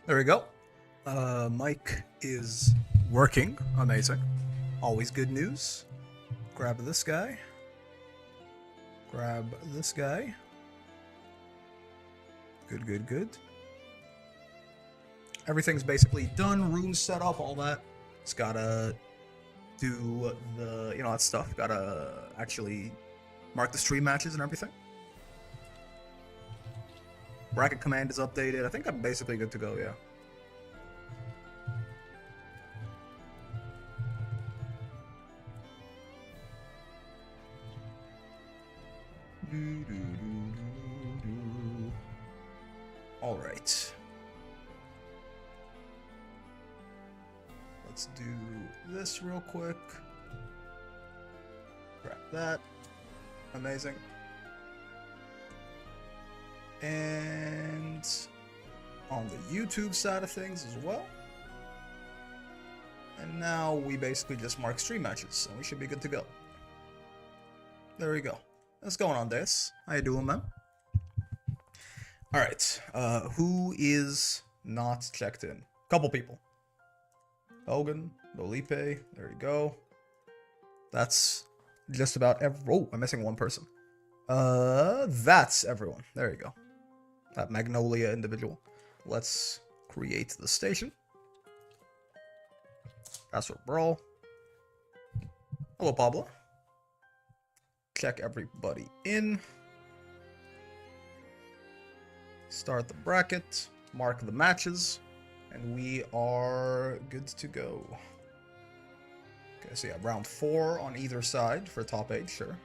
There we go. Mic is working. Amazing. Always good news. Grab this guy. Grab this guy. Good, good, good. Everything's basically done. Rooms set up, all that. It's gotta do the, that stuff. Gotta actually mark the stream matches and everything. Bracket command is updated. I think I'm basically good to go, yeah. All right. Let's do this real quick. Grab that. Amazing. And on the YouTube side of things as well. And now we basically just mark stream matches, and we should be good to go. There we go. What's going on, Des? How you doing, man? Alright, who is not checked in? Couple people. Hogan, Bolipe, there you go. That's just about oh, I'm missing one person. That's everyone. There you go. That Magnolia individual. Let's create the station. Password Brawl. Hello, Pablo. Check everybody in. Start the bracket. Mark the matches. And we are good to go. Okay, so yeah, round 4 on either side for top 8, sure.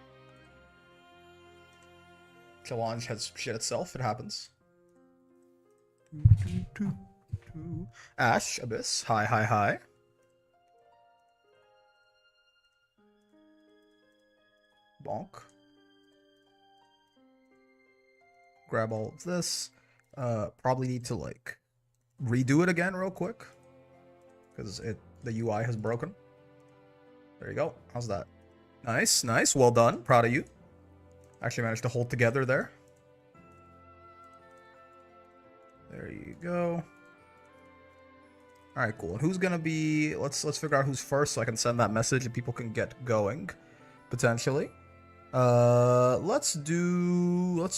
Challenge has shit itself, it happens. Ash, Abyss, hi, hi, hi. Bonk. Grab all of this. Probably need to, like, redo it again real quick. Because the UI has broken. There you go. How's that? Nice, nice. Well done. Proud of you. Actually managed to hold together there. There you go. Alright, cool. And who's gonna be... Let's figure out who's first so I can send that message and people can get going. Potentially. Let's do...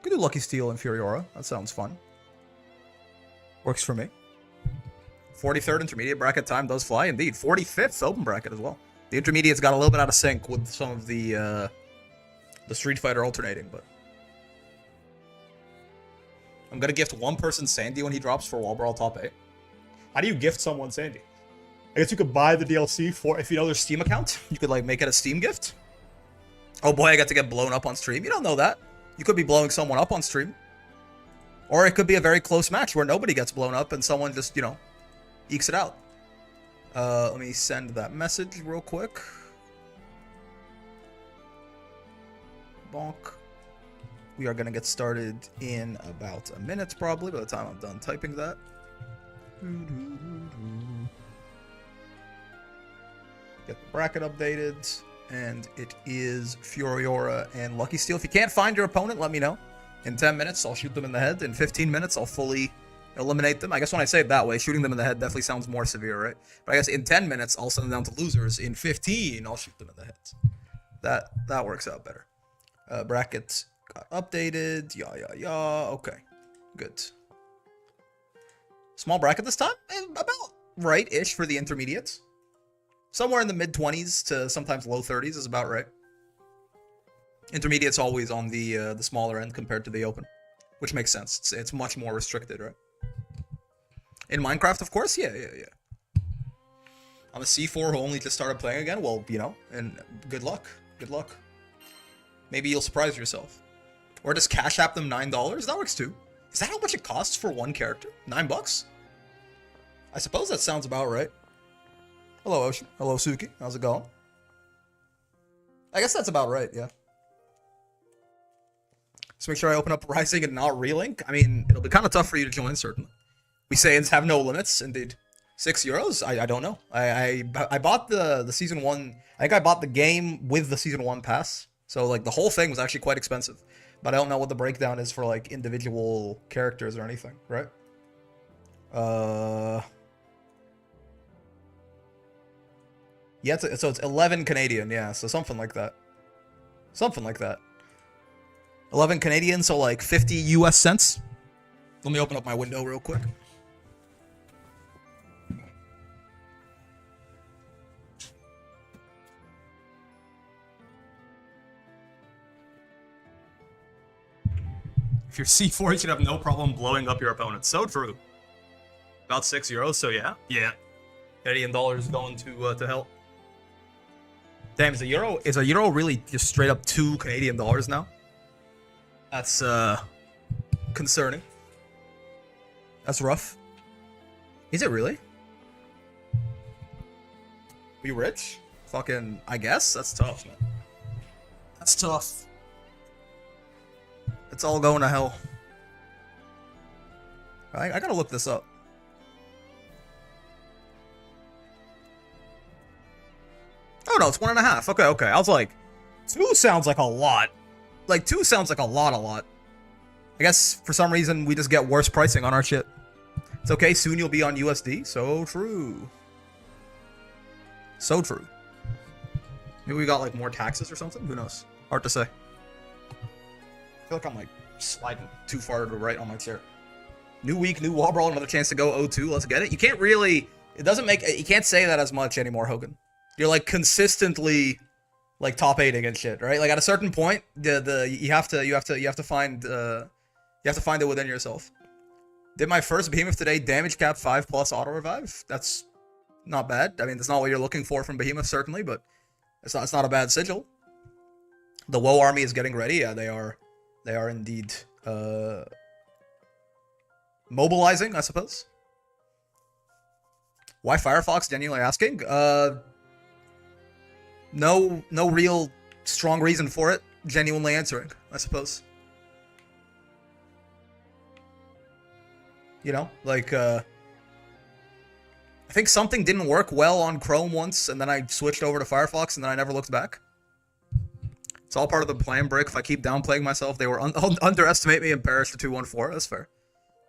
Could do Lucky Steel and Furiora. That sounds fun. Works for me. 43rd intermediate bracket time does fly indeed. 45th open bracket as well. The intermediates got a little bit out of sync with some of the Street Fighter alternating, but I'm gonna gift one person Sandy when he drops for Wall Brawl top 8. How do you gift someone Sandy? I guess you could buy the DLC for, if you know their Steam account, you could like make it a Steam gift. Oh boy, I got to get blown up on stream. You don't know that. You could be blowing someone up on stream. Or it could be a very close match where nobody gets blown up and someone just, ekes it out. Let me send that message real quick. Bonk. We are going to get started in about a minute, probably, by the time I'm done typing that. Get the bracket updated. And it is Furiora and Lucky Steel. If you can't find your opponent, let me know. In 10 minutes, I'll shoot them in the head. In 15 minutes, I'll fully eliminate them. I guess when I say it that way, shooting them in the head definitely sounds more severe, right? But I guess in 10 minutes, I'll send them down to losers. In 15, I'll shoot them in the head. That works out better. Bracket got updated. Yeah. Okay. Good. Small bracket this time? About right-ish for the intermediates. Somewhere in the mid-20s to sometimes low 30s is about right. Intermediate's always on the smaller end compared to the open, which makes sense. It's much more restricted, right? In Minecraft, of course, yeah. I'm a C4 who only just started playing again. Well, and good luck. Good luck. Maybe you'll surprise yourself. Or just Cash App them $9. That works too. Is that how much it costs for one character? $9? I suppose that sounds about right. Hello, Ocean. Hello, Suki. How's it going? I guess that's about right, yeah. So make sure I open up Rising and not Relink. I mean, it'll be kind of tough for you to join, certainly. We Saiyans have no limits, indeed. €6? I don't know. I bought the Season 1... I think I bought the game with the Season 1 pass. So like the whole thing was actually quite expensive. But I don't know what the breakdown is for like individual characters or anything, right? Yeah, so it's 11 Canadian, yeah, so something like that. Something like that. 11 Canadian, so like 50 US cents. Let me open up my window real quick. If you're C4, you should have no problem blowing up your opponent. So true. About €6, so yeah. Yeah. Canadian dollars going to hell. Damn, is a euro really just straight up $2 now? That's concerning. That's rough. Is it really? We rich? Fucking, I guess? That's tough, man. That's tough. It's all going to hell. I gotta look this up. Oh no, it's 1.5. Okay. I was like, 2 sounds like a lot. Like, 2 sounds like a lot. I guess, for some reason, we just get worse pricing on our shit. It's okay, soon you'll be on USD. So true. So true. Maybe we got, like, more taxes or something? Who knows? Hard to say. I feel like I'm, like, sliding too far to the right on my chair. New week, new wall brawl, another chance to go 0-2. Let's get it. You can't really... It doesn't make... You can't say that as much anymore, Hogan. You're, like, consistently... like top 8ing and shit, right? Like at a certain point, you have to find it within yourself. Did my first Behemoth today, damage cap 5+ auto revive. That's not bad. I mean, that's not what you're looking for from Behemoth certainly, but it's not a bad sigil. The Woe army is getting ready. Yeah, they are indeed mobilizing, I suppose. Why Firefox? Genuinely asking. No real strong reason for it. Genuinely answering, I suppose. You know, like, I think something didn't work well on Chrome once, and then I switched over to Firefox, and then I never looked back. It's all part of the plan break. If I keep downplaying myself, they will underestimate me and perish to 214. That's fair.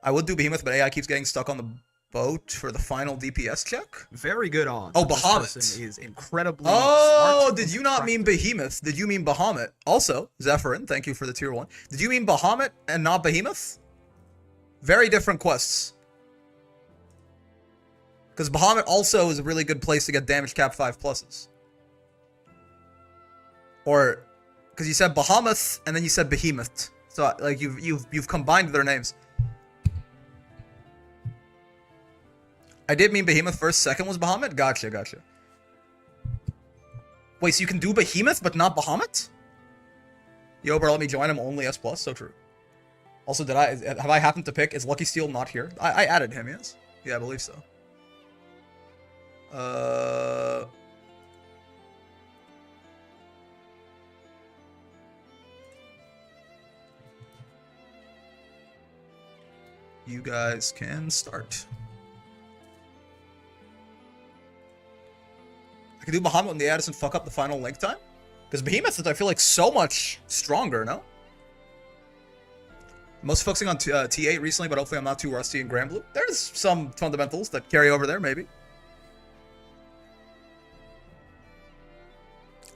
I would do Behemoth, but AI keeps getting stuck on the boat for the final DPS check. Very good on. Oh, Bahamut is incredibly smart. Did you not mean Behemoth? Did you mean Bahamut? Also, Zephyrin, thank you for the tier 1. Did you mean Bahamut and not Behemoth? Very different quests. Because Bahamut also is a really good place to get damage cap 5+. Or, because you said Bahamut and then you said Behemoth. So like you've combined their names. I did mean Behemoth first, second was Bahamut? Gotcha. Wait, so you can do Behemoth, but not Bahamut? Yo, bro, let me join him, only S+, so true. Also, have I happened to pick, is Lucky Steel not here? I added him, yes? Yeah, I believe so. You guys can start. I can do Bahamut when the Addison fuck up the final link time? Because Behemoth is, I feel like, so much stronger, no? I'm most focusing on T8 recently, but hopefully I'm not too rusty in Grand Blue. There's some fundamentals that carry over there, maybe.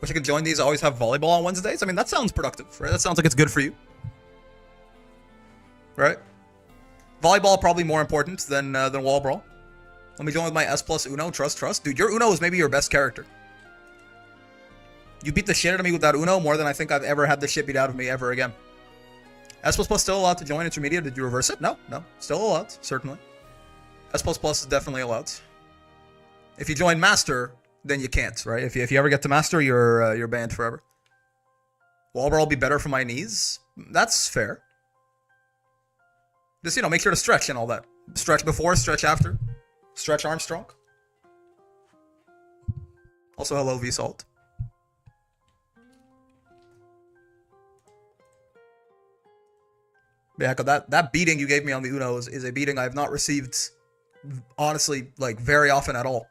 Wish I could join these, always have volleyball on Wednesdays. I mean, that sounds productive, right? That sounds like it's good for you. Right? Volleyball probably more important than wall brawl. Let me join with my S+ Uno. Trust. Dude, your Uno is maybe your best character. You beat the shit out of me with that Uno more than I think I've ever had the shit beat out of me ever again. S++ still allowed to join intermediate. Did you reverse it? No. Still allowed, certainly. S++ is definitely allowed. If you join Master, then you can't, right? If you ever get to Master, you're banned forever. Wall brawl will be better for my knees. That's fair. Just, make sure to stretch and all that. Stretch before, stretch after. Stretch Armstrong. Also, hello, V-Salt. Yeah, that beating you gave me on the Uno is a beating I have not received, honestly, like, very often at all.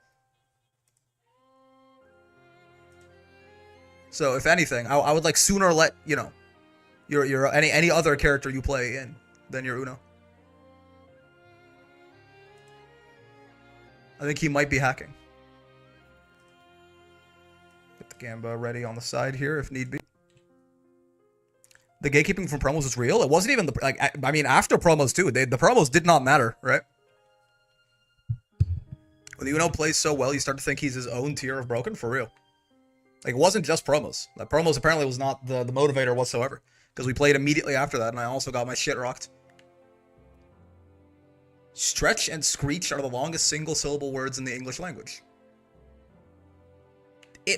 So if anything, I would like sooner let, you know, your any other character you play in than your Uno. I think he might be hacking. Get the Gamba ready on the side here if need be. The gatekeeping from promos was real. It wasn't even the like. I mean, after promos too, the promos did not matter, right? When the Uno plays so well, you start to think he's his own tier of broken for real. Like, it wasn't just promos. Like, promos apparently was not the motivator whatsoever, because we played immediately after that, and I also got my shit rocked. Stretch and screech are the longest single-syllable words in the English language.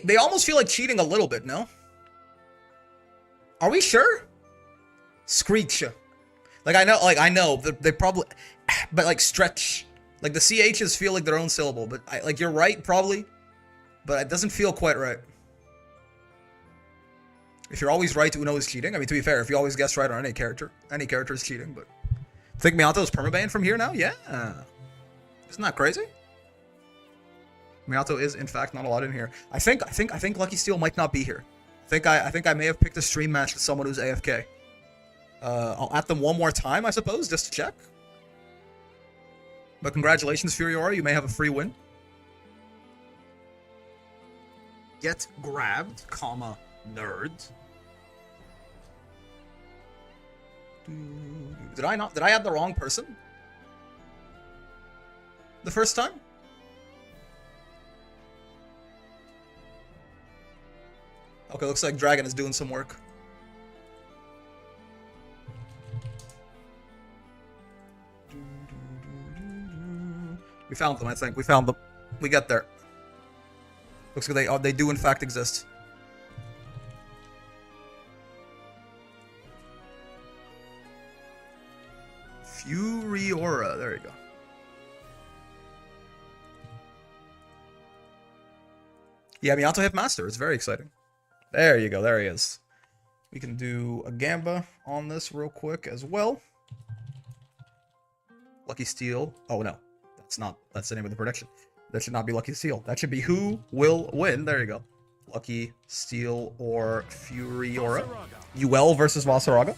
They almost feel like cheating a little bit, no? Are we sure? Screech. Like, I know, they probably... But, like, stretch. Like, the CHs feel like their own syllable, but, like, you're right, probably. But it doesn't feel quite right. If you're always right, Uno is cheating. I mean, to be fair, if you always guess right on any character is cheating, but... Think Miyato is permabanned from here now? Yeah. Isn't that crazy? Miyato is, in fact, not allowed in here. I think Lucky Steel might not be here. I think I may have picked a stream match with someone who's AFK. I'll at them one more time, I suppose, just to check. But congratulations, Furiora. You may have a free win. Get grabbed, comma, nerd. Did I add the wrong person? The first time? Okay, looks like Dragon is doing some work. We found them, I think. We found them. We get there. Looks like they do in fact exist. Furiora. There you go. Yeah, Miyato hit master. It's very exciting. There you go. There he is. We can do a Gamba on this real quick as well. Lucky Steel. Oh, no. That's the name of the prediction. That should not be Lucky Steel. That should be who will win. There you go. Lucky Steel or Furiora. UL versus Vasaraga.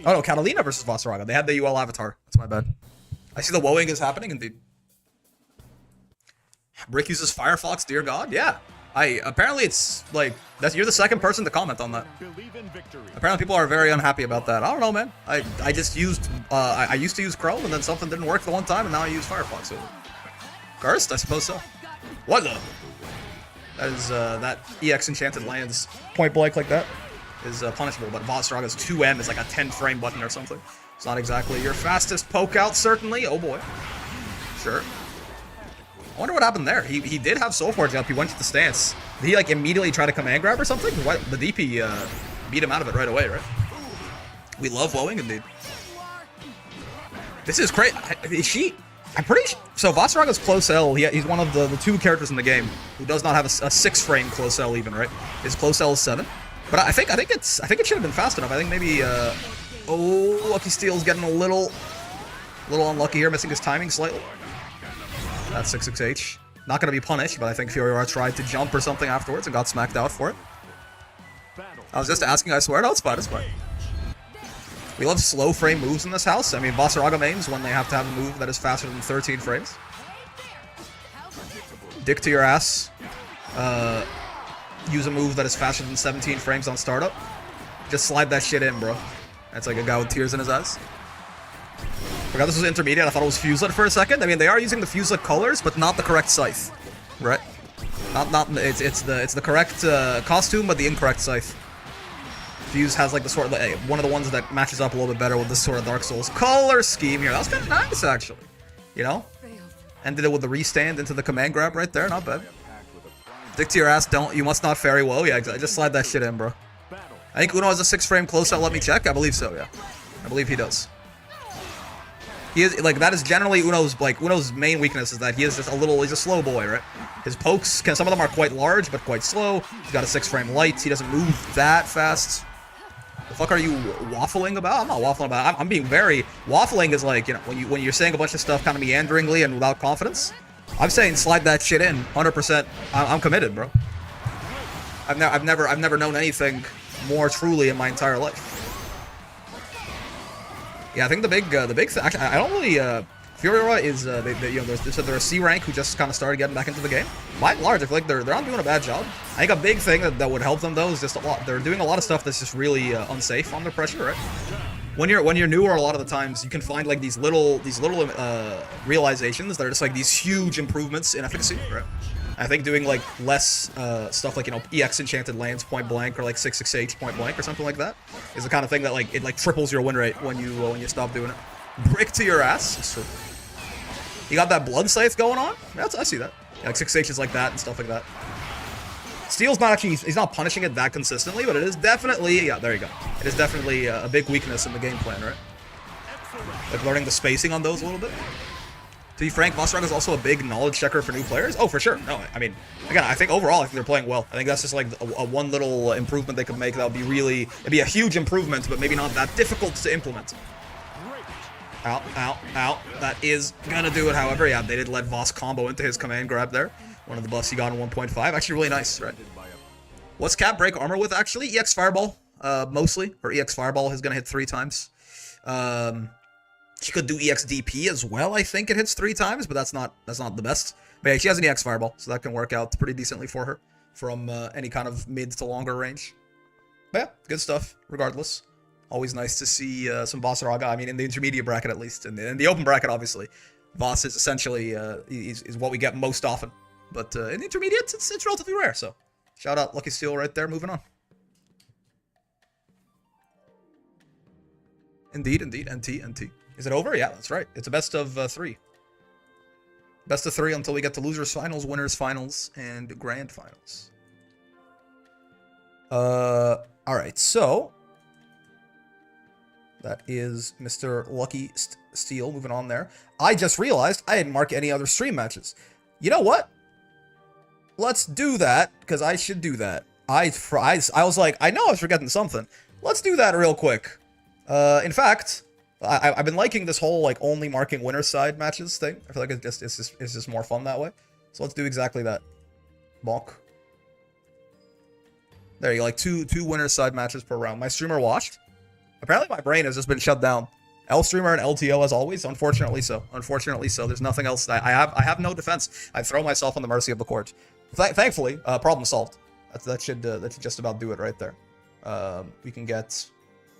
Oh no, Catalina versus Vasaraga. They had the UL avatar. That's my bad. I see the woeing is happening indeed. Brick uses Firefox, dear God. Yeah. Apparently it's like you're the second person to comment on that. Apparently people are very unhappy about that. I don't know, man. I just used I used to use Chrome and then something didn't work the one time and now I use Firefox. So cursed, I suppose so. What the? That is that EX Enchanted lands point blank like that is punishable, but Vasaraga's 2M is like a 10 frame button or something. It's not exactly your fastest poke out, certainly. Oh boy. Sure. I wonder what happened there. He did have Soul Forge up. He went to the stance. Did he like immediately try to command grab or something? What, the DP beat him out of it right away, right? We love woeing indeed. This is crazy. I'm pretty sure. So Vasaraga's close L. He's one of the two characters in the game who does not have a 6 frame close L even, right? His close L is 7. But I think it should have been fast enough. I think maybe oh, Lucky Steel's getting a little unlucky here, missing his timing slightly. That's 6-6H. Not going to be punished, but I think Furiora tried to jump or something afterwards and got smacked out for it. I was just asking, I swear. No, it's fine, it's fine. We love slow frame moves in this house. I mean, Vasaraga mains when they have to have a move that is faster than 13 frames. Dick to your ass. Use a move that is faster than 17 frames on startup. Just slide that shit in, bro. That's like a guy with tears in his eyes. Forgot this was intermediate. I thought it was Fuselet for a second. I mean, they are using the Fuselet colors, but not the correct scythe, right? It's the correct costume, but the incorrect scythe. Fuse has like the sort of one of the ones that matches up a little bit better with this sort of Dark Souls color scheme here. That was kind of nice, actually. You know, ended it with the restand into the command grab right there. Not bad. Dick to your ass. You must not fairy woe. Yeah, exactly. Just slide that shit in, bro. I think Uno has a 6 frame close out. Let me check. I believe so. Yeah, I believe he does. He is like that is generally Uno's main weakness is that he's a slow boy, right? His pokes some of them are quite large but quite slow. He's got a 6 frame light. He doesn't move that fast. The fuck are you waffling about? I'm not waffling about. I'm being very waffling is like, you know, when you're saying a bunch of stuff kind of meanderingly and without confidence. I'm saying slide that shit in 100%. I'm committed, bro. I've never known anything more truly in my entire life. Yeah, I think the big thing. Actually, I don't really. Furiosa is you know, they're a C rank who just kind of started getting back into the game. By and large, I feel like they're not doing a bad job. I think a big thing that would help them though is just a lot. They're doing a lot of stuff that's just really unsafe under pressure, right? When you're newer, a lot of the times you can find like these little realizations that are just like these huge improvements in efficacy, right? I think doing like less stuff like, you know, EX enchanted lands point blank or like 668 point blank or something like that is the kind of thing that like it like triples your win rate when you stop doing it. Brick to your ass. It's true. You got that blood scythe going on? I see that. Yeah, like 6H's like that and stuff like that. Steel's not actually, he's not punishing it that consistently, but it is definitely, yeah, there you go. It is definitely a big weakness in the game plan, right? Like learning the spacing on those a little bit. To be frank, Vossrog is also a big knowledge checker for new players. Oh, for sure. No, I mean, again, I think overall, I think they're playing well. I think that's just like a one little improvement they could make that would be really, it'd be a huge improvement, but maybe not that difficult to implement. Ow, ow, ow. That is gonna do it, however. Yeah, they did let Voss combo into his command grab there. One of the buffs he got in 1.5. Actually, really nice, right? What's Cap break armor with, actually? EX Fireball, mostly. Or EX Fireball is gonna hit 3 times. She could do EX DP as well, I think it hits 3 times, but that's not the best. But yeah, she has an EX Fireball, so that can work out pretty decently for her from any kind of mid to longer range. But yeah, good stuff, regardless. Always nice to see some Voss Raga. I mean, in the intermediate bracket at least. In the open bracket, obviously, Voss is essentially is what we get most often. But in the intermediates, it's relatively rare. So, shout out Lucky Steel right there. Moving on. Indeed. NT. Is it over? Yeah, that's right. It's a best of 3. Best of 3 until we get to losers finals, winners finals, and grand finals. All right. So. That is Mr. Lucky Steel. Moving on there. I just realized I didn't mark any other stream matches. You know what? Let's do that, because I should do that. I was like, I know I was forgetting something. Let's do that real quick. In fact, I've been liking this whole like only marking winner side matches thing. I feel like it's just more fun that way. So let's do exactly that. Bonk. There you go, like two winner side matches per round. My streamer watched. Apparently my brain has just been shut down. L streamer and LTO as always. Unfortunately so. Unfortunately so. There's nothing else. I have no defense. I throw myself on the mercy of the court. Thankfully, problem solved. That should just about do it right there. We can get.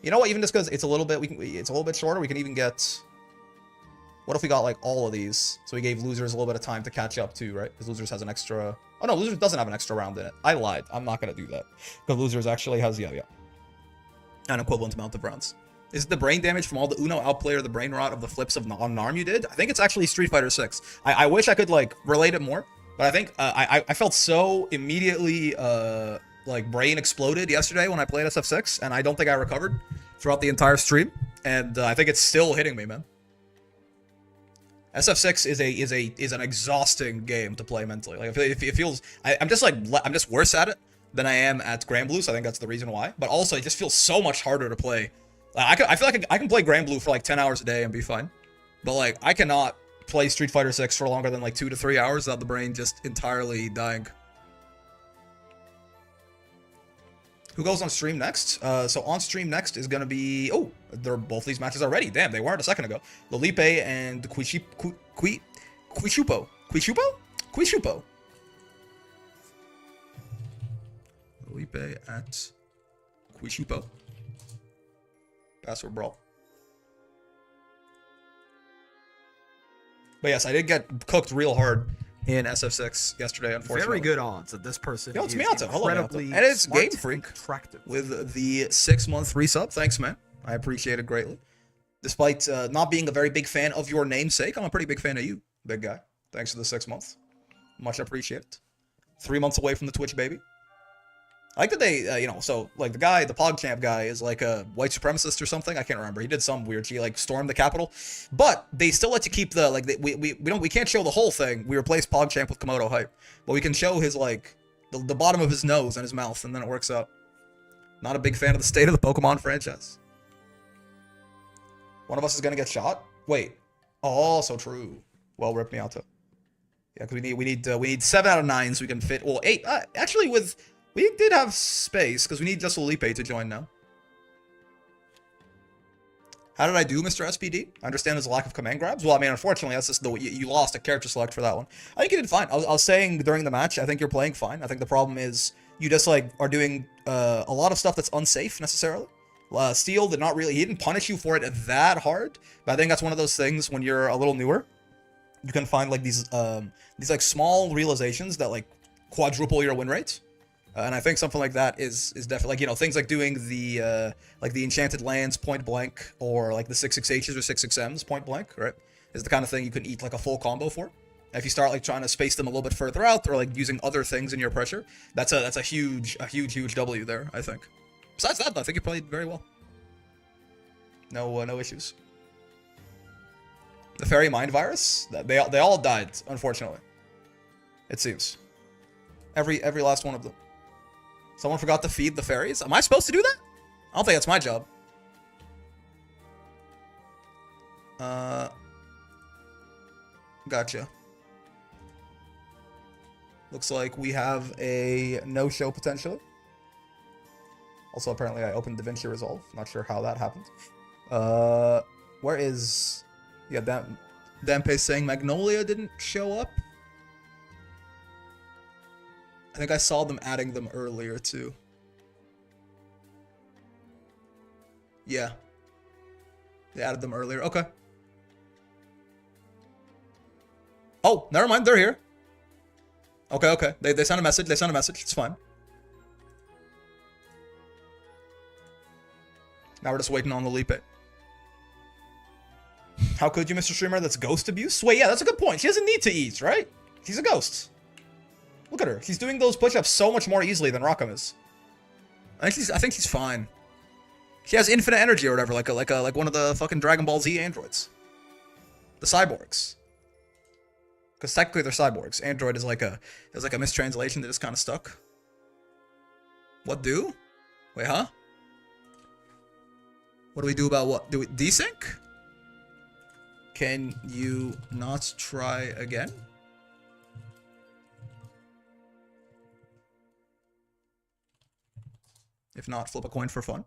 You know what? Even just because it's a little bit, it's a little bit shorter. We can even get. What if we got like all of these? So we gave losers a little bit of time to catch up too, right? Because losers has an extra. Oh no, losers doesn't have an extra round in it. I lied. I'm not gonna do that. Because losers actually has an equivalent amount of rounds. Is it the brain damage from all the Uno outplay or the brain rot of the flips of on Narm you did? I think it's actually Street Fighter 6. I wish I could like relate it more, but I think I felt so immediately like brain exploded yesterday when I played SF6, and I don't think I recovered throughout the entire stream, and I think it's still hitting me, man. SF6 is an exhausting game to play mentally. Like it feels I'm just worse at it than I am at Grand Blue, so I think that's the reason why. But also, it just feels so much harder to play. I feel like I can play Grand Blue for like 10 hours a day and be fine. But like, I cannot play Street Fighter 6 for longer than like 2 to 3 hours without the brain just entirely dying. Who goes on stream next? So on stream next is gonna be... Oh, they're both these matches already. Damn, they weren't a second ago. Lolipe and Quishupo. Lolipe at Quishupo. Password Brawl. But yes, I did get cooked real hard in SF6 yesterday, unfortunately. Very good odds that this person Yo, it's is Miata. Hello, incredibly Miata. And it's smart Game Freak and attractive. with the 6-month resub. Thanks, man. I appreciate it greatly. Despite not being a very big fan of your namesake, I'm a pretty big fan of you, big guy. Thanks for the 6 months. Much appreciated. 3 months away from the Twitch, baby. I like that they, you know, so, like, the PogChamp guy is, like, a white supremacist or something. I can't remember. He did some weird shit, like, stormed the Capitol. But they still let you keep the, like, we can't show the whole thing. We replaced PogChamp with Komodo Hype. But we can show his, like, the bottom of his nose and his mouth, and then it works out. Not a big fan of the state of the Pokemon franchise. One of us is gonna get shot? Wait. Oh, so true. Well, rip me out, too. Yeah, because we need 7 out of 9 so we can fit, well, 8. Actually, with We did have space, because we need just Felipe to join now. How did I do, Mr. SPD? I understand there's a lack of command grabs. Well, I mean, unfortunately, that's just you lost a character select for that one. I think you did fine. I was saying during the match, I think you're playing fine. I think the problem is you just, like, are doing a lot of stuff that's unsafe, necessarily. Steel did not really... He didn't punish you for it that hard, but I think that's one of those things when you're a little newer. You can find, like, these like, small realizations that, like, quadruple your win rate. And I think something like that is definitely, like, you know, things like doing the enchanted lands point blank, or like the 6/6Hs or 6/6Ms point blank, right? Is the kind of thing you can eat like a full combo for. If you start like trying to space them a little bit further out, or like using other things in your pressure, that's a huge W there, I think. Besides that, though, I think you played very well. No issues. The fairy mind virus, they all died, unfortunately. It seems. Every last one of them. Someone forgot to feed the fairies? Am I supposed to do that? I don't think that's my job. Gotcha. Looks like we have a no-show potentially. Also, apparently I opened DaVinci Resolve. Not sure how that happened. Where is... Yeah, Dampe's saying Magnolia didn't show up. I think I saw them adding them earlier, too. Yeah. They added them earlier. Okay. Oh, never mind. They're here. Okay. They sent a message. It's fine. Now we're just waiting on the Lipe. How could you, Mr. Streamer? That's ghost abuse? Wait, yeah, that's a good point. She doesn't need to eat, right? She's a ghost. Look at her. She's doing those push-ups so much more easily than Rockham is. I think she's fine. She has infinite energy or whatever, like one of the fucking Dragon Ball Z androids. The cyborgs. Because technically they're cyborgs. Android is like a mistranslation that is kind of stuck. What do? Wait, huh? What do we do about what? Do we desync? Can you not try again? If not, flip a coin for fun.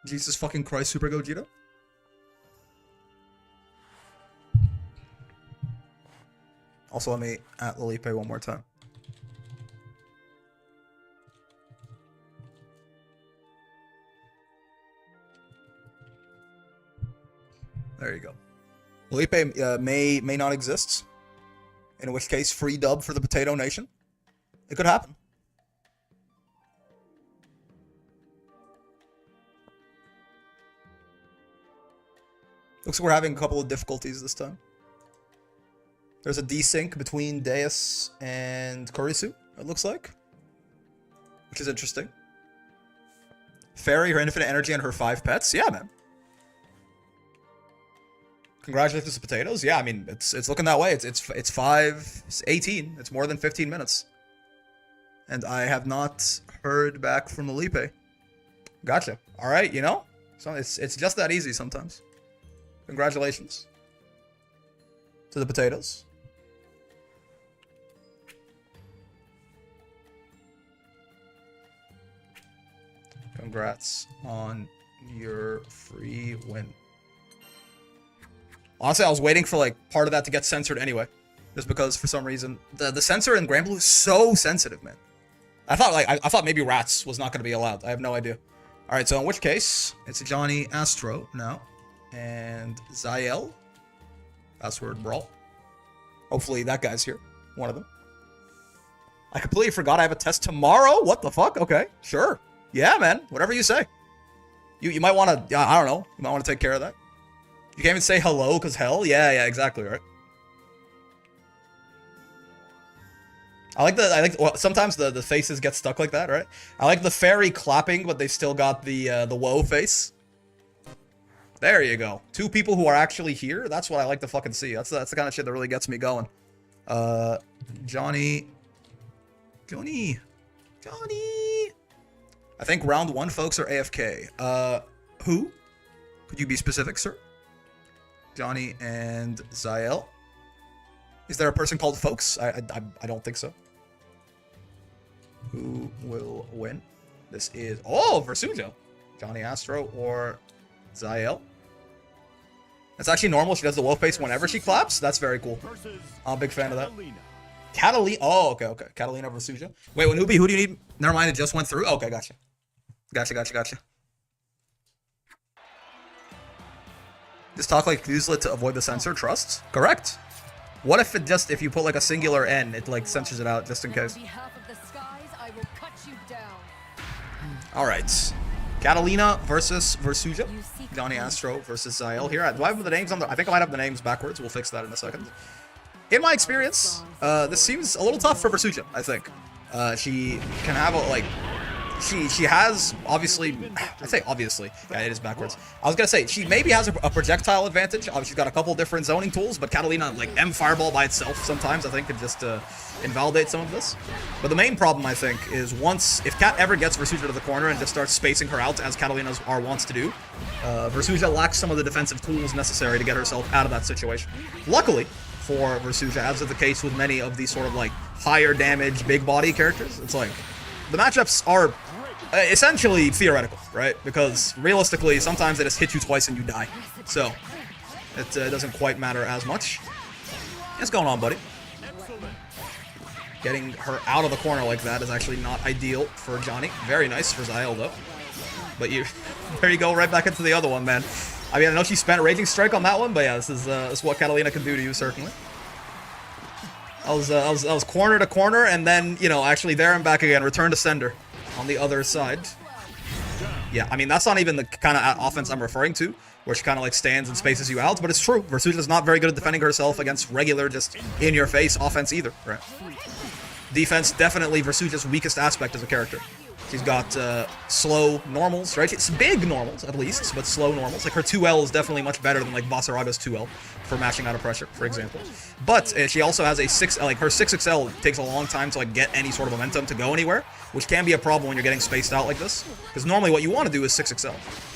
Jesus fucking Christ, Super Gogeta. Also, let me at Lilipe one more time. There you go. Lilipe may not exist. In which case, free dub for the Potato Nation. It could happen. Looks like we're having a couple of difficulties this time. There's a desync between Deus and Kurisu, it looks like. Which is interesting. Fairy, her infinite energy, and her 5 pets? Yeah, man. Congratulations to Potatoes. Yeah, I mean, it's looking that way. It's 18. It's more than 15 minutes. And I have not heard back from Felipe. Gotcha. All right, you know? So it's just that easy sometimes. Congratulations to the Potatoes. Congrats on your free win. Honestly, I was waiting for like part of that to get censored anyway, just because for some reason the censor in Granblue is so sensitive, man. I thought maybe rats was not going to be allowed. I have no idea. All right, so in which case it's Johnny Astro now, and Zael. Password Brawl. Hopefully that guy's here, one of them. I completely forgot I have a test tomorrow. What the fuck? Okay, sure. Yeah, man. Whatever you say. You might want to. I don't know. You might want to take care of that. You can't even say hello because hell? Yeah, exactly, right? Well, sometimes the faces get stuck like that, right? I like the fairy clapping, but they still got the woe face. There you go. 2 people who are actually here. That's what I like to fucking see. That's the kind of shit that really gets me going. Johnny. I think round 1 folks are AFK. Who? Could you be specific, sir? Johnny and Zael. Is there a person called Folks? I don't think so. Who will win? This is... Oh, Versujo. Johnny Astro or Zael. That's actually normal. She does the wolf pace whenever she claps. That's very cool. I'm a big fan of that. Catalina. Oh, okay. Catalina Versujo. Wait, when Nubi, who do you need? Never mind, it just went through. Okay, gotcha. Gotcha. Just talk like Quizlet to avoid the censor. Trust? Correct. What if it just, if you put like a singular N, it like censors it out just in case. Alright. Catalina versus Versujo. Johnny Astro versus Zael here. Do I have the names on the... I think I might have the names backwards. We'll fix that in a second. In my experience, this seems a little tough for Versujo, I think. She can have a, like... She has, obviously... I say obviously. Yeah, it is backwards. I was gonna say, she maybe has a projectile advantage. She's got a couple different zoning tools, but Catalina, like, M Fireball by itself sometimes, I think, could just invalidate some of this. But the main problem, I think, is once... If Cat ever gets Versujo to the corner and just starts spacing her out, as Catalina's wants to do, Versujo lacks some of the defensive tools necessary to get herself out of that situation. Luckily for Versujo, as is the case with many of these sort of, like, higher damage, big body characters, it's like... The matchups are essentially theoretical, right? Because realistically, sometimes they just hit you twice and you die. So, it doesn't quite matter as much. What's going on, buddy? Getting her out of the corner like that is actually not ideal for Johnny. Very nice for Zael, though. But there you go, right back into the other one, man. I mean, I know she spent Raging Strike on that one, but yeah, this is what Catalina can do to you, certainly. I was corner to corner, and then, you know, actually there and back again. Return to sender on the other side. Yeah, I mean, that's not even the kind of offense I'm referring to, where she kind of, like, stands and spaces you out, but it's true. Versujo's not very good at defending herself against regular, just in-your-face offense either, right? Defense, definitely Versujo's weakest aspect as a character. She's got slow normals, right? It's big normals, at least, but slow normals. Like, her 2L is definitely much better than, like, Vasaraga's 2L for mashing out of pressure, for example. But she also has a 6, like, her 6XL takes a long time to, like, get any sort of momentum to go anywhere, which can be a problem when you're getting spaced out like this. Because normally what you want to do is 6XL.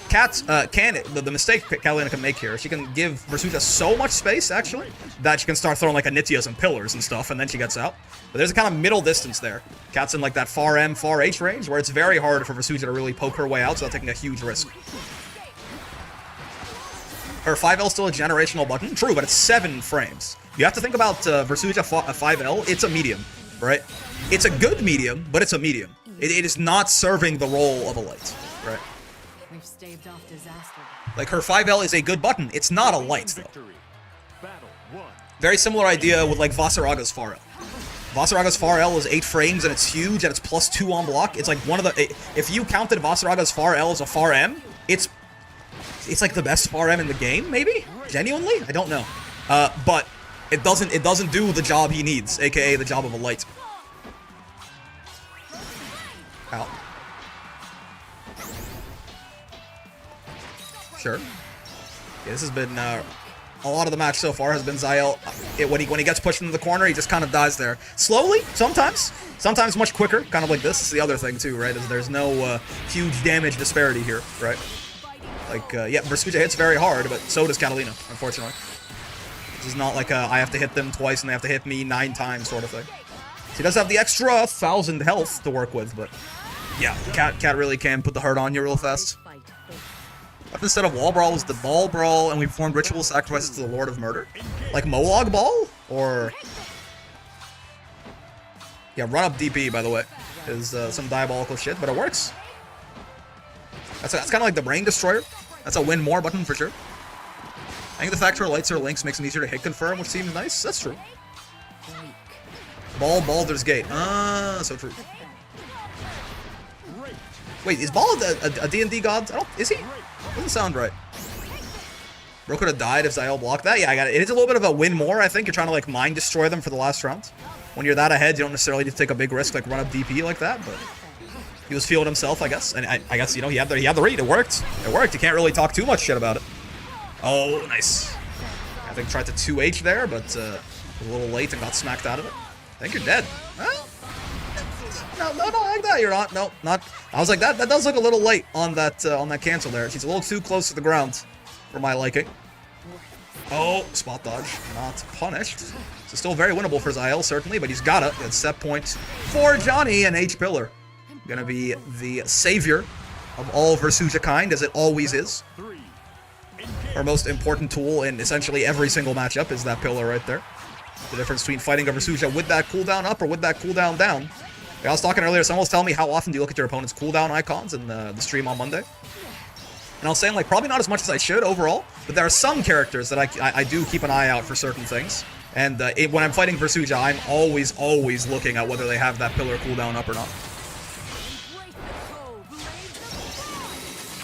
Cat the mistake Catalina can make here, she can give Versujo so much space, actually, that she can start throwing, like, Anityas and pillars and stuff, and then she gets out. But there's a kind of middle distance there. Cat's in, like, that far M, far H range, where it's very hard for Versujo to really poke her way out without taking a huge risk. Her 5L still a generational button? True, but it's 7 frames. You have to think about Versujo 5L, it's a medium, right? It's a good medium, but it's a medium. It is not serving the role of a light, right? We've staved off disaster. Like, her 5L is a good button. It's not a light, though. Very similar idea with, like, Vasaraga's far L. Vasaraga's far L is 8 frames, and it's huge, and it's +2 on block. It's like one of the... If you counted Vasaraga's far L as a far M, it's like the best far M in the game, maybe? Genuinely? I don't know. But it doesn't do the job he needs, aka the job of a light. Ow. Sure. Yeah, this has been a lot of the match so far has been Zael. When he gets pushed into the corner, he just kind of dies there. Slowly, sometimes much quicker, kind of like this. This is the other thing too, right? Is there's no huge damage disparity here, right? Like, yeah, Versujo hits very hard, but so does Catalina, unfortunately. This is not like I have to hit them twice and they have to hit me 9 times sort of thing. She does have the extra 1,000 health to work with, but yeah, Cat really can put the hurt on you real fast. If instead of wall brawl was the ball brawl and we performed ritual sacrifices to the Lord of Murder? Like Molag Ball? Or... Yeah, run up DP, by the way, is some diabolical shit, but it works. That's kind of like the Brain Destroyer. That's a win more button for sure. I think the fact her lights or links makes it easier to hit confirm, which seems nice. That's true. Baldur's Gate. So true. Wait, is Ball a D&D god? Is he? Doesn't sound right. Bro could have died if Zael blocked that. Yeah, I got it. It is a little bit of a win more, I think. You're trying to, like, mind destroy them for the last round. When you're that ahead, you don't necessarily need to take a big risk, like run up DP like that, but he was feeling himself, I guess. And I guess, you know, he had the read. It worked. It worked. You can't really talk too much shit about it. Oh, nice. I think tried to 2H there, but was a little late and got smacked out of it. I think you're dead. Well, no, like that. You're not. No, not. I was like, that does look a little late on that cancel there. She's a little too close to the ground for my liking. Oh, spot dodge. Not punished. So still very winnable for Zael, certainly, but he's got it. It's set point for Johnny and H. Pillar. Gonna be the savior of all Versuja kind, as it always is. Our most important tool in essentially every single matchup is that Pillar right there. The difference between fighting a Versuja with that cooldown up or with that cooldown down. I was talking earlier, someone was telling me how often do you look at your opponent's cooldown icons in the stream on Monday. And I was saying, like, probably not as much as I should overall, but there are some characters that I do keep an eye out for certain things. And when I'm fighting Versuja, I'm always looking at whether they have that Pillar cooldown up or not.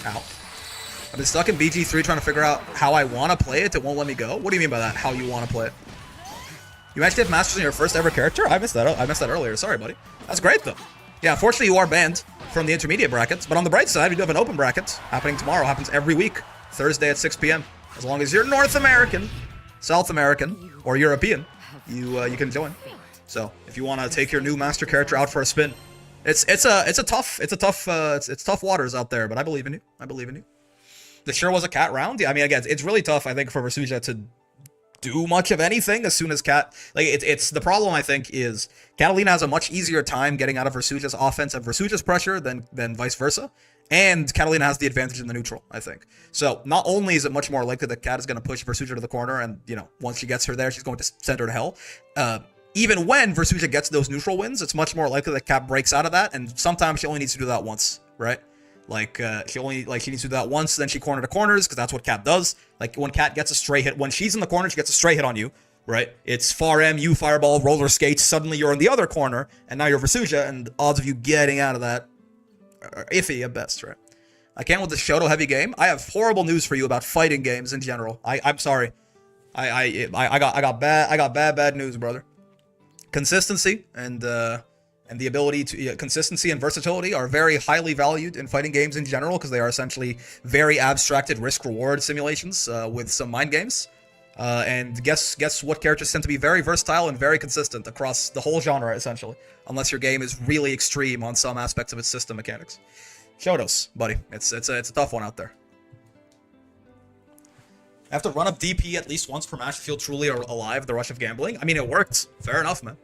Ow. I've been stuck in BG3 trying to figure out how I want to play it. It won't let me go. What do you mean by that? How you want to play it? You actually have Masters in your first ever character? I missed that. I missed that earlier. Sorry, buddy. That's great, though. Yeah, unfortunately, you are banned from the intermediate brackets. But on the bright side, we do have an open bracket happening tomorrow. Happens every week. Thursday at 6 p.m. As long as you're North American, South American, or European, you can join. So if you want to take your new master character out for a spin, it's tough waters out there. But I believe in you. I believe in you. This sure was a cat round. Yeah, I mean, again, it's really tough, I think, for Versuja to do much of anything as soon as Cat... Like, it's the problem, I think, is Catalina has a much easier time getting out of Versuja's offense and Versuja's pressure than vice versa. And Catalina has the advantage in the neutral, I think. So, not only is it much more likely that Cat is going to push Versuja to the corner, and, you know, once she gets her there, she's going to send her to hell. Even when Versuja gets those neutral wins, it's much more likely that Cat breaks out of that, and sometimes she only needs to do that once, right? Like, she needs to do that once, then she corner to corners, because that's what Cat does. Like, when Cat gets a stray hit, when she's in the corner, she gets a stray hit on you, right? It's far M, you fireball, roller skates, suddenly you're in the other corner, and now you're Versuja, and the odds of you getting out of that are iffy at best, right? I can't with the Shoto heavy game. I have horrible news for you about fighting games in general. I'm sorry. I got bad news, brother. Consistency and the ability to consistency and versatility are very highly valued in fighting games in general because they are essentially very abstracted risk-reward simulations with some mind games. And guess what characters tend to be very versatile and very consistent across the whole genre, essentially, unless your game is really extreme on some aspects of its system mechanics. Shotos, buddy, it's a tough one out there. I have to run up DP at least once per match to feel truly alive. The rush of gambling. I mean, it worked. Fair enough, man.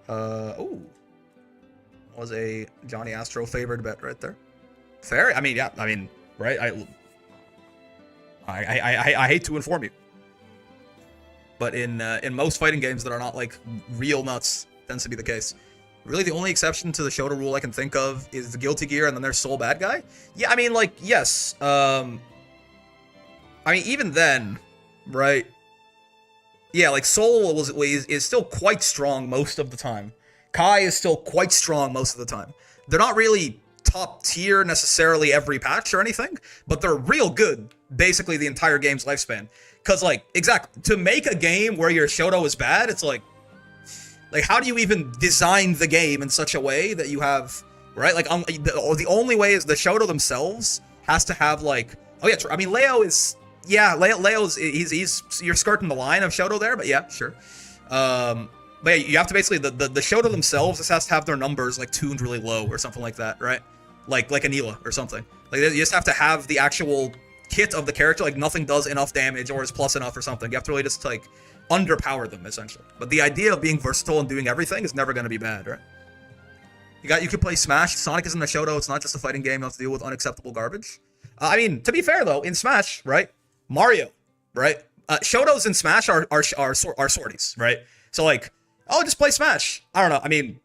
Oh, was a Johnny Astro favored bet right there. Fair. I mean, yeah. I mean, right. I hate to inform you, but in most fighting games that are not like real nuts, tends to be the case. Really, the only exception to the Shoto rule I can think of is the Guilty Gear, and then there's Soul Bad Guy. Yeah, I mean, like, yes. I mean, even then, right? Yeah, like Soul is still quite strong most of the time. Kai is still quite strong most of the time. They're not really top tier necessarily every patch or anything, but they're real good basically the entire game's lifespan. Cause like, exactly, to make a game where your Shoto is bad, it's like how do you even design the game in such a way that you have, right? Like, the only way is the Shoto themselves has to have like, oh yeah, I mean, Leo is, yeah, Leo's, you're skirting the line of Shoto there, but yeah, sure. But yeah, you have to basically, the Shoto themselves just has to have their numbers like tuned really low or something like that, right? Like Anila or something. Like, you just have to have the actual kit of the character, like nothing does enough damage or is plus enough or something. You have to really just like underpower them essentially. But the idea of being versatile and doing everything is never going to be bad, right? You could play Smash. Sonic is in the Shoto. It's not just a fighting game. You have to deal with unacceptable garbage. I mean, to be fair though, in Smash, right? Mario, right? Shotos in Smash are sorties, right? So like, oh, just play Smash. I don't know. I mean,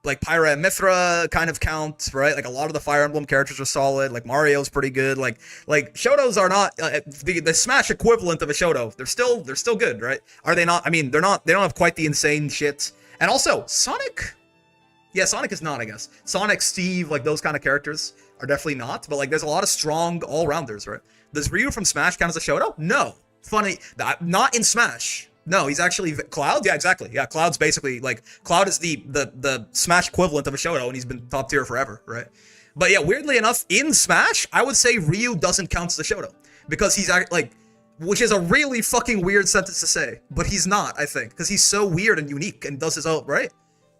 like Pyra and Mithra kind of count, right? Like a lot of the Fire Emblem characters are solid. Like Mario's pretty good. Like Shotos are not the Smash equivalent of a Shoto. They're still good, right? Are they not? I mean, they don't have quite the insane shit. And also Sonic. Yeah, Sonic is not, I guess. Sonic, Steve, like those kind of characters are definitely not. But like, there's a lot of strong all-rounders, right? Does Ryu from Smash count as a Shoto? No. Funny, not in Smash. No, he's actually Cloud. Yeah, exactly. Yeah, Cloud's basically like Cloud is the Smash equivalent of a Shoto, and he's been top tier forever, right? But yeah, weirdly enough, in Smash, I would say Ryu doesn't count as a Shoto because he's like, which is a really fucking weird sentence to say, but he's not. I think because he's so weird and unique and does his own right.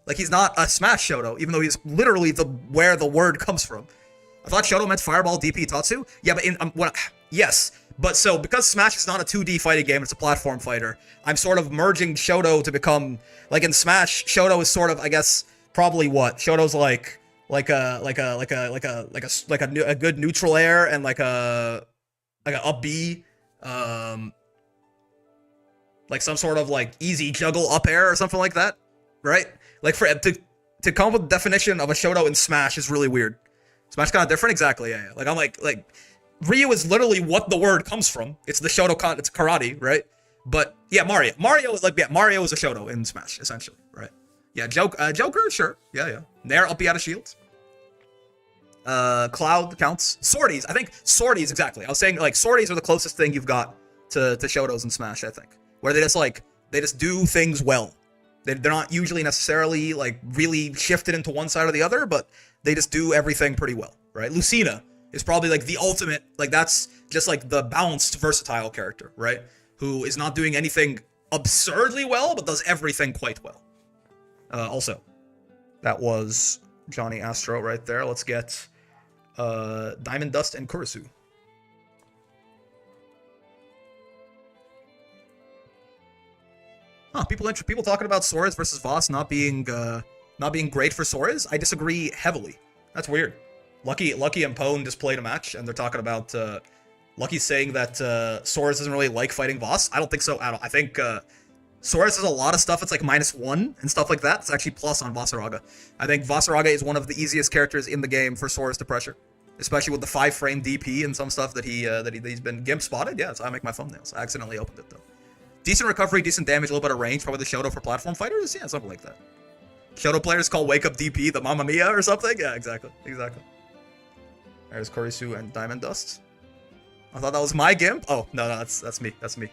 Like he's not a Smash Shoto, even though he's literally where the word comes from. I thought Shoto meant Fireball DP Tatsu. Yeah, but yes. But so, because Smash is not a 2D fighting game, it's a platform fighter, I'm sort of merging Shoto to become, like in Smash, Shoto is sort of, I guess, probably what? Shoto's like a good neutral air and like a up B, like some sort of like easy juggle up air or something like that, right? Like to come up with the definition of a Shoto in Smash is really weird. Smash kind of different, exactly. Yeah. Like I'm like Ryu is literally what the word comes from. It's the Shoto it's karate, right? But yeah, Mario is like Mario is a Shoto in Smash essentially, right? Yeah, Joker, sure. Yeah. Nair up B out of shields. Cloud counts. Swordies, I think Swordies exactly. I was saying like Swordies are the closest thing you've got to Shotos in Smash, I think. Where they just do things well. They're not usually necessarily like really shifted into one side or the other, but they just do everything pretty well, right? Lucina is probably like the ultimate, like that's just like the balanced, versatile character, right? Who is not doing anything absurdly well, but does everything quite well. Also, that was Johnny Astro right there. Let's get Diamond Dust and Kurisu. Huh, people talking about Soares versus Voss not being great for Soares. I disagree heavily. That's weird. Lucky and Pone just played a match, and they're talking about Lucky's saying that Soares doesn't really like fighting Voss. I don't think so at all. I think Soares has a lot of stuff that's like -1 and stuff like that. It's actually plus on Vasaraga. I think Vasaraga is one of the easiest characters in the game for Soares to pressure, especially with the 5-frame DP and some stuff that he's been gimp spotted. Yeah, so I make my thumbnails. I accidentally opened it though. Decent recovery, decent damage, a little bit of range. Probably the Shoto for platform fighters. Yeah, something like that. Shoto players call Wake Up DP the Mamma Mia or something. Yeah, exactly. There's Kurisu and Diamond Dust. I thought that was my gimp. Oh no, that's me. That's me.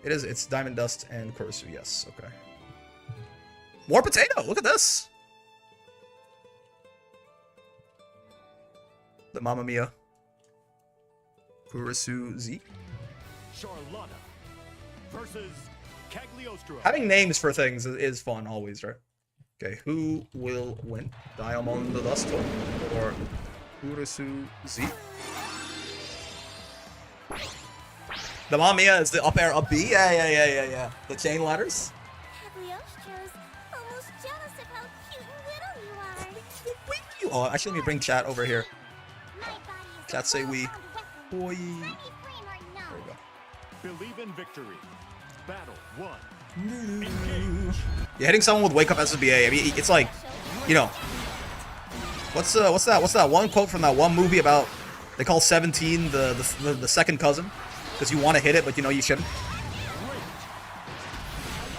It's Diamond Dust and Kurisu. Yes. Okay. More potato. Look at this. The Mamma Mia. Kurisu Z. Charlotta versus Cagliostro. Having names for things is fun always, right? Okay, who will win? Diamond Dust or Kurisu Z? The Mamma Mia is the up air up B? Yeah. The chain ladders? Cagliostro's almost jealous of how cute and little you are. Oh, actually, let me bring chat over here. My body is Chat say we. Boy. ready, frame or no. There we go. Believe in victory. Battle 1. Engage. You're hitting someone with Wake Up SSBA. I mean, it's like, you know, what's that one quote from that one movie about they call 17 the second cousin because you want to hit it but you know you shouldn't.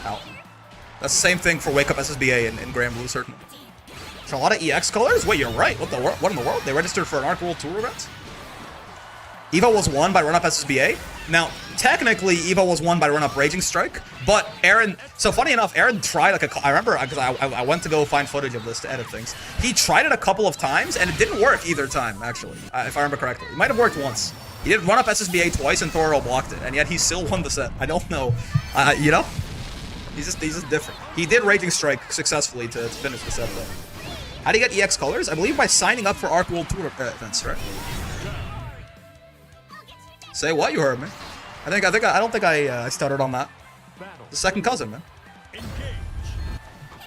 Ow. That's the same thing for Wake Up SSBA in Grand Blue certainly. Charlotta EX colors? Wait, you're right. What in the world? They registered for an Arc World Tour event? Evo was won by Run Up SSBA. Now, technically, Evo was won by Run Up Raging Strike, but Aaron... So, funny enough, Aaron tried, like, I remember, because I went to go find footage of this to edit things. He tried it a couple of times, and it didn't work either time, actually, if I remember correctly. It might have worked once. He did Run Up SSBA twice, and Toro blocked it, and yet he still won the set. I don't know. You know? He's just different. He did Raging Strike successfully to finish the set, though. How do you get EX colors? I believe by signing up for Arc World Tour events, right? Say what? You heard me. I don't think I stuttered on that. The second cousin, man.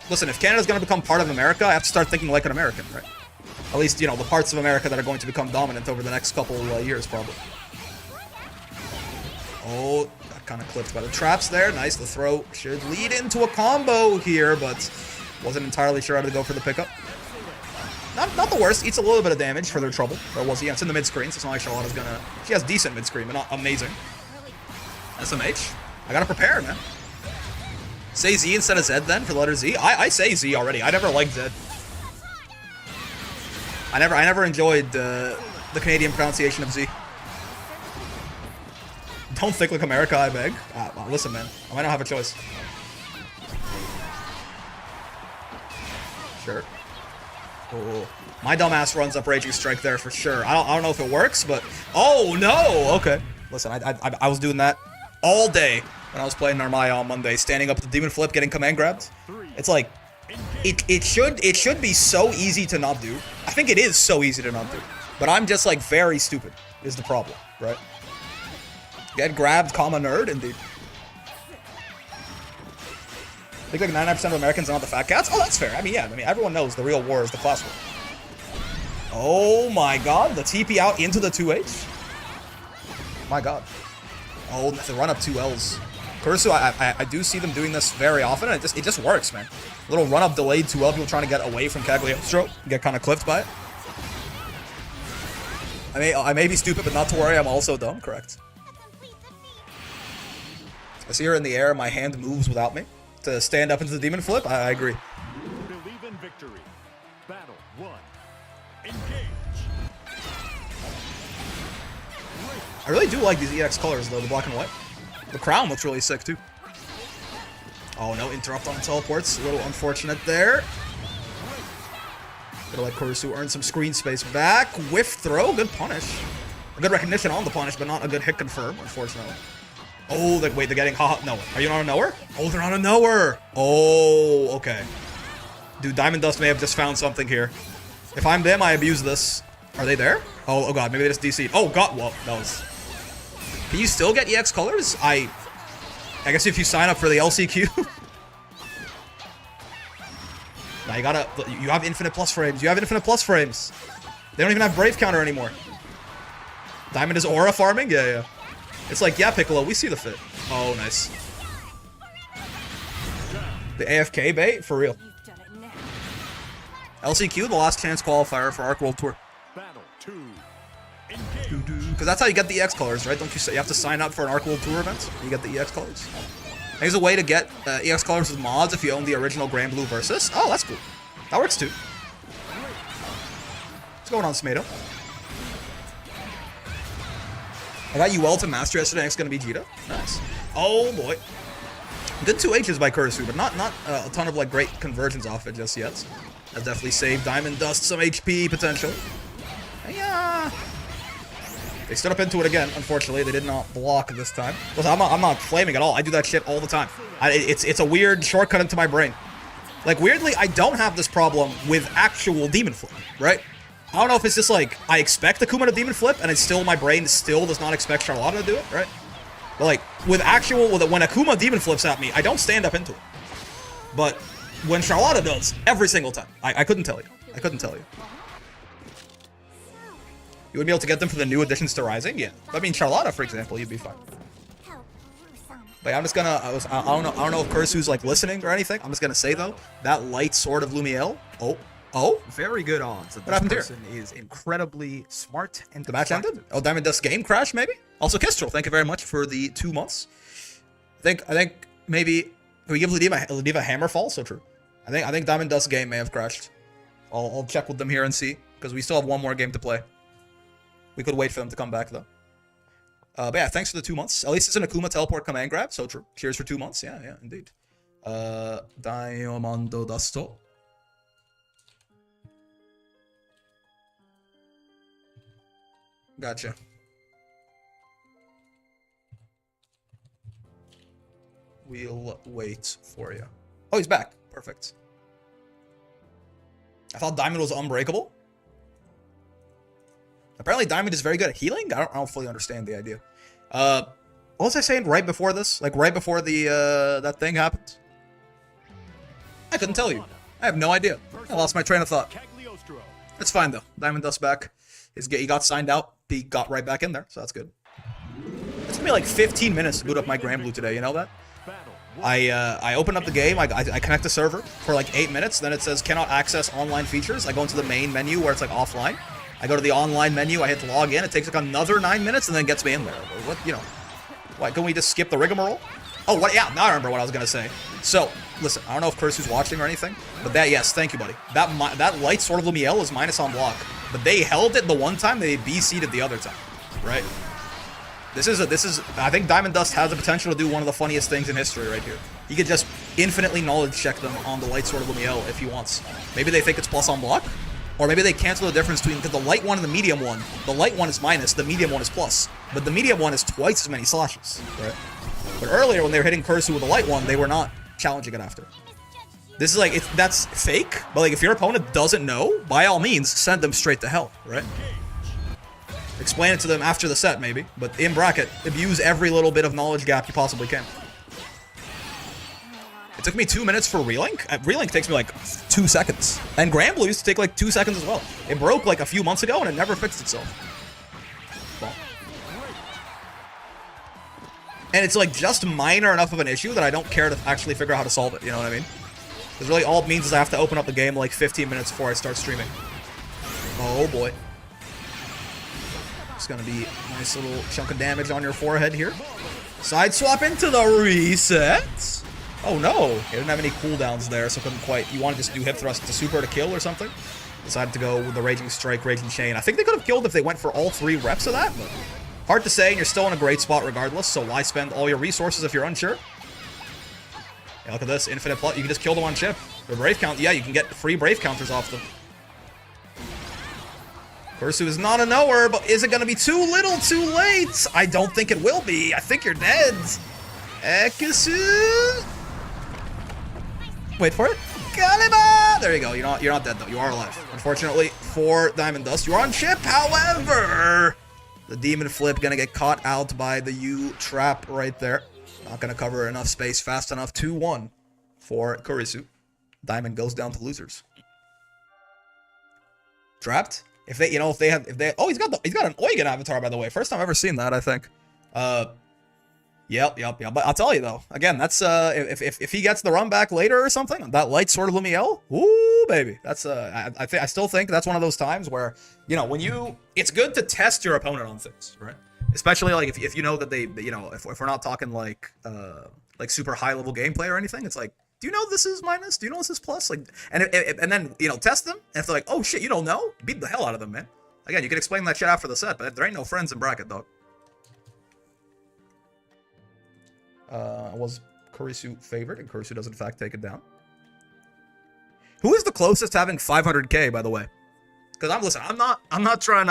Listen, if Canada's gonna become part of America, I have to start thinking like an American, right? At least, you know, the parts of America that are going to become dominant over the next couple years, probably. Oh, got kind of clipped by the traps there. Nice. The throw should lead into a combo here, but wasn't entirely sure how to go for the pickup. Not the worst. Eats a little bit of damage for their trouble. Or was he? Yeah, it's in the mid-screen, so it's not like Charlotta's gonna... She has decent mid-screen, but not amazing. SMH. I gotta prepare, man. Say Z instead of Z, then, for the letter Z? I say Z already. I never liked Z. I never enjoyed the Canadian pronunciation of Z. Don't think like America, I beg. Well, listen, man. I might not have a choice. Sure. Oh, my dumbass runs up Raging Strike there for sure. I don't know if it works, but... Oh, no! Okay. Listen, I was doing that all day when I was playing Narmaya on Monday, standing up with the Demon Flip, getting command grabbed. It's like... it should be so easy to not do. I think it is so easy to not do. But I'm just like very stupid is the problem, right? Get grabbed, comma nerd, indeed. I think like 99% of Americans are not the fat cats. Oh, that's fair. I mean, yeah. I mean, everyone knows the real war is the class war. Oh my god, the TP out into the 2H. My god. Oh, the run up 2Ls. Kurisu, I do see them doing this very often, and it just works, man. Little run up delayed 2L, people trying to get away from Cagliostro, get kind of clipped by it. I may be stupid, but not to worry, I'm also dumb, correct. I see her in the air, my hand moves without me. To stand up into the demon flip, I agree. Believe in victory. Battle 1. Engage. I really do like these EX colors, though, the black and white. The crown looks really sick, too. Oh, no, interrupt on the teleports. A little unfortunate there. Gonna let Kurisu earn some screen space back. Whiff throw, good punish. A good recognition on the punish, but not a good hit confirm, unfortunately. Oh, wait, they're getting haha. No, are you on a knower? Oh, they're on a knower. Oh, okay. Dude, Diamond Dust may have just found something here. If I'm them, I abuse this. Are they there? Oh god, maybe they just DC'd. Oh god, well, that was... Can you still get EX colors? I guess if you sign up for the LCQ. Now you have infinite plus frames. You have infinite plus frames. They don't even have Brave counter anymore. Diamond is aura farming? Yeah. It's like, yeah, Piccolo, we see the fit. Oh, nice. The AFK bait? For real. LCQ, the last chance qualifier for Arc World Tour. Battle 2. Because that's how you get the EX colors, right? Don't you say you have to sign up for an Arc World Tour event? You get the EX colors. There's a way to get EX colors with mods if you own the original Grand Blue Versus. Oh, that's cool. That works too. What's going on, Smato? I got UL to master yesterday. Next gonna be Jita. Nice. Oh boy. Good 2 H's by Kurisu, but not a ton of like great conversions off it just yet. That definitely saved Diamond Dust some HP potential. Yeah. They stood up into it again. Unfortunately, they did not block this time. Listen, I'm not flaming at all. I do that shit all the time. It's a weird shortcut into my brain. Like weirdly, I don't have this problem with actual demon flip, right? I don't know if it's just like I expect Akuma to demon flip, and it's still my brain still does not expect Charlotta to do it, right? But like with when Akuma demon flips at me, I don't stand up into it. But when Charlotta does, every single time, I couldn't tell you. I couldn't tell you. You would be able to get them for the new additions to Rising, yeah. I mean Charlotta, for example, you'd be fine. Like I'm just gonna, I don't know if Kurisu's like listening or anything. I'm just gonna say though, that light sword of Lumiel. Oh, very good odds that what this happened person is incredibly smart and the match ended? Oh, Diamond Dust game crash maybe? Also Kistral, thank you very much for the 2 months. I think maybe can we give Lediva a hammer fall? So true. I think Diamond Dust game may have crashed. I'll check with them here and see because we still have one more game to play. We could wait for them to come back though. But yeah, thanks for the 2 months. At least it's an Akuma teleport command grab, so true. Cheers for 2 months. Yeah, indeed. Diamond Dusto. Gotcha. We'll wait for you. Oh, he's back. Perfect. I thought Diamond was unbreakable. Apparently Diamond is very good at healing? I don't fully understand the idea. What was I saying right before this? Like right before the that thing happened? I couldn't tell you. I have no idea. I lost my train of thought. It's fine though. Diamond Dust back. He got signed out. He got right back in there, so that's good. It's gonna be like 15 minutes to boot up my Grand Blue today, you know that? I open up the game, I connect the server for like 8 minutes, then it says cannot access online features. I go into the main menu where it's like offline. I go to the online menu, I hit log in, it takes like another 9 minutes and then gets me in there. What, you know, why, can we just skip the rigmarole? Oh, what, yeah, now I remember what I was gonna say. So, listen, I don't know if Kurisu's watching or anything, but that, yes, thank you, buddy. That light Sword of Lumiel is minus on block, but they held it the one time, they BC'd the other time, right? This is, I think Diamond Dust has the potential to do one of the funniest things in history right here. He could just infinitely knowledge check them on the light Sword of Lumiel if he wants. Maybe they think it's plus on block, or maybe they cancel the difference between, because the light one and the medium one, the light one is minus, the medium one is plus, but the medium one is twice as many slashes, right? But earlier, when they were hitting Kurisu with the light one, they were not challenging it after. This is like, that's fake, but like if your opponent doesn't know, by all means, send them straight to hell, right? Explain it to them after the set, maybe, but in bracket, abuse every little bit of knowledge gap you possibly can. It took me 2 minutes for relink. Relink takes me like 2 seconds. And Granblue used to take like 2 seconds as well. It broke like a few months ago and it never fixed itself. Well. And it's like just minor enough of an issue that I don't care to actually figure out how to solve it, you know what I mean? Because really all it means is I have to open up the game like 15 minutes before I start streaming. Oh boy. It's gonna be a nice little chunk of damage on your forehead here. Side swap into the reset. Oh no, he didn't have any cooldowns there, so couldn't quite. You wanted to just do hip thrust to super to kill or something. Decided to go with the Raging Strike, Raging Chain. I think they could have killed if they went for all 3 reps of that, but hard to say, and you're still in a great spot regardless, so why spend all your resources if you're unsure? Yeah, look at this, infinite plus. You can just kill them on chip. The Brave count, yeah, you can get free Brave counters off them. Kursu is not a knower, but is it going to be too little too late? I don't think it will be. I think you're dead. Ekusu. Wait for it. Kalima! There you go. You're not dead though. You are alive. Unfortunately, for Diamond Dust, you are on chip. However, the Demon Flip gonna get caught out by the U trap right there. Not gonna cover enough space fast enough. 2-1 for Kurisu. Diamond goes down to losers. Trapped. If they, oh, he's got an Eugen avatar, by the way. First time I've ever seen that, I think. Yep. But I'll tell you though, again, that's if he gets the run back later or something, that light sword of Lumiel, ooh baby, that's I still think that's one of those times where, you know, it's good to test your opponent on things, right? Especially like if you know that they, you know, if we're not talking like super high level gameplay or anything, it's like, do you know this is minus? Do you know this is plus? Like, and then, you know, test them, and if they're like, oh shit, you don't know, beat the hell out of them, man. Again, you can explain that shit after the set, but there ain't no friends in bracket, dog. Was Kurisu favored, and Kurisu does in fact take it down. Who is the closest to having 500k, by the way? Because I'm not trying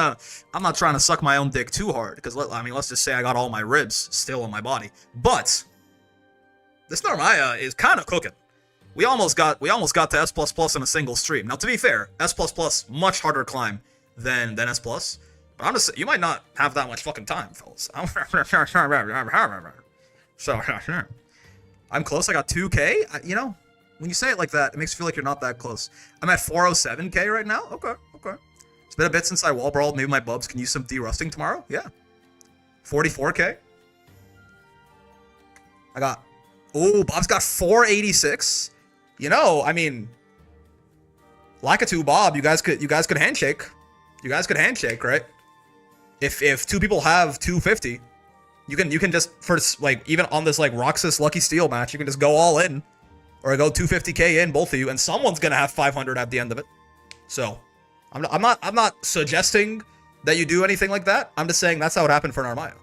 to suck my own dick too hard. Because I mean, let's just say I got all my ribs still on my body, but this Narmaya is kind of cooking. We almost got to S++ in a single stream. Now, to be fair, S++ much harder climb than S+. But I'm just, you might not have that much fucking time, fellas. So, I'm close. I got 2k. You know, when you say it like that, it makes you feel like you're not that close. I'm at 407k right now. Okay. It's been a bit since I wall brawled. Maybe my bubs can use some de-rusting tomorrow. Yeah. 44k. Bob's got 486. You know, I mean, Lakitu, Bob, you guys could handshake. You guys could handshake, right? If 2 people have 250. You can just, for like, even on this like Roxas Lucky Steel match, you can just go all in, or go 250k in, both of you, and someone's gonna have 500 at the end of it. So, I'm not suggesting that you do anything like that. I'm just saying that's how it happened for Narmaya.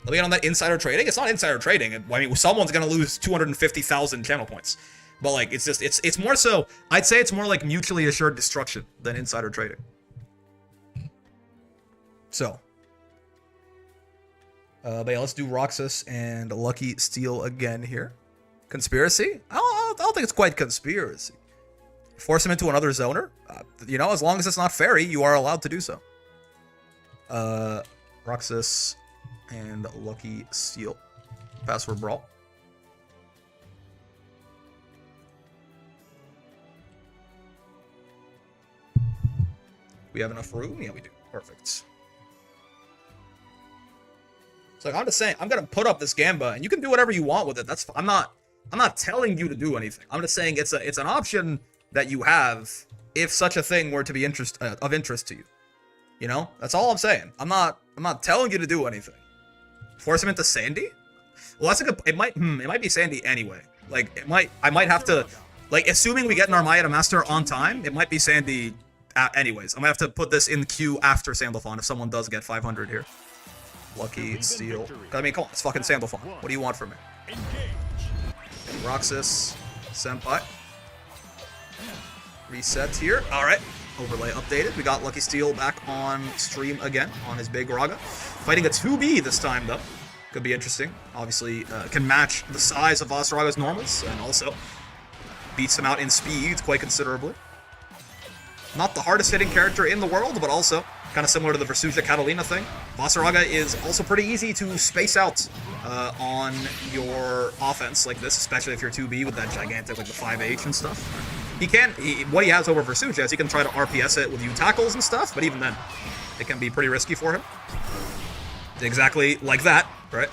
Let me get on that insider trading. It's not insider trading. I mean, someone's gonna lose 250,000 channel points, but like, it's more so. I'd say it's more like mutually assured destruction than insider trading. So. But yeah, let's do Roxas and Lucky Steel again here. Conspiracy? I don't think it's quite conspiracy. Force him into another zoner? You know, as long as it's not fairy, you are allowed to do so. Roxas and Lucky Steel. Password Brawl. We have enough room? Yeah, we do. Perfect. Like, I'm just saying, I'm gonna put up this Gamba, and you can do whatever you want with it. That's I'm not telling you to do anything. I'm just saying it's an option that you have if such a thing were to be of interest to you. You know, that's all I'm saying. I'm not telling you to do anything. Force him into Sandy? Well, that's a good. It might be Sandy anyway. Like I might have to, like, assuming we get Narmaya to master on time, it might be Sandy. Anyways, I'm gonna have to put this in the queue after Sandalphon if someone does get 500 here. Lucky Steel. I mean, come on, it's fucking Sandalphon. What do you want from me? Roxas, Senpai. Reset here. Alright. Overlay updated. We got Lucky Steel back on stream again on his big Raga. Fighting a 2B this time, though. Could be interesting. Obviously, can match the size of Osraga's normals, and also beats him out in speed quite considerably. Not the hardest hitting character in the world, but also kind of similar to the Versuja Catalina thing. Vasaraga is also pretty easy to space out on your offense like this, especially if you're 2B with that gigantic, like the 5H and stuff. What he has over Versuja is he can try to RPS it with U tackles and stuff, but even then, it can be pretty risky for him. Exactly like that, right?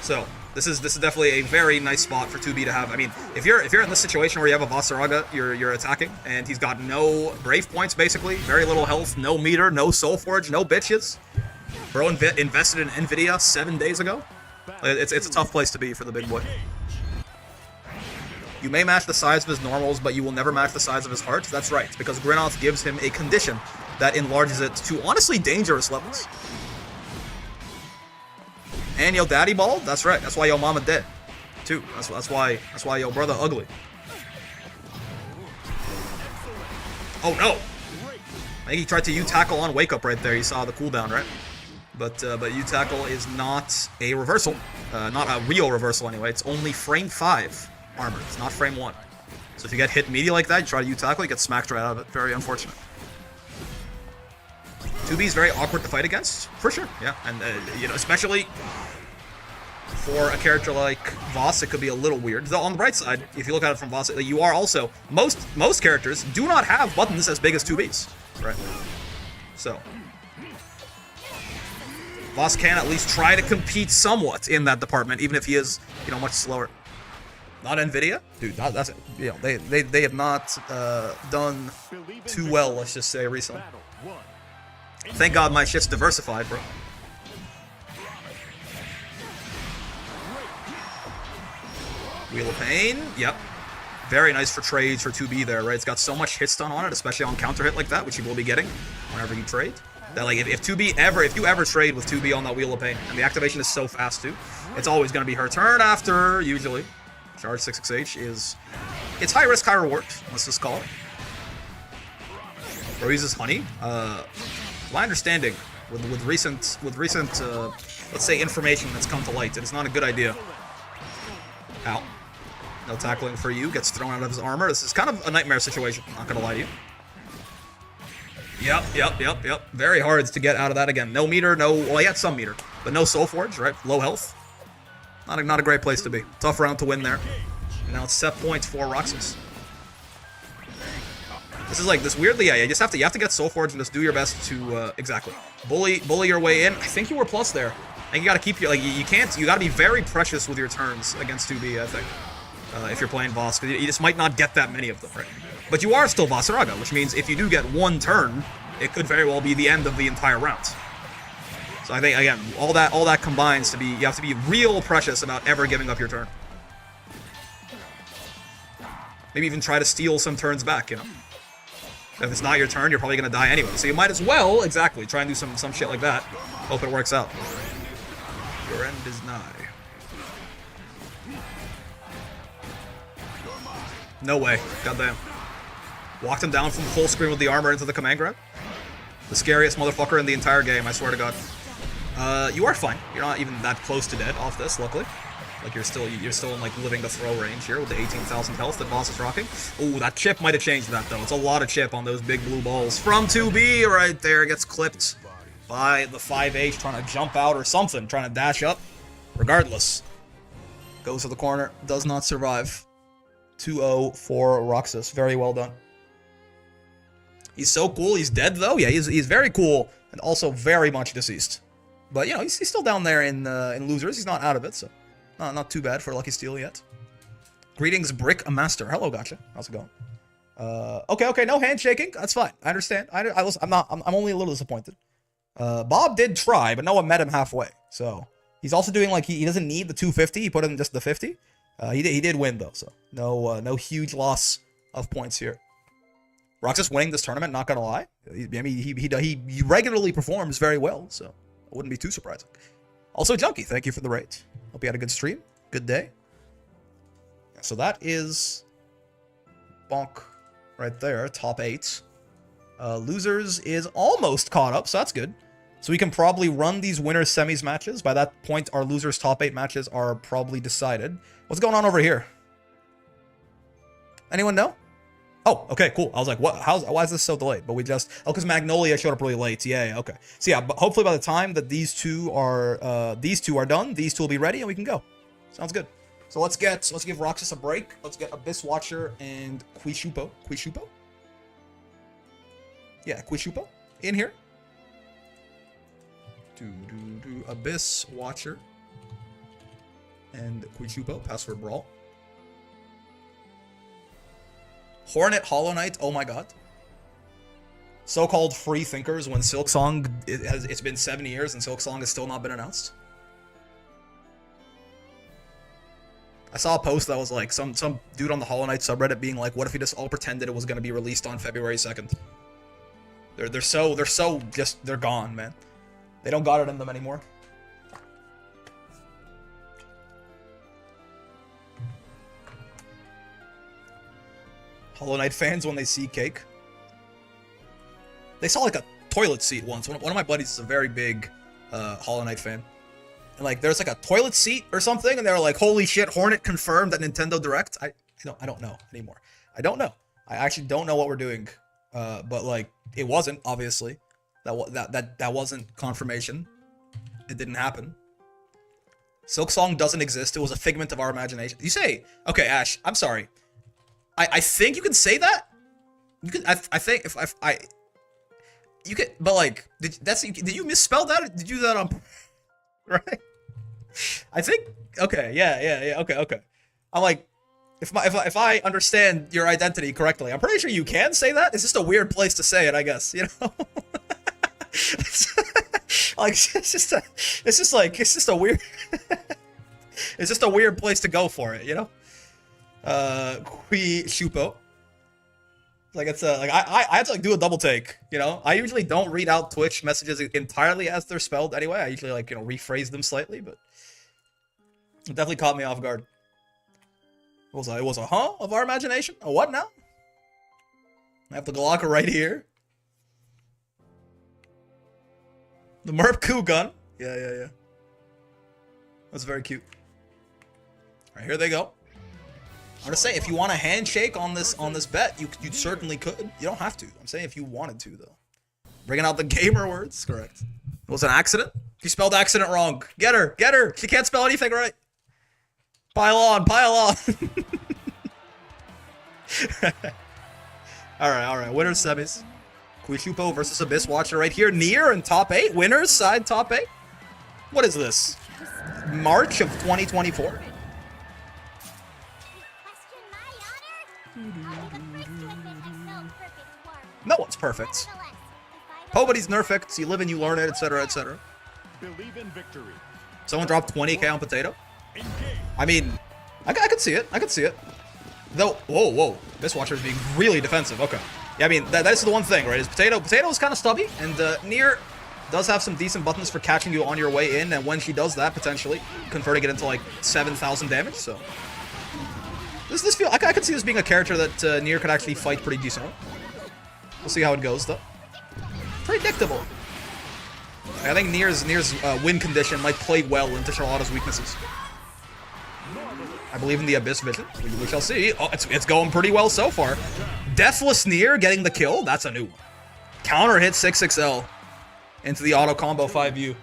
So, this is definitely a very nice spot for 2B to have. I mean, if you're in this situation where you have a Vasaraga, you're attacking, and he's got no Brave points, basically, very little health, no meter, no Soul Forge, no bitches. Bro invested in Nvidia 7 days ago. It's a tough place to be for the big boy. You may match the size of his normals, but you will never match the size of his heart. That's right, because Grinoth gives him a condition that enlarges it to honestly dangerous levels. And yo daddy bald? That's right. That's why yo mama dead. Too. That's why yo brother ugly. Oh no! I think he tried to U-tackle on wake up right there. You saw the cooldown, right? But U-tackle is not a reversal. Not a real reversal anyway. It's only frame 5 armor. It's not frame 1. So if you get hit media like that, you try to U-tackle, you get smacked right out of it. Very unfortunate. 2B is very awkward to fight against, for sure. Yeah, and you know, especially for a character like Voss, it could be a little weird. Though on the bright side, if you look at it from Voss, you are also most characters do not have buttons as big as 2Bs, right? So Voss can at least try to compete somewhat in that department, even if he is, you know, much slower. Not Nvidia, dude. That's it. You know, they have not done too well, let's just say, recently. Thank God my shit's diversified, bro. Wheel of Pain, yep. Very nice for trades for 2B there, right? It's got so much hit stun on it, especially on counter hit like that, which you will be getting whenever you trade. That like if you ever trade with 2B on that Wheel of Pain, and the activation is so fast too, it's always gonna be her turn after, usually. Charge 6xh is it's high risk, high reward, let's just call it. Bro uses honey. My understanding with recent let's say information that's come to light, it is not a good idea. Ow. No tackling for you, gets thrown out of his armor. This is kind of a nightmare situation, not gonna lie to you. Yep. Very hard to get out of that again. No meter, well, he had some meter, but no Soul Forge, right? Low health. Not a great place to be. Tough round to win there. And now it's set points for Roxas. This is like this weirdly, yeah. You have to get Soul Forge and just do your best to exactly bully your way in. I think you were plus there. And you gotta keep your you gotta be very precious with your turns against 2B, I think. If you're playing Voss, because you just might not get that many of them, right? But you are still Vasaraga, which means if you do get one turn, it could very well be the end of the entire round. So I think again, all that combines to be you have to be real precious about ever giving up your turn. Maybe even try to steal some turns back, you know. If it's not your turn, you're probably gonna die anyway. So you might as well, exactly, try and do some shit like that. Hope it works out. Your end is nigh. No way. Goddamn. Walked him down from full screen with the armor into the command grab. The scariest motherfucker in the entire game, I swear to God. You are fine. You're not even that close to dead off this, luckily. Like you're still in like living to throw range here with the 18,000 health that Voss is rocking. Ooh, that chip might have changed that though. It's a lot of chip on those big blue balls. From 2B right there, gets clipped by the 5H trying to jump out or something, trying to dash up. Regardless, goes to the corner, does not survive. 2-0 for Roxas. Very well done. He's so cool. He's dead though. Yeah, he's very cool and also very much deceased. But you know, he's still down there in losers. He's not out of it, so not too bad for Lucky Steal yet. Greetings, Brick Master. Hello, gotcha. How's it going? Okay, no handshaking. That's fine. I understand. I'm only a little disappointed. Bob did try, but no one met him halfway. So he's also doing like he doesn't need the 250. He put in just the 50. He did win though, so no huge loss of points here. Roxas winning this tournament, not gonna lie. I mean, he regularly performs very well, so it wouldn't be too surprising. Also, Junkie, thank you for the raid. Hope you had a good stream, good day. So that is bonk right there, top 8. Losers is almost caught up, so that's good. So we can probably run these winners semis matches. By that point, our losers top 8 matches are probably decided. What's going on over here? Anyone know? Oh, okay, cool. I was like, what? Why is this so delayed? But we just, oh, because Magnolia showed up really late. Yeah, okay. So yeah, but hopefully by the time that these two are done, these two will be ready and we can go. Sounds good. So let's give Roxas a break. Let's get Abyss Watcher and Quishupo. Yeah, Quishupo in here. Abyss Watcher and Quishupo. Password Brawl. Hornet Hollow Knight. Oh my god. So-called free thinkers when Silksong it's been 7 years and Silksong has still not been announced. I saw a post that was like some dude on the Hollow Knight subreddit being like, what if we just all pretended it was gonna be released on February 2nd? They're so just they're gone, man. They don't got it in them anymore. Hollow Knight fans when they see cake. They saw like a toilet seat once. One of my buddies is a very big Hollow Knight fan. And like there's like a toilet seat or something, and they were like, holy shit, Hornet confirmed at Nintendo Direct. I don't know anymore. I don't know. I actually don't know what we're doing. But like it wasn't, obviously. That wasn't confirmation. It didn't happen. Silksong doesn't exist. It was a figment of our imagination. You say, okay, Ash, I'm sorry. I think you can say that. You can. I think if you could, but like, did you misspell that? Did you do that on? Right. I think. Okay. Yeah. Okay. I'm like, if I understand your identity correctly, I'm pretty sure you can say that. It's just a weird place to say it, I guess. You know. Like it's just a weird. It's just a weird place to go for it, you know. Quishupo. Like it's like I had to like do a double take, you know. I usually don't read out Twitch messages entirely as they're spelled anyway. I usually like, you know, rephrase them slightly, but it definitely caught me off guard. It was a huh of our imagination? A what now? I have the Galaka right here. The Merp Coup gun. Yeah. That's very cute. Alright, here they go. I'm gonna say, if you want a handshake on this bet, you certainly could. You don't have to. I'm saying if you wanted to, though. Bringing out the gamer words, correct. It was an accident. You spelled accident wrong. Get her. She can't spell anything right. Pile on. All right. Winners semis. Quishupo versus Abyss Watcher right here. Nier in top 8. Winners side top 8. What is this? March of 2024. No one's perfect. Nobody's perfect. You live and you learn it, etc., etc. Believe in victory. Someone dropped 20k on Potato. I mean, I could see it. Though, whoa. This Watcher is being really defensive. Okay. Yeah, I mean, that's the one thing, right? Is Potato is kind of stubby, and Nier does have some decent buttons for catching you on your way in, and when she does that, potentially converting it into like 7,000 damage. So this feel I could see this being a character that Nier could actually fight pretty decently. We'll see how it goes, though. Predictable. I think Nier's win condition might play well into Charlotta's weaknesses. I believe in the Abyss Vision. We shall see. Oh, it's going pretty well so far. Deathless Nier getting the kill. That's a new one. Counter hit 6XL into the auto combo 5U.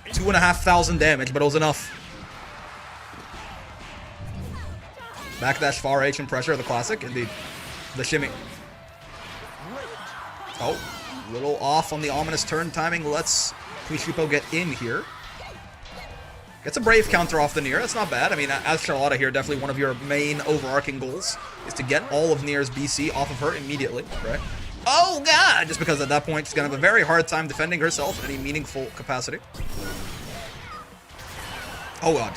2,500 damage, but it was enough. Backdash far H and pressure, the classic, indeed. The shimmy. Oh, a little off on the ominous turn timing. Let's Quishupo get in here. Gets a Brave counter off the Nier. That's not bad. I mean, as Charlotta here, definitely one of your main overarching goals is to get all of Nier's BC off of her immediately, right? Oh, God! Just because at that point, she's going to have a very hard time defending herself in any meaningful capacity. Oh, God.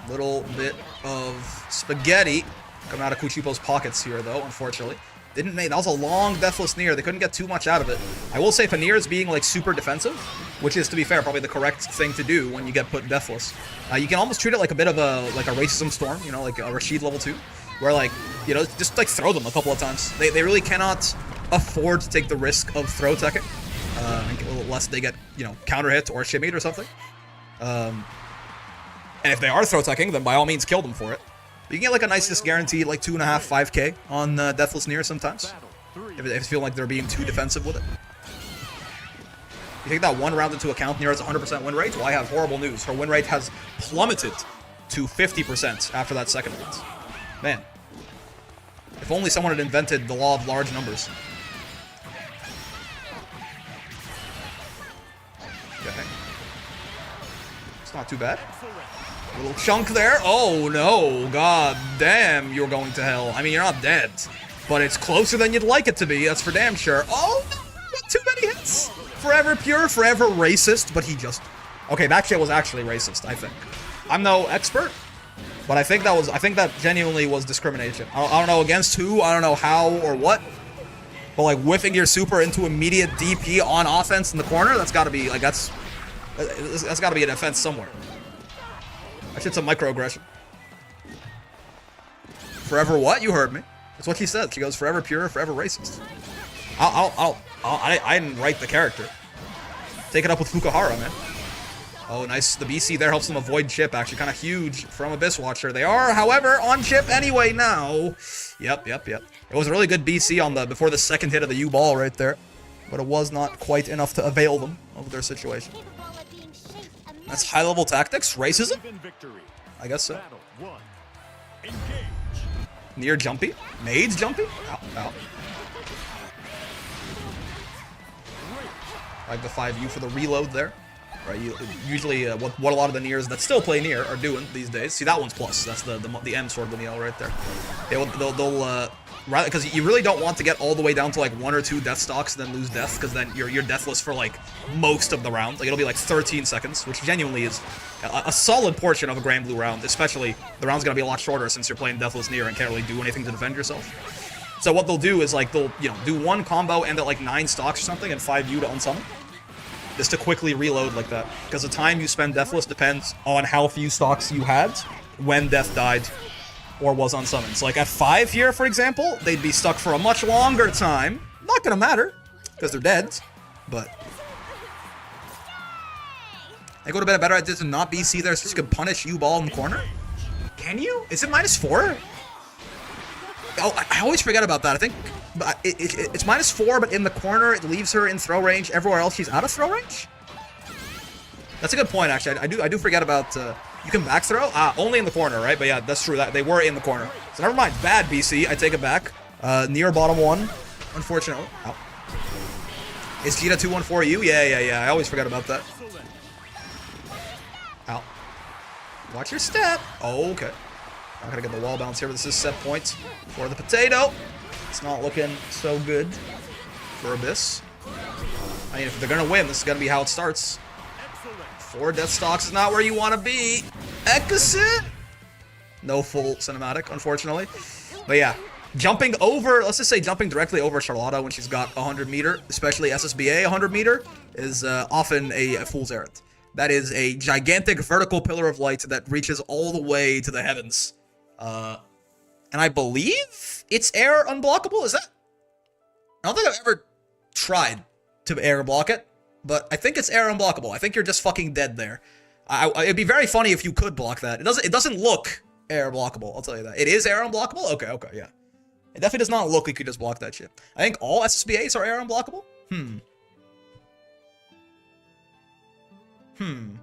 Little bit of spaghetti coming out of Quishupo's pockets here, though, unfortunately. Didn't make, that was a long Deathless Nier. They couldn't get too much out of it. I will say if a Nier is being like super defensive, which is to be fair probably the correct thing to do when you get put Deathless, you can almost treat it like a bit of a racism storm, you know, like a Rashid level 2, where like, you know, just like throw them a couple of times. They really cannot afford to take the risk of throw teching, unless they get, you know, counter hit or shimmied or something. And if they are throw teching, then by all means kill them for it. You can get like a nice guaranteed like 2.5, 5k on Deathless Near sometimes. If you feel like they're being too defensive with it. You take that one round into account, Near has 100% win rate. Well, I have horrible news. Her win rate has plummeted to 50% after that second round. Man. If only someone had invented the law of large numbers. Okay. It's not too bad. A little chunk there. Oh no, god damn, you're going to hell. I mean, you're not dead, but it's closer than you'd like it to be, that's for damn sure. Oh no, not too many hits. Forever pure, forever racist, but he just... Okay, that shit was actually racist, I think. I'm no expert, but I think that genuinely was discrimination. I don't know against who, I don't know how or what, but like whiffing your super into immediate DP on offense in the corner, that's gotta be, like, that's gotta be an offense somewhere. That shit's a microaggression. Forever what? You heard me. That's what she said. She goes, forever pure, forever racist. I didn't write the character. Take it up with Fukuhara, man. Oh, nice. The BC there helps them avoid chip. Actually, kind of huge from Abyss Watcher. They are, however, on chip anyway now. Yep. It was a really good BC on the before the second hit of the U-ball right there. But it was not quite enough to avail them of their situation. That's high-level tactics? Racism? I guess so. Near jumpy? Maids jumpy? Ow. Like the 5U for the reload there. Right, usually what a lot of the Nears that still play Near are doing these days. See, that one's plus. That's the M sword with the L right there. They'll rather, because you really don't want to get all the way down to like 1 or 2 death stocks and then lose death, because then you're deathless for like most of the round. Like it'll be like 13 seconds, which genuinely is a solid portion of a Grand Blue round. Especially the round's gonna be a lot shorter since you're playing Deathless Near and can't really do anything to defend yourself. So what they'll do is like they'll do one combo and at like 9 stocks or something and 5U to unsummon, just to quickly reload like that. Because the time you spend deathless depends on how few stocks you had when death died or was unsummoned. So like at 5 here, for example, they'd be stuck for a much longer time. Not gonna matter, because they're dead, but... I go to bed a better idea to not BC there so you can punish U-ball in the corner? Can you? Is it -4? Oh, I always forget about that. I think it's -4, but in the corner it leaves her in throw range. Everywhere else she's out of throw range? That's a good point, actually. I do forget about... you can back throw? Only in the corner, right? But yeah, that's true. They were in the corner. So never mind. Bad BC. I take it back. Near bottom 1, unfortunately. Ow. Is Cheetah 214U? Yeah. I always forget about that. Ow. Watch your step. Oh, okay. Not gonna get the wall bounce here, but this is set point for the potato. It's not looking so good for Abyss. I mean, if they're gonna win, this is gonna be how it starts. 4 death stocks is not where you want to be. Exit. No full cinematic, unfortunately. But yeah, jumping over, let's just say jumping directly over Charlotta when she's got 100 meter, especially SSBA 100 meter, is often a fool's errand. That is a gigantic vertical pillar of light that reaches all the way to the heavens. And I believe it's air unblockable. Is that? I don't think I've ever tried to air block it, but I think it's air unblockable. I think you're just fucking dead there. It'd be very funny if you could block that. It doesn't look air blockable. I'll tell you that. It is air unblockable. Okay, yeah. It definitely does not look like you could just block that shit. I think all SSBAs are air unblockable.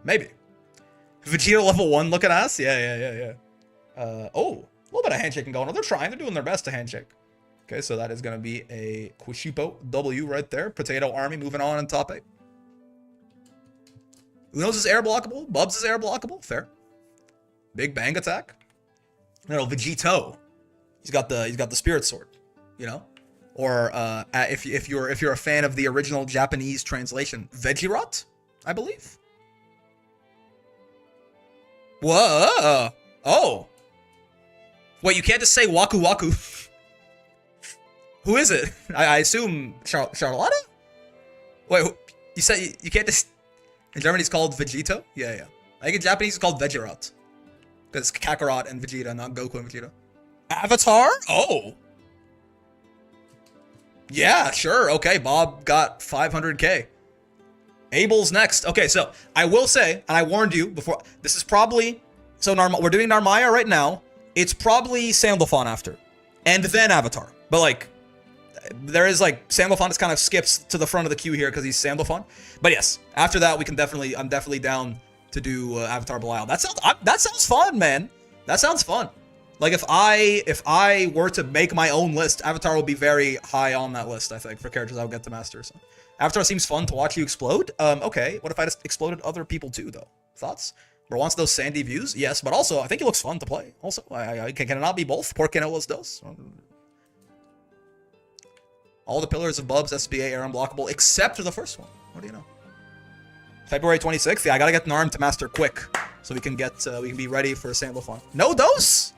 Maybe. Vegeta level 1 looking ass? Yeah. Oh, a little bit of handshaking going on. They're trying. They're doing their best to handshake. Okay, so that is going to be a Quishipo W right there. Potato Army moving on in top 8. Uno's is air blockable. Bubs is air blockable. Fair. Big bang attack. No, Vegito. He's got the spirit sword, you know? Or if you're a fan of the original Japanese translation, Vegirot, I believe. Whoa. Oh. Wait, you can't just say Waku Waku. Who is it? I assume Charlotta? Wait, you said you can't just... In Germany it's called Vegito? Yeah. I think in Japanese it's called Vegirot. Because it's Kakarot and Vegeta, not Goku and Vegeta. Avatar? Oh. Yeah, sure. Okay, Bob got 500k. Abel's next. Okay, so I will say, and I warned you before, this is probably... So we're doing Narmaya right now. It's probably Sandalphon after, and then Avatar. But like, there is like Sandalphon just kind of skips to the front of the queue here because he's Sandalphon. But yes, after that we can definitely, I'm definitely down to do Avatar Belial. That sounds fun, man. That sounds fun. Like if I were to make my own list, Avatar will be very high on that list. I think for characters I would get to master. So Avatar seems fun to watch you explode. Okay, what if I just exploded other people too though? Thoughts? Bro wants those sandy views? Yes, but also I think it looks fun to play. Also, can it not be both? Por qué no los dos? All the pillars of Bubs SBA are unblockable except the first one. What do you know? February 26th. Yeah, I gotta get Narm to master quick so we can be ready for Sandalphon. No dose.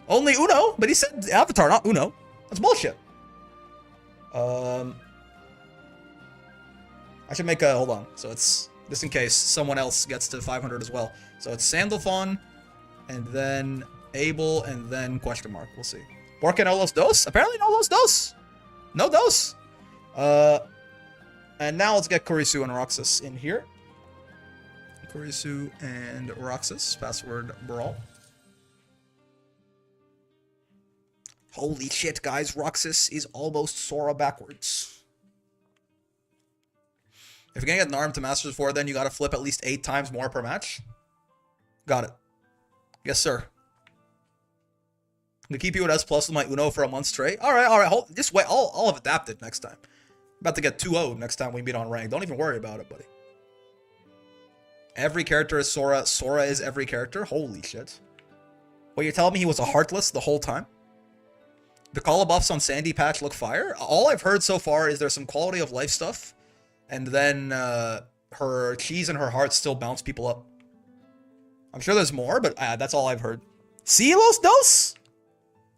Only Uno, but he said Avatar, not Uno. That's bullshit. I should make a hold on. So it's just in case someone else gets to 500 as well. So it's Sandalphon, and then Abel, and then question mark. We'll see. Por qué no los dos? Apparently no los dos. No dos. And now let's get Kurisu and Roxas in here. Kurisu and Roxas. Password Brawl. Holy shit, guys. Roxas is almost Sora backwards. If you're gonna get Narm to Masters 4, then you gotta flip at least 8 times more per match. Got it. Yes, sir. I'm gonna keep you at S+ with my Uno for a month straight. Alright. Just wait. I'll have adapted next time. About to get 2-0 next time we meet on rank. Don't even worry about it, buddy. Every character is Sora. Sora is every character? Holy shit. Wait, you're telling me he was a Heartless the whole time? The call buffs on Sandy Patch look fire? All I've heard so far is there's some quality of life stuff. And then her cheese and her heart still bounce people up. I'm sure there's more, but that's all I've heard. ¿Sí los dos?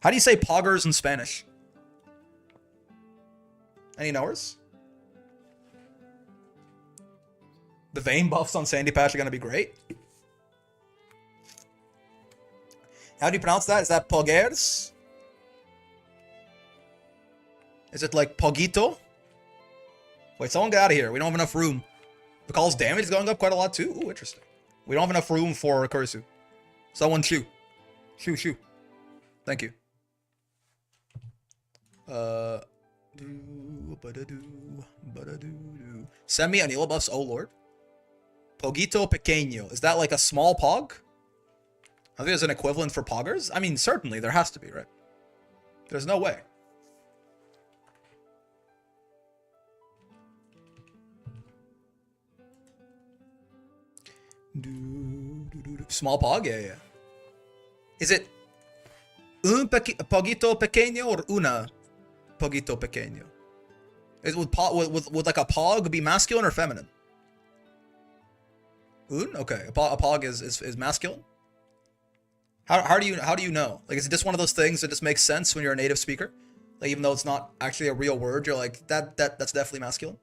How do you say poggers in Spanish? Any knowers? The vein buffs on Sandy Patch are going to be great. How do you pronounce that? Is that poggers? Is it like Poggito? Wait, someone get out of here. We don't have enough room. The call's damage is going up quite a lot too. Ooh, interesting. We don't have enough room for Kurisu. Someone shoo. Shoo. Thank you. Send me Anila buffs, oh lord. Poggito Pequeño. Is that like a small pog? I think there's an equivalent for poggers. I mean, certainly there has to be, right? There's no way. Small pog? Yeah. Is it un poquito pequeño or una poquito pequeño? Would like a pog be masculine or feminine? Un? Okay, a pog is masculine. How do you know? Like, is it just one of those things that just makes sense when you're a native speaker? Like, even though it's not actually a real word, you're like that's definitely masculine.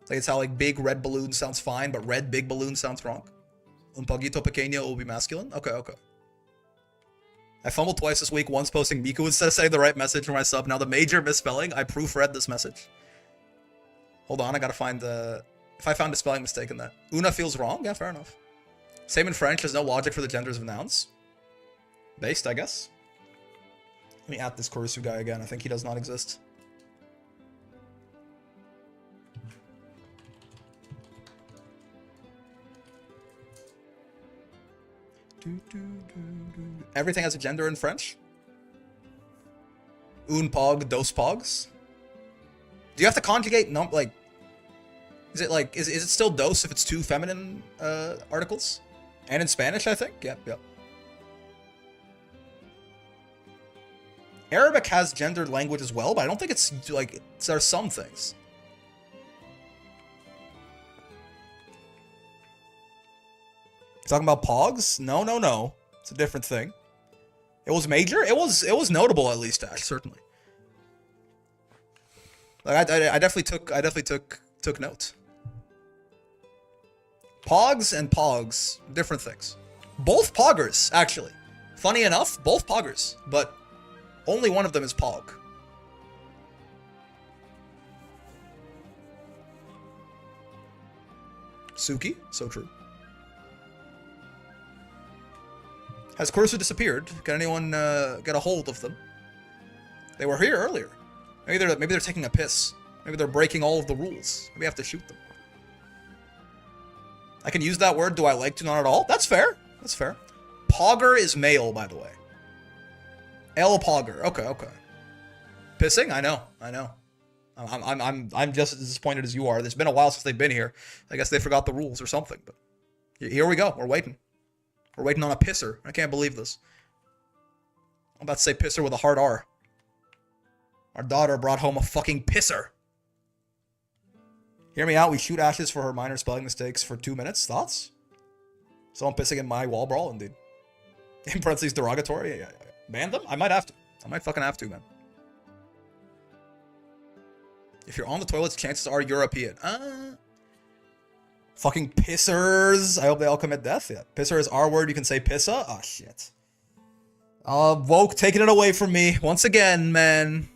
Like, it's how like big red balloon sounds fine, but red big balloon sounds wrong. Un poquito pequeño will be masculine. Okay. I fumbled twice this week, once posting Miku instead of saying the right message for my sub. Now the major misspelling, I proofread this message. Hold on, I gotta find the... If I found a spelling mistake in that. Una feels wrong? Yeah, fair enough. Same in French, there's no logic for the genders of nouns. Based, I guess. Let me at this Kurisu guy again, I think he does not exist. Everything has a gender in French? Un pog, dos pogs? Do you have to conjugate like... Is it like... Is it still dos if it's 2 feminine articles? And in Spanish, I think? Yep. Arabic has gendered language as well, but I don't think it's like... There are some things. Talking about pogs? No. It's a different thing. It was major? It was notable at least, Ash, certainly. Like I definitely took note. Pogs and pogs, different things. Both poggers, actually. Funny enough, both poggers, but only one of them is pog. Suki, so true. Has Kurisu disappeared? Can anyone get a hold of them? They were here earlier. Maybe they're taking a piss. Maybe they're breaking all of the rules. Maybe I have to shoot them. I can use that word. Do I like to? Not at all. That's fair. That's fair. Pogger is male, by the way. L Pogger. Okay, okay. Pissing? I know. I know. I'm just as disappointed as you are. It's been a while since they've been here. I guess they forgot the rules or something. But here we go. We're waiting. We're waiting on a pisser. I can't believe this. I'm about to say pisser with a hard R. Our daughter brought home a fucking pisser. Hear me out. We shoot Ashes for her minor spelling mistakes for 2 minutes. Thoughts? Someone pissing in my wall brawl, indeed. In parentheses, derogatory. Yeah. Ban them? I might have to. I might fucking have to, man. If you're on the toilets, chances are European. Fucking pissers. I hope they all commit death. Yeah. Pisser is R word. You can say pissa. Oh, shit. Woke taking it away from me. Once again, man.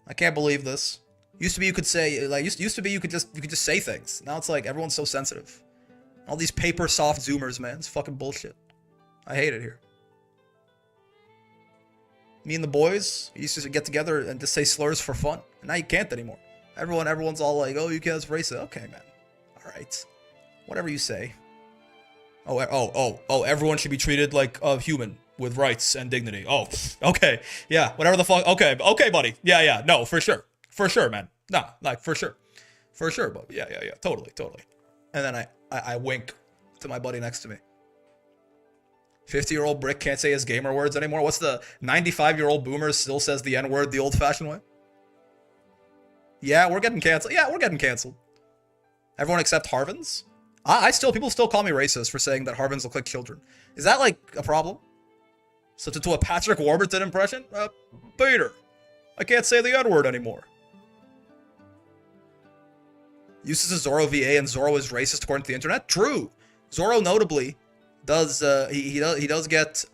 I can't believe this. Used to be you could say, like, used to be you could just say things. Now it's like everyone's so sensitive. All these paper soft zoomers, man. It's fucking bullshit. I hate it here. Me and the boys used to get together and just say slurs for fun. And now you can't anymore. Everyone's all like, oh, you guys racist. Okay, man. All right. Whatever you say. Oh, everyone should be treated like a human with rights and dignity. Oh, okay. Yeah, whatever the fuck. Okay, buddy. Yeah, no, for sure. For sure, man. Nah, like, for sure. For sure, but yeah. Totally. And then I wink to my buddy next to me. 50-year-old brick can't say his gamer words anymore. What's the 95-year-old boomer still says the N-word the old-fashioned way? Yeah, we're getting canceled. Everyone except Harvins? People still call me racist for saying that Harvins look like children. Is that like a problem? So to a Patrick Warburton impression? Peter, I can't say the N-word anymore. Uses a Zoro VA and Zoro is racist according to the internet? True. Zoro notably does he does get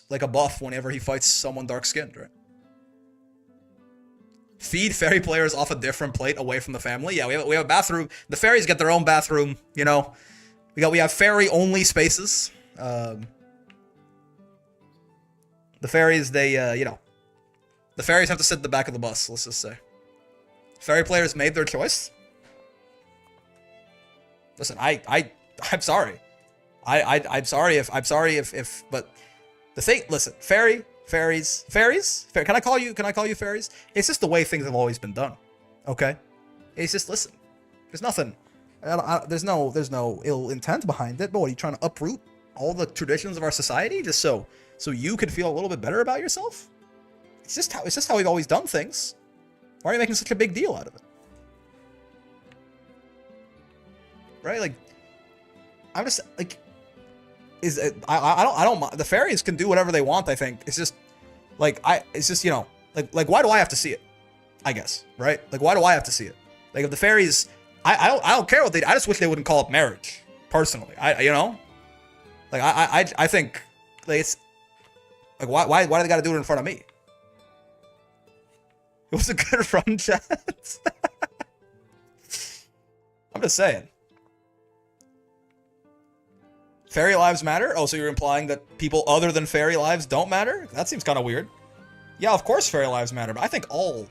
like a buff whenever he fights someone dark-skinned, right? Feed fairy players off a different plate away from the family. Yeah, we have a bathroom. The fairies get their own bathroom, you know. We have fairy only spaces. The fairies, they the fairies have to sit in the back of the bus, let's just say. Fairy players made their choice. Listen, I'm sorry. I'm sorry if but the thing, listen, fairies, can I call you fairies? It's just the way things have always been done. Okay? It's just, listen, there's nothing, there's no ill intent behind it, but what, are you trying to uproot all the traditions of our society just so you can feel a little bit better about yourself? It's just how we've always done things. Why are you making such a big deal out of it? Right? Like, I'm just like, I don't. The fairies can do whatever they want. I think it's just like it's just, you know, like why do I have to see it? I guess, right? Like, why do I have to see it? Like, if the fairies, I don't care what they. I just wish they wouldn't call it marriage. Personally, you know, like I think like it's like why do they got to do it in front of me? It was a good run, chat. I'm just saying. Fairy lives matter? Oh, so you're implying that people other than fairy lives don't matter? That seems kind of weird. Yeah, of course fairy lives matter, but I think all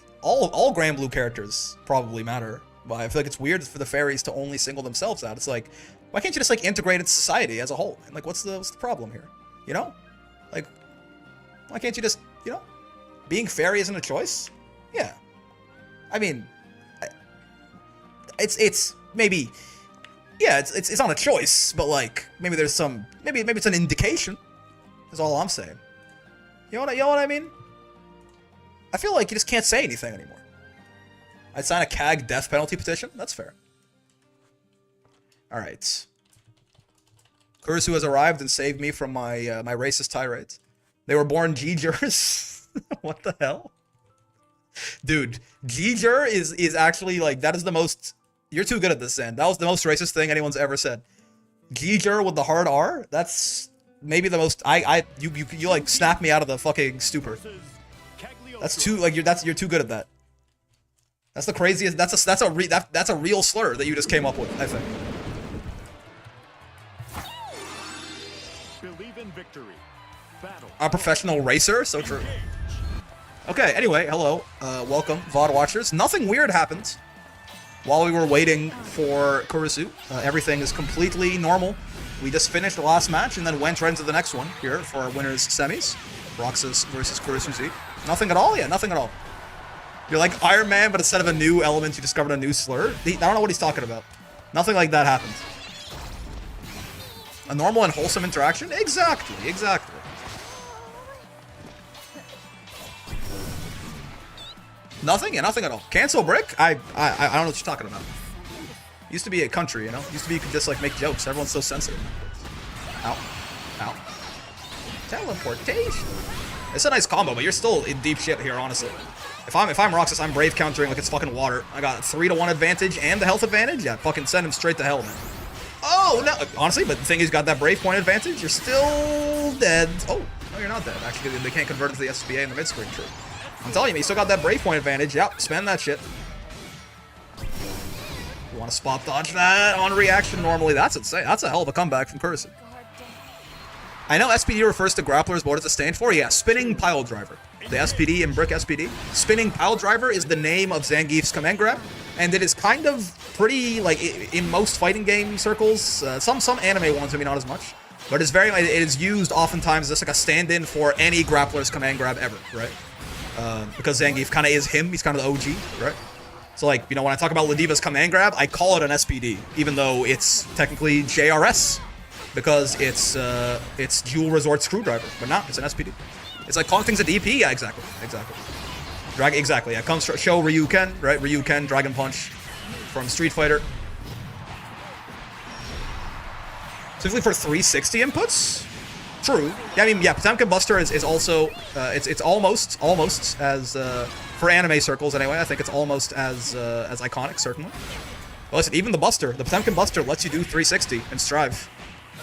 Grand Blue characters probably matter. But I feel like it's weird for the fairies to only single themselves out. It's like, why can't you just like integrate into society as a whole? And like, what's the problem here? You know? Like, why can't you just, you know, being fairy isn't a choice? Yeah. I mean, it's maybe, yeah, it's not a choice, but like maybe there's some, maybe it's an indication. Is all I'm saying. You know what I mean? I feel like you just can't say anything anymore. I'd sign a CAG death penalty petition. That's fair. All right. Kurisu has arrived and saved me from my my racist tirades. They were born G-Jers. What the hell? Dude, G-Jer is actually like, that is the most, you're too good at this, Zan. That was the most racist thing anyone's ever said. G-Jer with the hard R, that's maybe the most, you like snap me out of the fucking stupor. That's too, like, you're too good at that. That's the craziest, that's a real slur that you just came up with, I think. Believe in victory. Battle. A professional racer, so true. Okay, anyway, hello. Welcome, VOD watchers. Nothing weird happened while we were waiting for Kurisu. Everything is completely normal. We just finished the last match and then went right into the next one here for our winners semis. Roxas versus Kurisu Z. Nothing at all? Yeah, nothing at all. You're like Iron Man, but instead of a new element, you discovered a new slur? I don't know what he's talking about. Nothing like that happened. A normal and wholesome interaction? Exactly, exactly. Nothing? Yeah, nothing at all. Cancel brick? I don't know what you're talking about. Used to be a country, you know? Used to be you could just like make jokes. Everyone's so sensitive. Ow. Ow. Teleportation. It's a nice combo, but you're still in deep shit here, honestly. If I'm Roxas, I'm brave countering like it's fucking water. I got 3-to-1 advantage and the health advantage. Yeah, fucking send him straight to hell, man. Oh, no. Honestly, but the thing is, you got that brave point advantage. You're still dead. Oh, no, you're not dead. Actually, they can't convert into the SPA in the mid-screen. True. I'm telling you, you still got that brave point advantage. Yep, spend that shit. You want to spot dodge that on reaction normally. That's insane. That's a hell of a comeback from Kurisu. I know SPD refers to grapplers, but what does it stand for? Yeah, spinning pile driver. The SPD in Brick SPD. Spinning pile driver is the name of Zangief's command grab, and it is kind of pretty, like, in most fighting game circles, some anime ones, maybe not as much, but it's very, it is used oftentimes as like a stand-in for any grappler's command grab ever, right? Because Zangief kind of is him, he's kind of the OG, right? So, like, you know, when I talk about Ladiva's command grab, I call it an SPD, even though it's technically JRS, because it's Jewel Resort Screwdriver, but not, it's an SPD. It's like calling things a DP, yeah, exactly, exactly, yeah, comes show Ryuken, right, Ryuken, Dragon Punch from Street Fighter. Specifically for 360 inputs? True. Yeah, I mean, yeah, Potemkin Buster is also, it's almost as, for anime circles anyway, I think it's almost as iconic, certainly. But listen, even the Potemkin Buster lets you do 360 and Strive,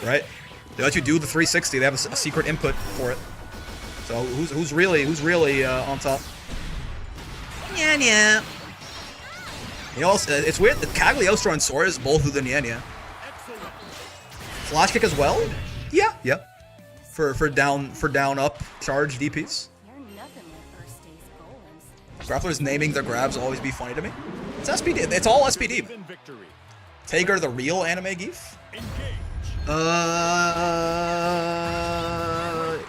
right? They let you do the 360, they have a secret input for it. So who's really on top? Nya. You know, it's weird that Cagliostro and Sora is both with the Nya. Flash kick as well? Yeah. For down up charge DPs. You're nothing like first day's golems. Grapplers naming their grabs will always be funny to me. It's SPD. It's all SPD. Believe in victory. Tager, the real anime geef? Engage.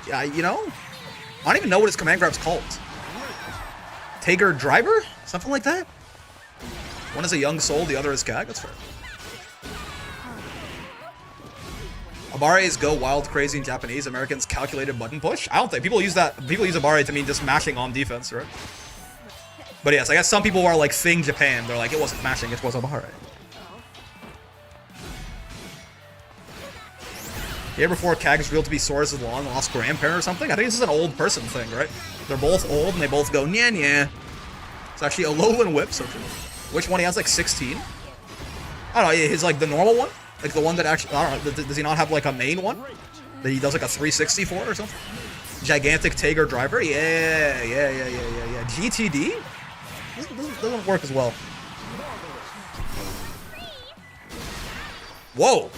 Yeah, you know? I don't even know what his command grab's called. Tager Driver? Something like that? One is a young soul, the other is Kag. That's fair. Abare is go wild crazy in Japanese. Americans calculated button push. I don't think people use that. People use Abare to mean just mashing on defense, right? But yes, I guess some people are like Thing Japan. They're like, it wasn't mashing, it was Abare. Here before Kag is real to be Sora's long lost grandparent or something? I think this is an old person thing, right? They're both old and they both go nya nya. It's actually a Alolan Whip, so true. Which one? He has like 16? I don't know, his like the normal one? Like the one that actually, I don't know, does he not have like a main one? That he does like a 360 for or something? Gigantic Tager Driver? Yeah. GTD? Doesn't work as well. Whoa!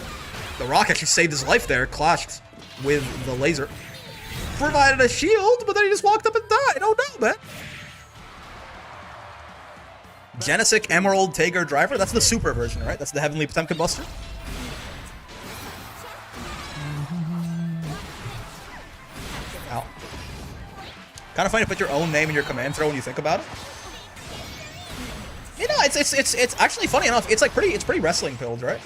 The rock actually saved his life there, clashed with the laser. Provided a shield, but then he just walked up and died. Oh no, man. Genesic Emerald Tager Driver? That's the super version, right? That's the Heavenly Potemkin Buster? Ow. Kind of funny to put your own name in your command throw when you think about it. You know, it's actually funny enough. It's pretty wrestling pilled, right?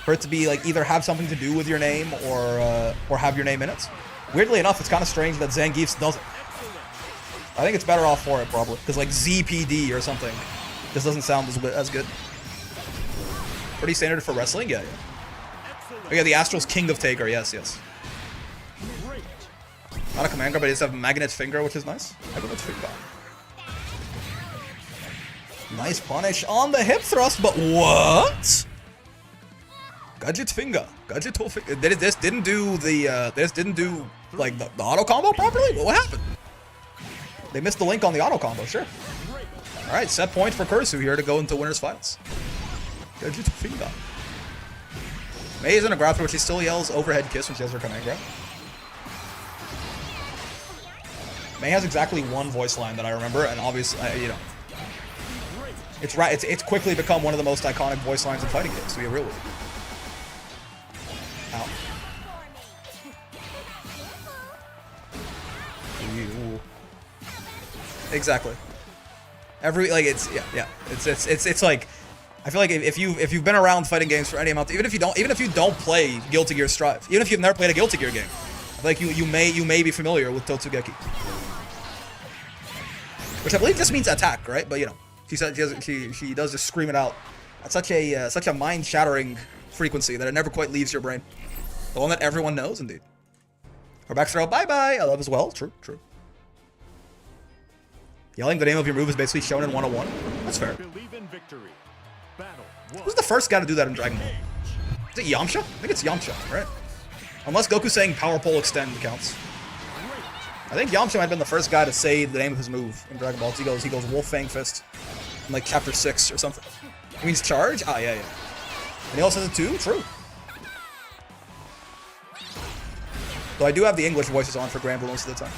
For it to be like either have something to do with your name or have your name in it. Weirdly enough, it's kind of strange that Zangief's doesn't. I think it's better off for it probably, because like ZPD or something, this doesn't sound as good. Pretty standard for wrestling, yeah. Oh yeah, the Astral's King of Tager, yes. Not a command grab, but he does have Magnet Finger, which is nice. Magnet Finger. Nice punish on the hip thrust, but what? Gadget Finger. Gadget Finger. This didn't do the, this didn't do, like, the auto combo properly? What happened? They missed the link on the auto combo, sure. Alright, set point for Kurisu here to go into winners finals. Gadget Finger. Mei isn't a grappler, but she still yells overhead kiss when she has her command grab. Mei has exactly one voice line that I remember, and obviously, you know, it's right. It's quickly become one of the most iconic voice lines in fighting games. To be real with you. Ow. Ooh. Exactly. It's like, I feel like if you've been around fighting games for any amount, even if you don't play Guilty Gear Strive, even if you've never played a Guilty Gear game, I feel like you may be familiar with Totsugeki, which I believe just means attack, right? But you know, she does just scream it out at such a mind-shattering frequency that it never quite leaves your brain. The one that everyone knows, indeed. Her back throw, bye bye. I love as well. True. Yelling the name of your move is basically shown in 101. That's fair. Believe in victory. Battle. Who's the first guy to do that in Dragon Ball? Is it Yamcha? I think it's Yamcha, right? Unless Goku's saying Power Pole Extend counts. I think Yamcha might have been the first guy to say the name of his move in Dragon Ball. He goes Wolf Fang Fist in like chapter 6 or something. It means charge? Ah, yeah. And he also says it too? True. Though I do have the English voices on for Granville most of the time.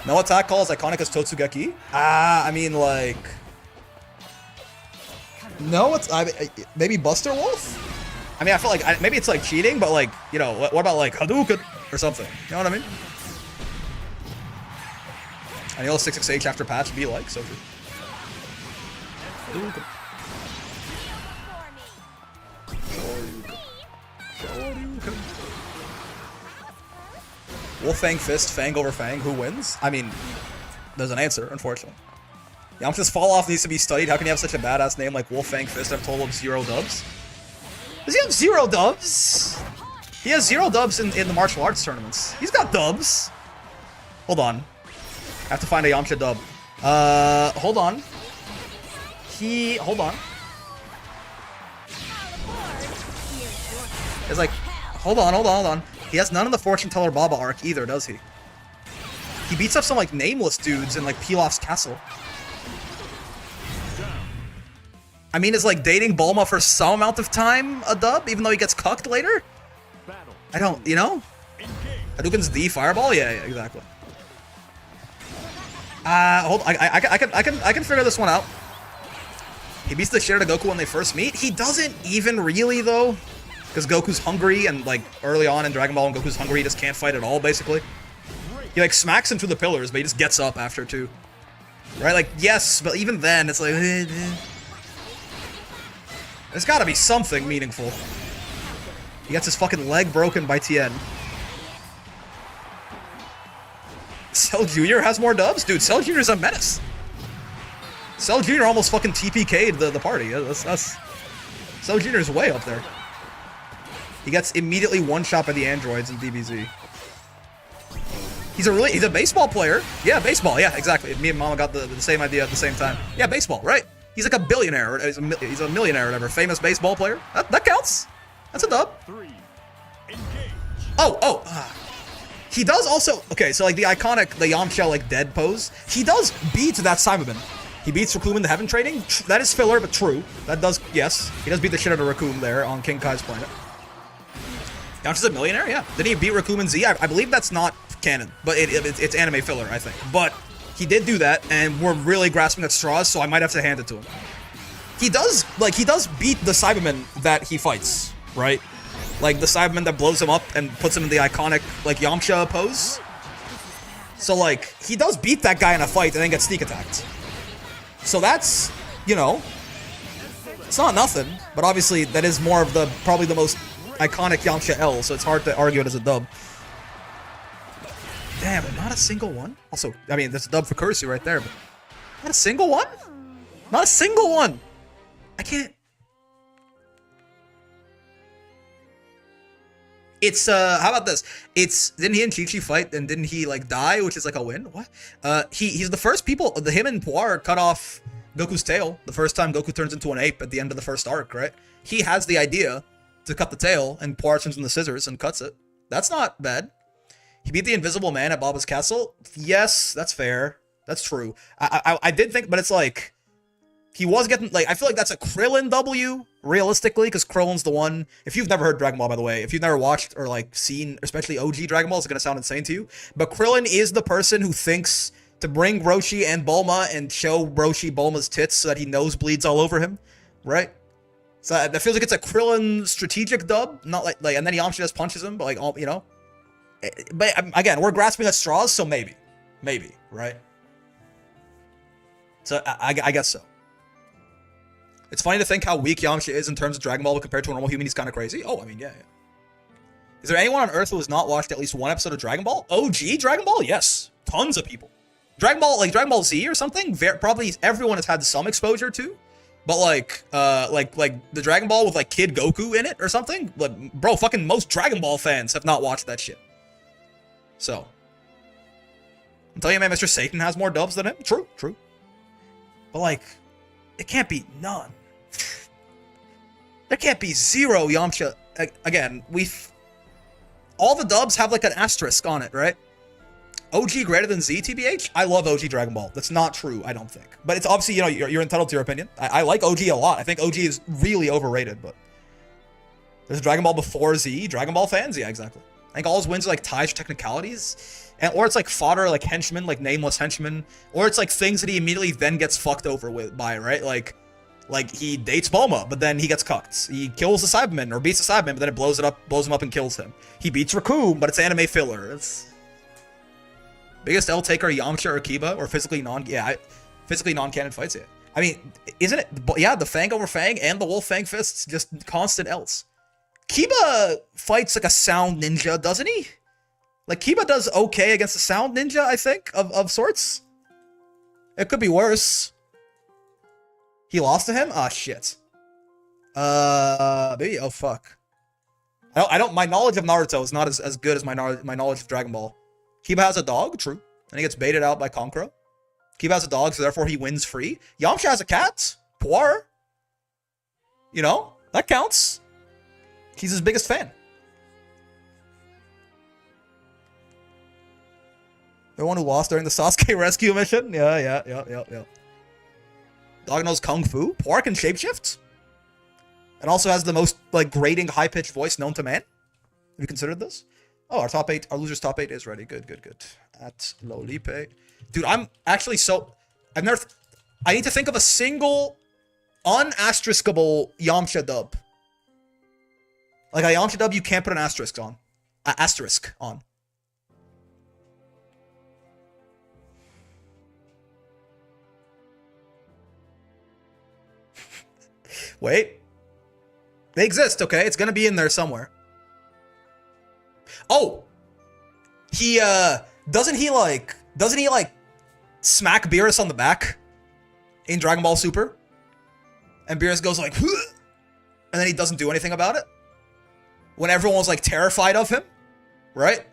No attack call is iconic as Totsugeki? I mean, like... No, maybe Buster Wolf? I mean, I feel like, maybe it's like cheating, but like, you know, what about like Hadouken or something? You know what I mean? I know 668 after patch be like, so true. Hadouken. Shoryuken. Wolf Fang Fist, Fang over Fang, who wins? I mean, there's an answer, unfortunately. Yamcha's fall off needs to be studied. How can you have such a badass name like Wolf Fang Fist? I've told him 0 dubs. Does he have 0 dubs? He has 0 dubs in the martial arts tournaments. He's got dubs. Hold on. I have to find a Yamcha dub. Hold on. Hold on. It's like, hold on. He has none of the Fortune Teller Baba arc either, does he? He beats up some, like, nameless dudes in, like, Pilaf's castle. I mean, is, like, dating Bulma for some amount of time a dub, even though he gets cucked later? I don't, you know? Hadouken's D Fireball? Yeah, exactly. Hold on, I can figure this one out. He beats the shit out of Goku when they first meet. He doesn't even really, though. Because Goku's hungry, and, like, early on in Dragon Ball when Goku's hungry, he just can't fight at all, basically. He, like, smacks him through the pillars, but he just gets up after, too. Right? Like, yes, but even then, it's like... There's gotta be something meaningful. He gets his fucking leg broken by Tien. Cell Jr. has more dubs? Dude, Cell Jr. is a menace. Cell Jr. almost fucking TPK'd the party. Cell Jr. is way up there. He gets immediately one-shot by the androids in DBZ. He's a baseball player. Yeah, baseball. Yeah, exactly. Me and Mama got the same idea at the same time. Yeah, baseball, right? He's like a billionaire. He's a millionaire or whatever. Famous baseball player. That counts. That's a dub. He does also... Okay, so like the Yamcha like dead pose. He does beat that Cyberman. He beats Raccoon in the Heaven Training. That is filler, but true. That does... Yes. He does beat the shit out of Raccoon there on King Kai's planet. Yamcha's a millionaire? Yeah. Did he beat Raccoon in Z? I believe that's not canon, but it's anime filler, I think. But he did do that, and we're really grasping at straws, so I might have to hand it to him. He does beat the Cyberman that he fights, right? Like, the Cyberman that blows him up and puts him in the iconic, like, Yamcha pose. So, like, he does beat that guy in a fight and then gets sneak attacked. So that's, you know, it's not nothing, but obviously that is more of probably the most iconic Yamcha L, so it's hard to argue it as a dub. Damn, not a single one? Also, I mean, there's a dub for Curse right there, but not a single one? Not a single one! I can't... It's, how about this? Didn't he and Chi-Chi fight, and didn't he, like, die, which is, like, a win? What? He's the first people, him and Puar cut off Goku's tail the first time Goku turns into an ape at the end of the first arc, right? He has the idea to cut the tail, and Puar turns in the scissors and cuts it. That's not bad. He beat the Invisible Man at Baba's castle? Yes, that's fair. That's true. I did think, but it's like... He was getting, like, I feel like that's a Krillin W, realistically, because Krillin's the one, if you've never heard Dragon Ball, by the way, if you've never watched or, like, seen, especially OG Dragon Ball, it's gonna sound insane to you, but Krillin is the person who thinks to bring Roshi and Bulma and show Roshi Bulma's tits so that he nosebleeds all over him, right? So that feels like it's a Krillin strategic dub, not like, and then Yamcha just punches him, but, like, all, you know? But, again, we're grasping at straws, so maybe, right? So, I guess so. It's funny to think how weak Yamcha is in terms of Dragon Ball, but compared to a normal human, he's kind of crazy. Oh, I mean, yeah. Is there anyone on Earth who has not watched at least one episode of Dragon Ball? OG Dragon Ball? Yes. Tons of people. Dragon Ball, like Dragon Ball Z or something, probably everyone has had some exposure to. But like the Dragon Ball with like Kid Goku in it or something? Like, bro, fucking most Dragon Ball fans have not watched that shit. So. I'm telling you, man, Mr. Satan has more dubs than him. True. But like, it can't be none. There can't be zero Yamcha. Again, all the dubs have like an asterisk on it, right? OG greater than Z, TBH? I love OG Dragon Ball. That's not true, I don't think. But it's obviously, you know, you're entitled to your opinion. I like OG a lot. I think OG is really overrated, but there's Dragon Ball before Z. Dragon Ball fans? Yeah, exactly. I think all his wins are like ties or technicalities. Or it's like fodder, like henchmen, like nameless henchmen. Or it's like things that he immediately then gets fucked over by, right? Like he dates Bulma, but then he gets cucked. He kills the Cyberman, or beats the Cyberman, but then it blows him up and kills him. He beats Raccoon, but it's anime filler. It's biggest L taker, Yamcha or Kiba, or physically non-canon fights. Yeah, I mean, isn't it? Yeah, the Fang over Fang and the Wolf Fang fists, just constant L's. Kiba fights like a sound ninja, doesn't he? Like, Kiba does okay against a sound ninja, I think, of sorts. It could be worse. He lost to him? Ah, shit. Maybe, oh, fuck. I don't, my knowledge of Naruto is not as good as my knowledge of Dragon Ball. Kiba has a dog, true. And he gets baited out by Konkuro. Kiba has a dog, so therefore he wins free. Yamcha has a cat. Puar. You know, that counts. He's his biggest fan. The one who lost during the Sasuke rescue mission? Yeah. Dog knows Kung Fu. Puar can shapeshift. And also has the most, like, grating, high-pitched voice known to man. Have you considered this? Oh, our loser's top 8 is ready. Good. At Lolipe. Dude, I'm actually so... I need to think of a single un-asteriskable Yamcha dub. Like, a Yamcha dub you can't put an asterisk on. Asterisk on. Wait. They exist, okay? It's gonna be in there somewhere. Oh! Doesn't he smack Beerus on the back in Dragon Ball Super? And Beerus goes like, "Huh!" And then he doesn't do anything about it? When everyone was like terrified of him? Right?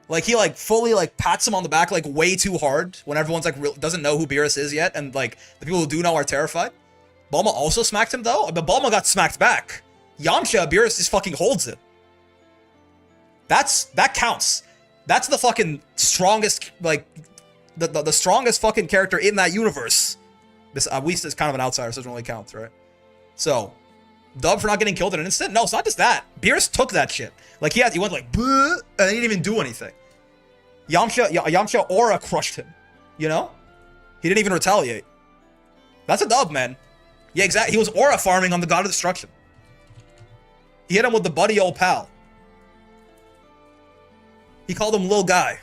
Like, he like fully like pats him on the back like way too hard when everyone's like doesn't know who Beerus is yet, and like the people who do know are terrified. Bulma also smacked him though, but Bulma got smacked back. Yamcha, Beerus just fucking holds it. That counts. That's the fucking strongest, like, the strongest fucking character in that universe. This Whis is kind of an outsider, so it doesn't really count, right? So, dub for not getting killed in an instant? No, it's not just that. Beerus took that shit. Like, he went like, "Buh," and he didn't even do anything. Yamcha aura crushed him. You know? He didn't even retaliate. That's a dub, man. Yeah, exactly. He was aura farming on the God of Destruction. He hit him with the buddy old pal. He called him Lil Guy.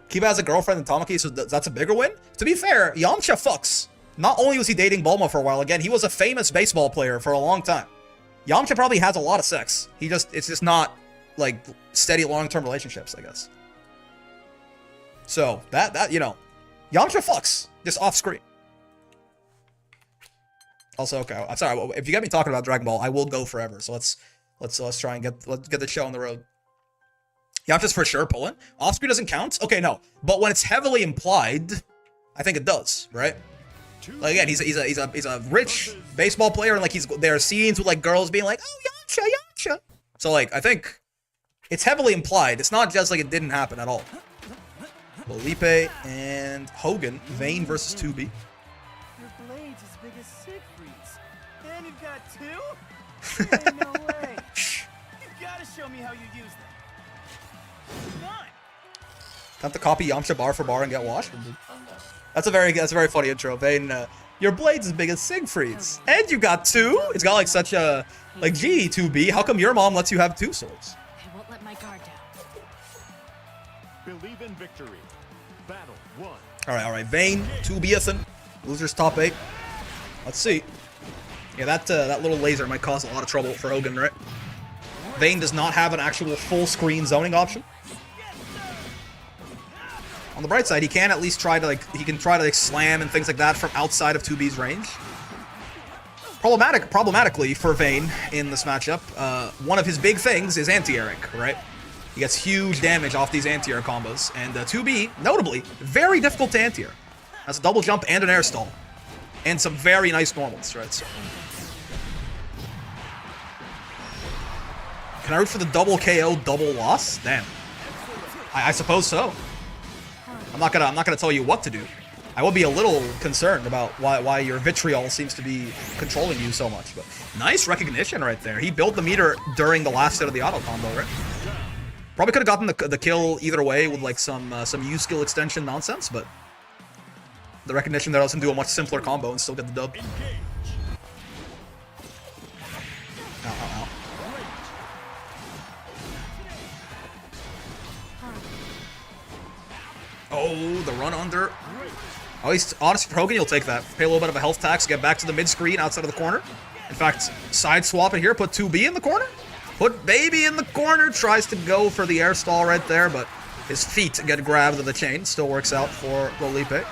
Kiba has a girlfriend in Tamaki, so that's a bigger win? To be fair, Yamcha fucks. Not only was he dating Bulma for a while, again, he was a famous baseball player for a long time. Yamcha probably has a lot of sex. It's just not, like, steady long-term relationships, I guess. So, that, you know, Yamcha fucks. Just off-screen. Also, okay, I'm sorry, if you get me talking about Dragon Ball, I will go forever, so let's try and get the show on the road. Yamcha's for sure pulling. Off-screen doesn't count? Okay, no. But when it's heavily implied, I think it does, right? Like, again, he's a rich baseball player, and like there are scenes with like girls being like, "Oh, Yamcha." So like, I think it's heavily implied. It's not just like it didn't happen at all. Felipe and Hogan. Vayne versus 2B. Your blade's as big as Siegfried's. And you've got two? Ain't no way. You gotta show me how you use them. Come on. Time to copy Yamcha bar for bar and get washed. That's a very funny intro. Vayne, your blade's as big as Siegfried's. And you got two? It's got like such a, like, gee, 2B, how come your mom lets you have two swords? I won't let my guard down. Believe in victory. Battle 1. Alright, Vayne, 2B-ithin. Losers top 8. Let's see. Yeah, that little laser might cause a lot of trouble for Hogan, right? Vayne does not have an actual full screen zoning option. On the bright side, he can at least try to slam and things like that from outside of 2B's range. Problematically for Vayne in this matchup, one of his big things is anti-airing, right? He gets huge damage off these anti-air combos, and 2B, notably, very difficult to anti-air. Has a double jump and an air stall. And some very nice normals, right? So. Can I root for the double KO, double loss? Damn. I suppose so. I'm not gonna tell you what to do. I will be a little concerned about why your vitriol seems to be controlling you so much. But nice recognition right there. He built the meter during the last set of the auto combo, right? Probably could have gotten the kill either way with like some U skill extension nonsense, but the recognition there lets him do a much simpler combo and still get the dub. Ow. Oh, the run under. Oh, he's honestly, for Hogan, you'll take that. Pay a little bit of a health tax, get back to the mid-screen outside of the corner. In fact, side swap it here, put 2B in the corner. Put Baby in the corner, tries to go for the air stall right there, but his feet get grabbed to the chain. Still works out for Felipe.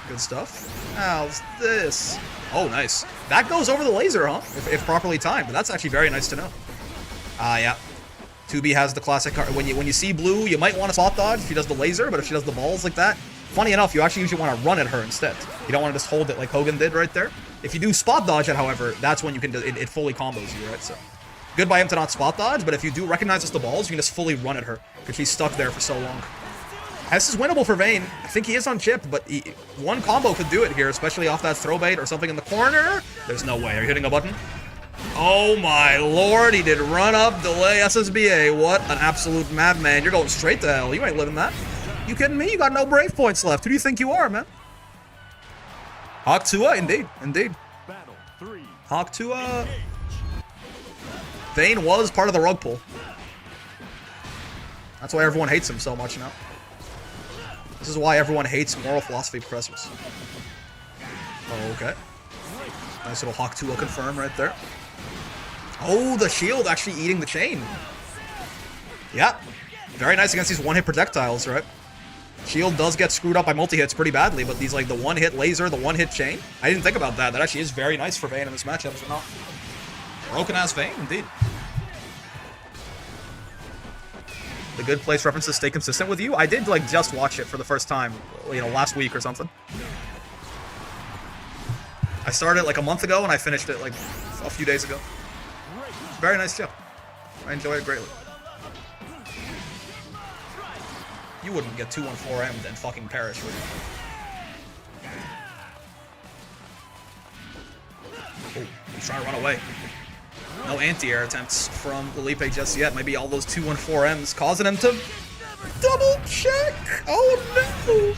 Good stuff. How's this? Oh, nice. That goes over the laser, huh? If properly timed, but that's actually very nice to know. Yeah. 2B has the classic, when you see blue, you might want to spot dodge if she does the laser, but if she does the balls like that, funny enough, you actually usually want to run at her instead. You don't want to just hold it like Hogan did right there. If you do spot dodge it, however, that's when you can do it fully combos you, right? So good by him to not spot dodge, but if you do recognize it's the balls, you can just fully run at her because she's stuck there for so long. This is winnable for Vayne. I think he is on chip, but one combo could do it here, especially off that throw bait or something in the corner. There's no way. Are you hitting a button? Oh my lord, he did run up, delay SSBA. What an absolute madman. You're going straight to hell. You ain't living that. You kidding me? You got no brave points left. Who do you think you are, man? Hawk Tua, indeed. Battle 3. Hawk Tua. Vayne was part of the rug pull. That's why everyone hates him so much now. This is why everyone hates moral philosophy professors. Oh, okay. Nice little Hawk Tua confirm right there. Oh, the shield actually eating the chain. Yeah. Very nice against these one-hit projectiles, right? Shield does get screwed up by multi-hits pretty badly, but these, like, the one-hit laser, the one-hit chain, I didn't think about that. That actually is very nice for Vayne in this matchup, so not. Broken-ass Vayne, indeed. The good place references stay consistent with you? I did, like, just watch it for the first time, you know, last week or something. I started, like, a month ago, and I finished it, like, a few days ago. Very nice show. I enjoy it greatly. You wouldn't get 2-1-4M'd and fucking perish, would you? Oh, he's trying to run away. No anti-air attempts from Felipe just yet. Maybe all those 2-1-4Ms causing him to double check. Oh no!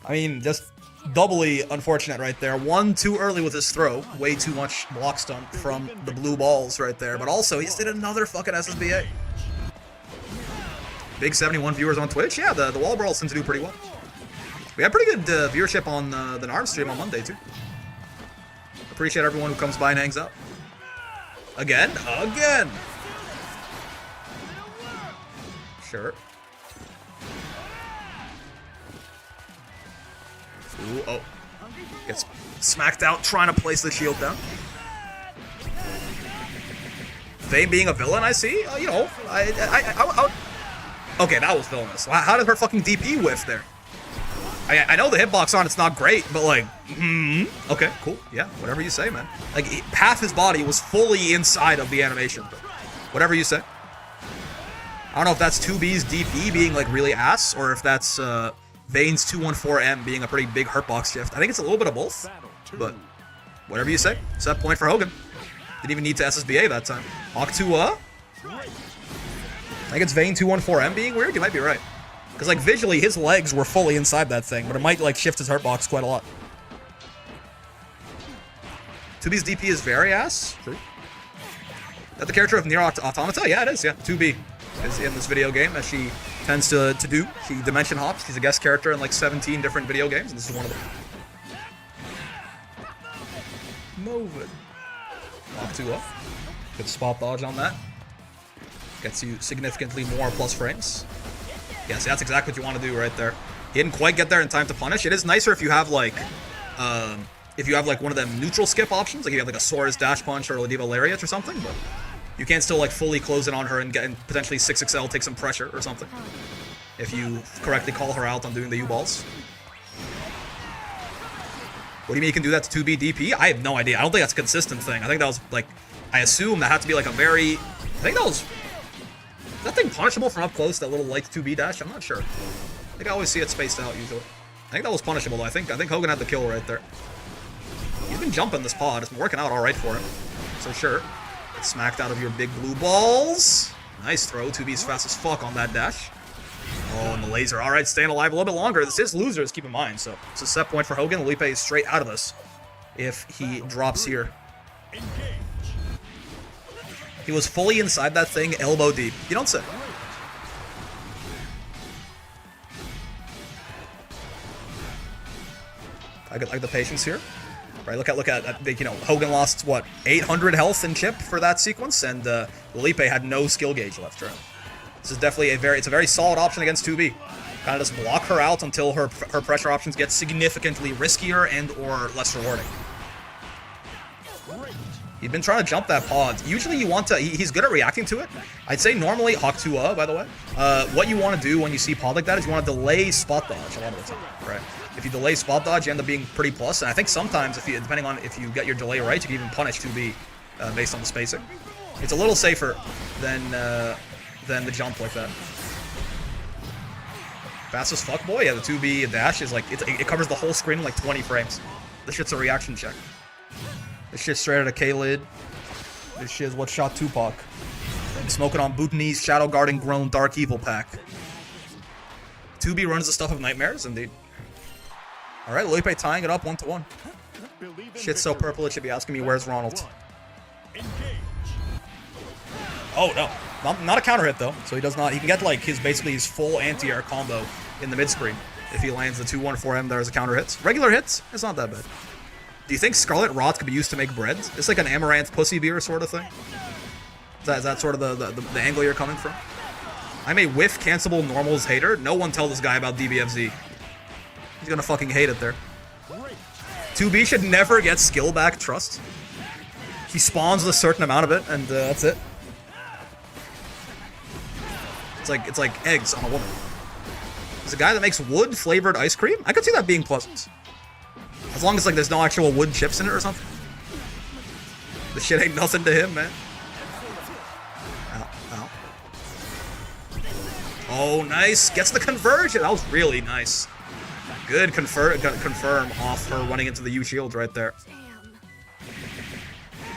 I mean, just doubly unfortunate right there. One too early with his throw. Way too much block stun from the blue balls right there. But also, he just did another fucking SSBA. Big 71 viewers on Twitch. Yeah, the wall brawls seem to do pretty well. We had pretty good viewership on the NARM stream on Monday, too. Appreciate everyone who comes by and hangs out. Again? Sure. Ooh, oh. Gets smacked out trying to place the shield down. Vayne being a villain, I see. You know, okay, that was villainous. How did her fucking DP whiff there? I know the hitbox on it's not great, but like, okay, cool. Yeah, whatever you say, man. Like, half his body was fully inside of the animation. But whatever you say. I don't know if that's 2B's DP being like really ass, or if that's Vayne's 214M being a pretty big hurtbox shift. I think it's a little bit of both, Battle 2. but whatever you say. Set point for Hogan. Didn't even need to SSBA that time. Hawk 2 I think it's Vayne 214M being weird. You might be right. Because, like, visually, his legs were fully inside that thing, but it might, like, shift his hurtbox quite a lot. 2B's DP is very ass. True. That the character of Nier Automata? Yeah, it is, yeah. 2B is in this video game, as she tends to do. She dimension hops. She's a guest character in, like, 17 different video games, and this is one of them. Move it. Hawk 2 up. Good spot dodge on that. Gets you significantly more plus frames. Yeah, see, that's exactly what you want to do right there. He didn't quite get there in time to punish. It is nicer if you have like, one of them neutral skip options, like you have like a Sora's dash punch or a Ladiva lariat or something. But you can still like fully close in on her and get and potentially 6XL take some pressure or something if you correctly call her out on doing the U-balls. What do you mean you can do that to 2B DP? I have no idea. I don't think that's a consistent thing. I think that was like, I assume that had to be like a very, I think that was. Is that thing punishable from up close, that little light 2B dash? I'm not sure. I think I always see it spaced out, usually. I think that was punishable, though. I think Hogan had the kill right there. He's been jumping this pod. It's been working out alright for him. So sure. Get smacked out of your big blue balls. Nice throw. 2B's fast as fuck on that dash. Oh, and the laser. Alright, staying alive a little bit longer. This is losers, keep in mind. So it's a set point for Hogan. Lipe is straight out of this if he drops here. He was fully inside that thing, elbow deep. You don't say. I like the patience here. Right, look at you know, Hogan lost what, 800 health in chip for that sequence, and Lipe had no skill gauge left. Right. This is definitely it's a very solid option against 2B. Kind of just block her out until her pressure options get significantly riskier and or less rewarding. He's been trying to jump that pod. Usually you want to, he's good at reacting to it. I'd say normally, Hawk 2 by the way, what you want to do when you see pod like that is you want to delay spot dodge a lot of the time, right? If you delay spot dodge, you end up being pretty plus, and I think sometimes, depending on if you get your delay right, you can even punish 2B based on the spacing. It's a little safer than the jump like that. Fast as fuck, boy. Yeah, the 2B dash is like, it covers the whole screen in like 20 frames. This shit's a reaction check. This shit's straight out of K-Lid. This shit is what shot Tupac. I'm smoking on Bhutanese Shadow Guarding Grown Dark Evil pack. 2B runs the stuff of nightmares, indeed. Alright, Lipe tying it up 1-1. Shit's so purple it should be asking me where's Ronald. Oh no. Not a counter hit though, so he does not. He can get like basically his full anti-air combo in the mid screen if he lands the 2-1-4M there as a counter hit. Regular hits, it's not that bad. Do you think Scarlet Rot could be used to make bread? It's like an Amaranth pussy beer sort of thing. Is that sort of the angle you're coming from? I'm a whiff cancelable normals hater. No one tell this guy about DBFZ. He's gonna fucking hate it there. 2B should never get skill back, trust. He spawns a certain amount of it, and that's it. It's like eggs on a woman. There's a guy that makes wood flavored ice cream. I could see that being pleasant. As long as like there's no actual wood chips in it or something. This shit ain't nothing to him, man. Ow, ow. Oh, nice. Gets the conversion. That was really nice. Good confirm off her running into the U shield right there.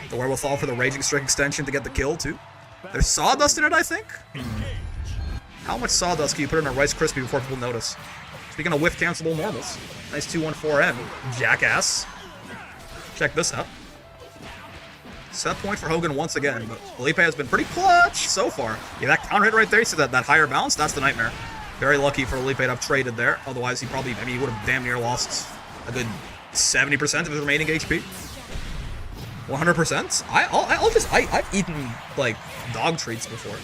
The wherewithal for the Raging Strike extension to get the kill, too. There's sawdust in it, I think? How much sawdust can you put in a Rice Krispie before people notice? Speaking of whiff cancelable normals. Nice 2-1-4M, jackass. Check this out. Set point for Hogan once again, but Felipe has been pretty clutch so far. Yeah, that counter hit right there, you see that higher bounce? That's the nightmare. Very lucky for Felipe to have traded there. Otherwise, he probably, he would have damn near lost a good 70% of his remaining HP. 100%? I've eaten, like, dog treats before.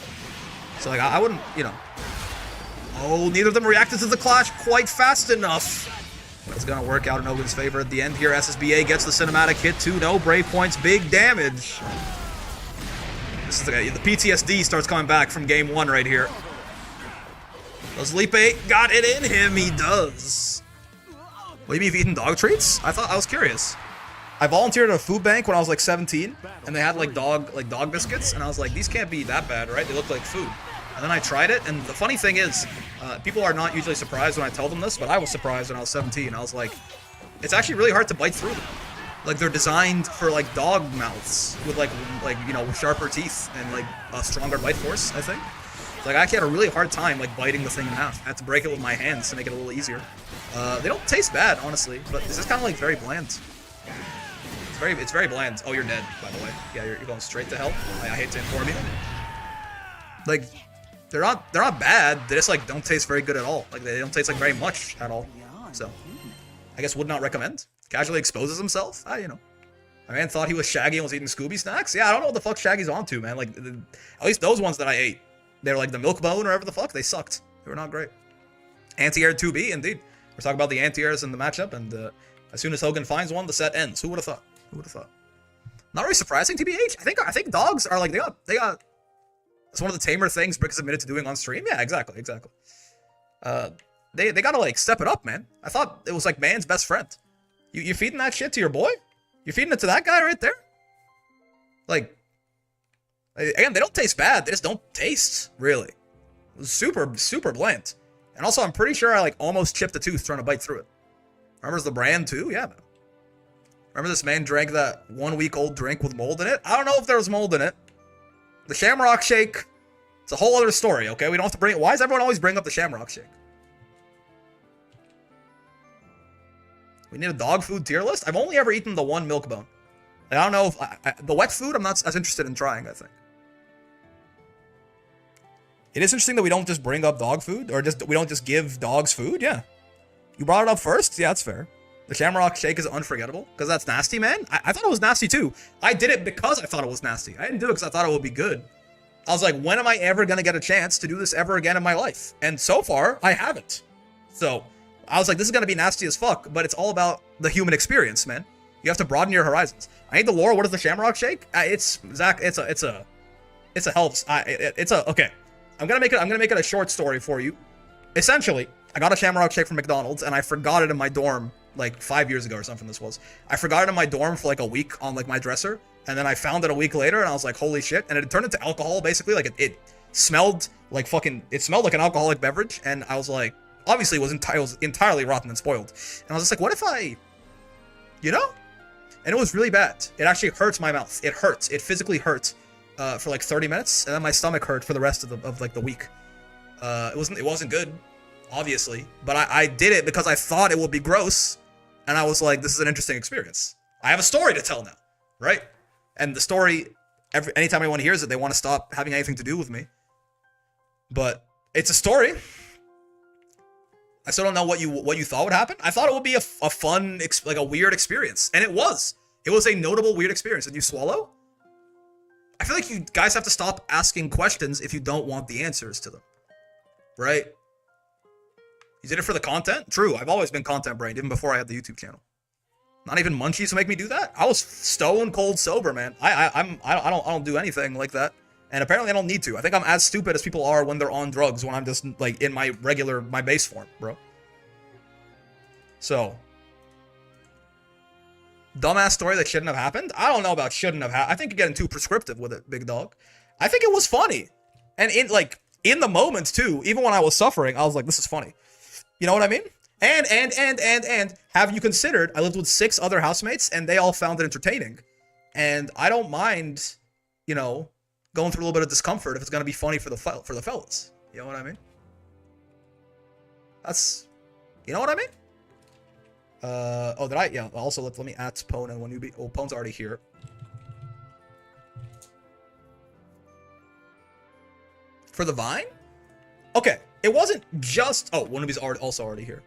So, like, I wouldn't, you know. Oh, neither of them reacted to the clash quite fast enough. But it's gonna work out in Hogan's favor at the end here. SSBA gets the cinematic hit too. No brave points, big damage. This is the PTSD starts coming back from game one right here. Does Lipe got it in him? He does. What do you mean you've eaten dog treats? I was curious. I volunteered at a food bank when I was like 17, and they had like dog biscuits, and I was like, these can't be that bad, right? They look like food. And then I tried it, and the funny thing is, people are not usually surprised when I tell them this, but I was surprised when I was 17. I was like, it's actually really hard to bite through them. Like, they're designed for, like, dog mouths with, like you know, sharper teeth and, like, a stronger bite force, I think. Like, I actually had a really hard time, like, biting the thing in half. I had to break it with my hands to make it a little easier. They don't taste bad, honestly, but this is kind of, like, very bland. It's very bland. Oh, you're dead, by the way. Yeah, you're going straight to hell. I hate to inform you. Like, they're not bad. They just, like, don't taste very good at all. Like, they don't taste, like, very much at all. So, I guess would not recommend. Casually exposes himself? You know. My man thought he was Shaggy and was eating Scooby snacks? Yeah, I don't know what the fuck Shaggy's onto, man. Like, at least those ones that I ate. They were like the milk bone or whatever the fuck. They sucked. They were not great. Anti-air 2B, indeed. We're talking about the anti-airs in the matchup, and as soon as Hogan finds one, the set ends. Who would have thought? Who would have thought? Not really surprising, TBH. I think dogs are like, they got it's one of the tamer things Brick is admitted to doing on stream. Yeah, exactly. They gotta, like, step it up, man. I thought it was, like, man's best friend. You feeding that shit to your boy? You feeding it to that guy right there? Like, again, they don't taste bad. They just don't taste, really. Super, super bland. And also, I'm pretty sure I, like, almost chipped a tooth trying to bite through it. Remembers the brand, too? Yeah, man. Remember this man drank that 1-week-old drink with mold in it? I don't know if there was mold in it. The Shamrock Shake, it's a whole other story, okay? We don't have to bring it. Why does everyone always bring up the Shamrock Shake? We need a dog food tier list? I've only ever eaten the one milk bone. I don't know if... the wet food, I'm not as interested in trying, I think. It is interesting that we don't just bring up dog food, or we don't just give dogs food, yeah. You brought it up first? Yeah, that's fair. The Shamrock Shake is unforgettable, because that's nasty, man. I thought it was nasty, too. I did it because I thought it was nasty. I didn't do it because I thought it would be good. I was like, when am I ever going to get a chance to do this ever again in my life? And so far, I haven't. So... I was like, this is going to be nasty as fuck, but it's all about the human experience, man. You have to broaden your horizons. I need the lore. What is the Shamrock Shake? Zach, it's a helps. Okay. I'm going to make it a short story for you. Essentially, I got a Shamrock Shake from McDonald's and I forgot it in my dorm like 5 years ago or something this was. I forgot it in my dorm for like a week on like my dresser, and then I found it a week later and I was like, holy shit. And it had turned into alcohol basically. Like it smelled like it smelled like an alcoholic beverage, and I was like, obviously, it was entirely rotten and spoiled. And I was just like, what if I, you know? And it was really bad. It actually hurts my mouth. It hurts. It physically hurt for like 30 minutes. And then my stomach hurt for the rest of the week. It wasn't good, obviously. But I did it because I thought it would be gross. And I was like, this is an interesting experience. I have a story to tell now, right? And the story, anytime anyone hears it, they want to stop having anything to do with me. But it's a story. I still don't know what you thought would happen. I thought it would be a fun, like a weird experience. And it was. It was a notable weird experience. Did you swallow? I feel like you guys have to stop asking questions if you don't want the answers to them. Right? You did it for the content? True, I've always been content brained, even before I had the YouTube channel. Not even munchies to make me do that? I was stone cold sober, man. I don't do anything like that. And apparently I don't need to. I think I'm as stupid as people are when they're on drugs, when I'm just, like, in my base form, bro. So. Dumbass story that shouldn't have happened? I don't know about shouldn't have happened. I think you're getting too prescriptive with it, big dog. I think it was funny. And in the moments, too, even when I was suffering, I was like, this is funny. You know what I mean? And, have you considered, I lived with 6 other housemates, and they all found it entertaining. And I don't mind, you know, going through a little bit of discomfort if it's gonna be funny for the fellas. You know what I mean? That's, you know what I mean? Oh, did I? Yeah. Also, let me add Pone and when you be. Oh, Pone's already here. For the Vine? Okay, it wasn't just. Oh, one of these also already here.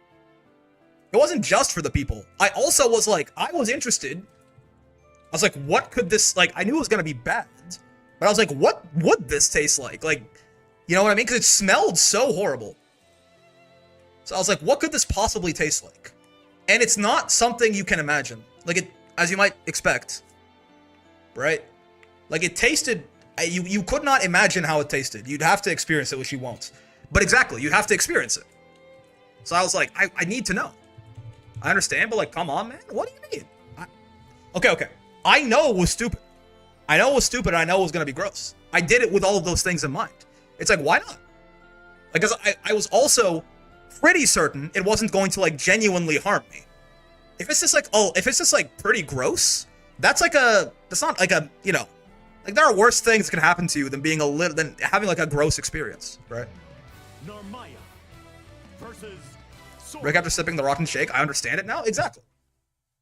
It wasn't just for the people. I also was like, I was interested. I was like, what could this like? I knew it was gonna be bad. But I was like, what would this taste like? Like, you know what I mean? Because it smelled so horrible. So I was like, what could this possibly taste like? And it's not something you can imagine. Like, it, as you might expect. Right? Like, it tasted... You could not imagine how it tasted. You'd have to experience it, which you won't. But exactly, you have to experience it. So I was like, I need to know. I understand, but like, come on, man. What do you mean? Okay. I know it was stupid. I know it was stupid, and I know it was going to be gross. I did it with all of those things in mind. It's like, why not? Like, 'cause I was also pretty certain it wasn't going to, like, genuinely harm me. If it's just like, if it's just like pretty gross, that's not like a, you know, like there are worse things that can happen to you than than having like a gross experience, right? Narmaya versus Rick after sipping the rotten shake, I understand it now. Exactly.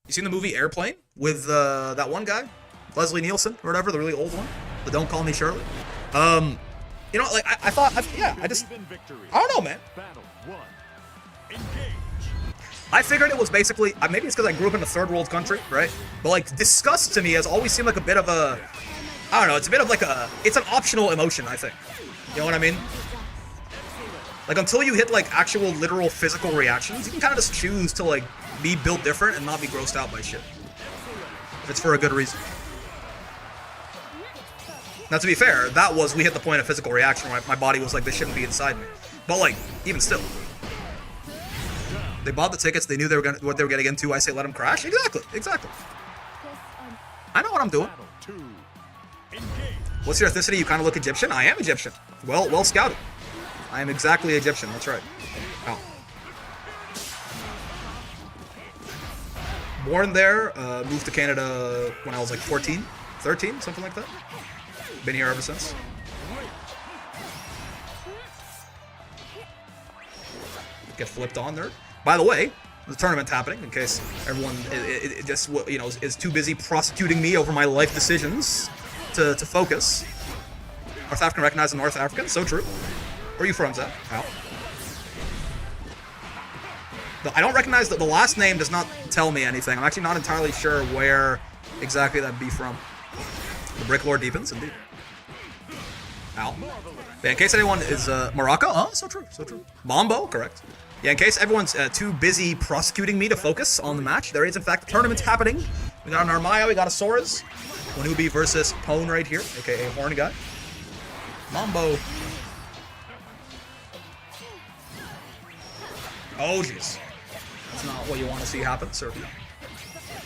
You seen the movie Airplane with that one guy, Leslie Nielsen or whatever, the really old one, the Don't Call Me Shirley. You know, like I thought, I don't know, man. Battle 1. Engage. I figured it was basically, maybe it's because I grew up in a third world country, right? But like, disgust to me has always seemed like a bit of a, I don't know, it's a bit of like it's an optional emotion, I think. You know what I mean? Like, until you hit like actual literal physical reactions, you can kind of just choose to like be built different and not be grossed out by shit. If it's for a good reason. Now, to be fair, we hit the point of physical reaction where my body was like, this shouldn't be inside me. But like, even still. They bought the tickets. They knew what they were getting into. I say let them crash. Exactly. I know what I'm doing. Battle 2. Engage. What's your ethnicity? You kind of look Egyptian. I am Egyptian. Well scouted. I am exactly Egyptian. That's right. Oh. Born there. Moved to Canada when I was like 14, 13, something like that. Been here ever since. Get flipped on there. By the way, the tournament's happening, in case everyone just, you know, is too busy prosecuting me over my life decisions to focus. North African recognized as North African, so true. Where are you from, Zach? Al? I don't recognize the last name does not tell me anything. I'm actually not entirely sure where exactly that'd be from. The Brick Lord deepens, indeed. Al. Yeah, in case anyone is Morocco, so true. Bombo, correct. Yeah, in case everyone's too busy prosecuting me to focus on the match, there is in fact a tournament happening. We got an Armaya, we got a Soras. Wanubi versus Pone right here, aka Horn Guy. Mambo. Oh, jeez. That's not what you want to see happen, sir.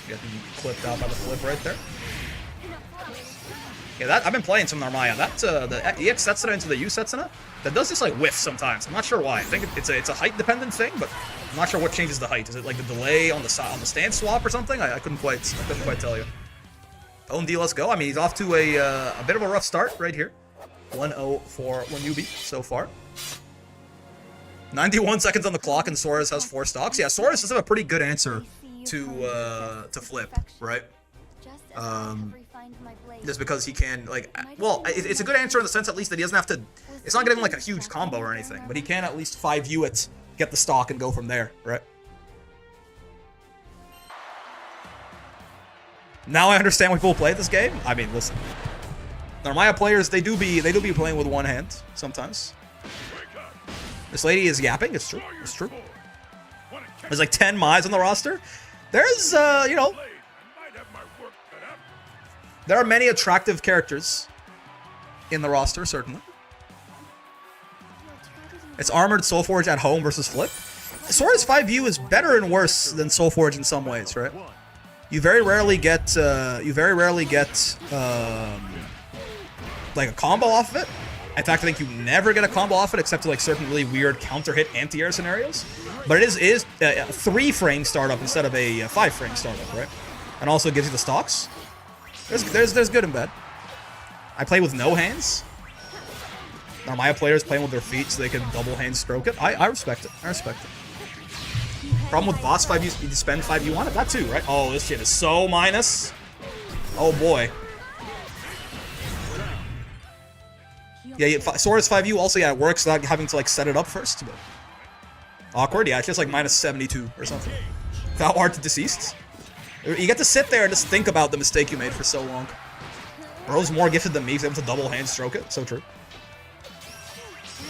Getting clipped out by the flip right there. Yeah, I've been playing some Narmaya. That's the EX Setsuna into the U Setsuna. That does just like whiff sometimes. I'm not sure why. I think it's a height dependent thing, but I'm not sure what changes the height. Is it like the delay on the stance swap or something? I couldn't quite tell you. Own D, let's go. I mean, he's off to a bit of a rough start right here. 1-0 for Wanubi so far. 91 seconds on the clock, and Soras has 4 stocks. Yeah, Soras does have a pretty good answer to flip, right? Just because he can, like, well, it's a good answer in the sense at least that he doesn't have to, it's not getting like a huge combo or anything, but he can at least 5U it, get the stock, and go from there, right? Now I understand why people play this game. I mean, listen, Narmaya players, they do be playing with one hand sometimes. This lady is yapping. It's true. It's true. There's like 10 Mai's on the roster. There's, you know, there are many attractive characters in the roster, certainly. It's Armored Soulforge at home versus Flip. Sora's 5U is better and worse than Soulforge in some ways, right? You very rarely get, like a combo off of it. In fact, I think you never get a combo off it except to like certain really weird counter-hit anti-air scenarios. But it is a 3-frame startup instead of a 5-frame startup, right? And also gives you the stocks. There's good and bad. I play with no hands. Narmaya players playing with their feet so they can double hand stroke it. I respect it. I respect it. Problem with boss 5U, you spend 5U on it? That too, right? Oh, this shit is so minus. Oh boy. Yeah, Sora's 5U also, yeah, it works without having to like set it up first. But awkward, yeah, it's just like minus 72 or something. Without art to deceased. You get to sit there and just think about the mistake you made for so long. Bro's more gifted than me, he's able to double hand stroke it. So true.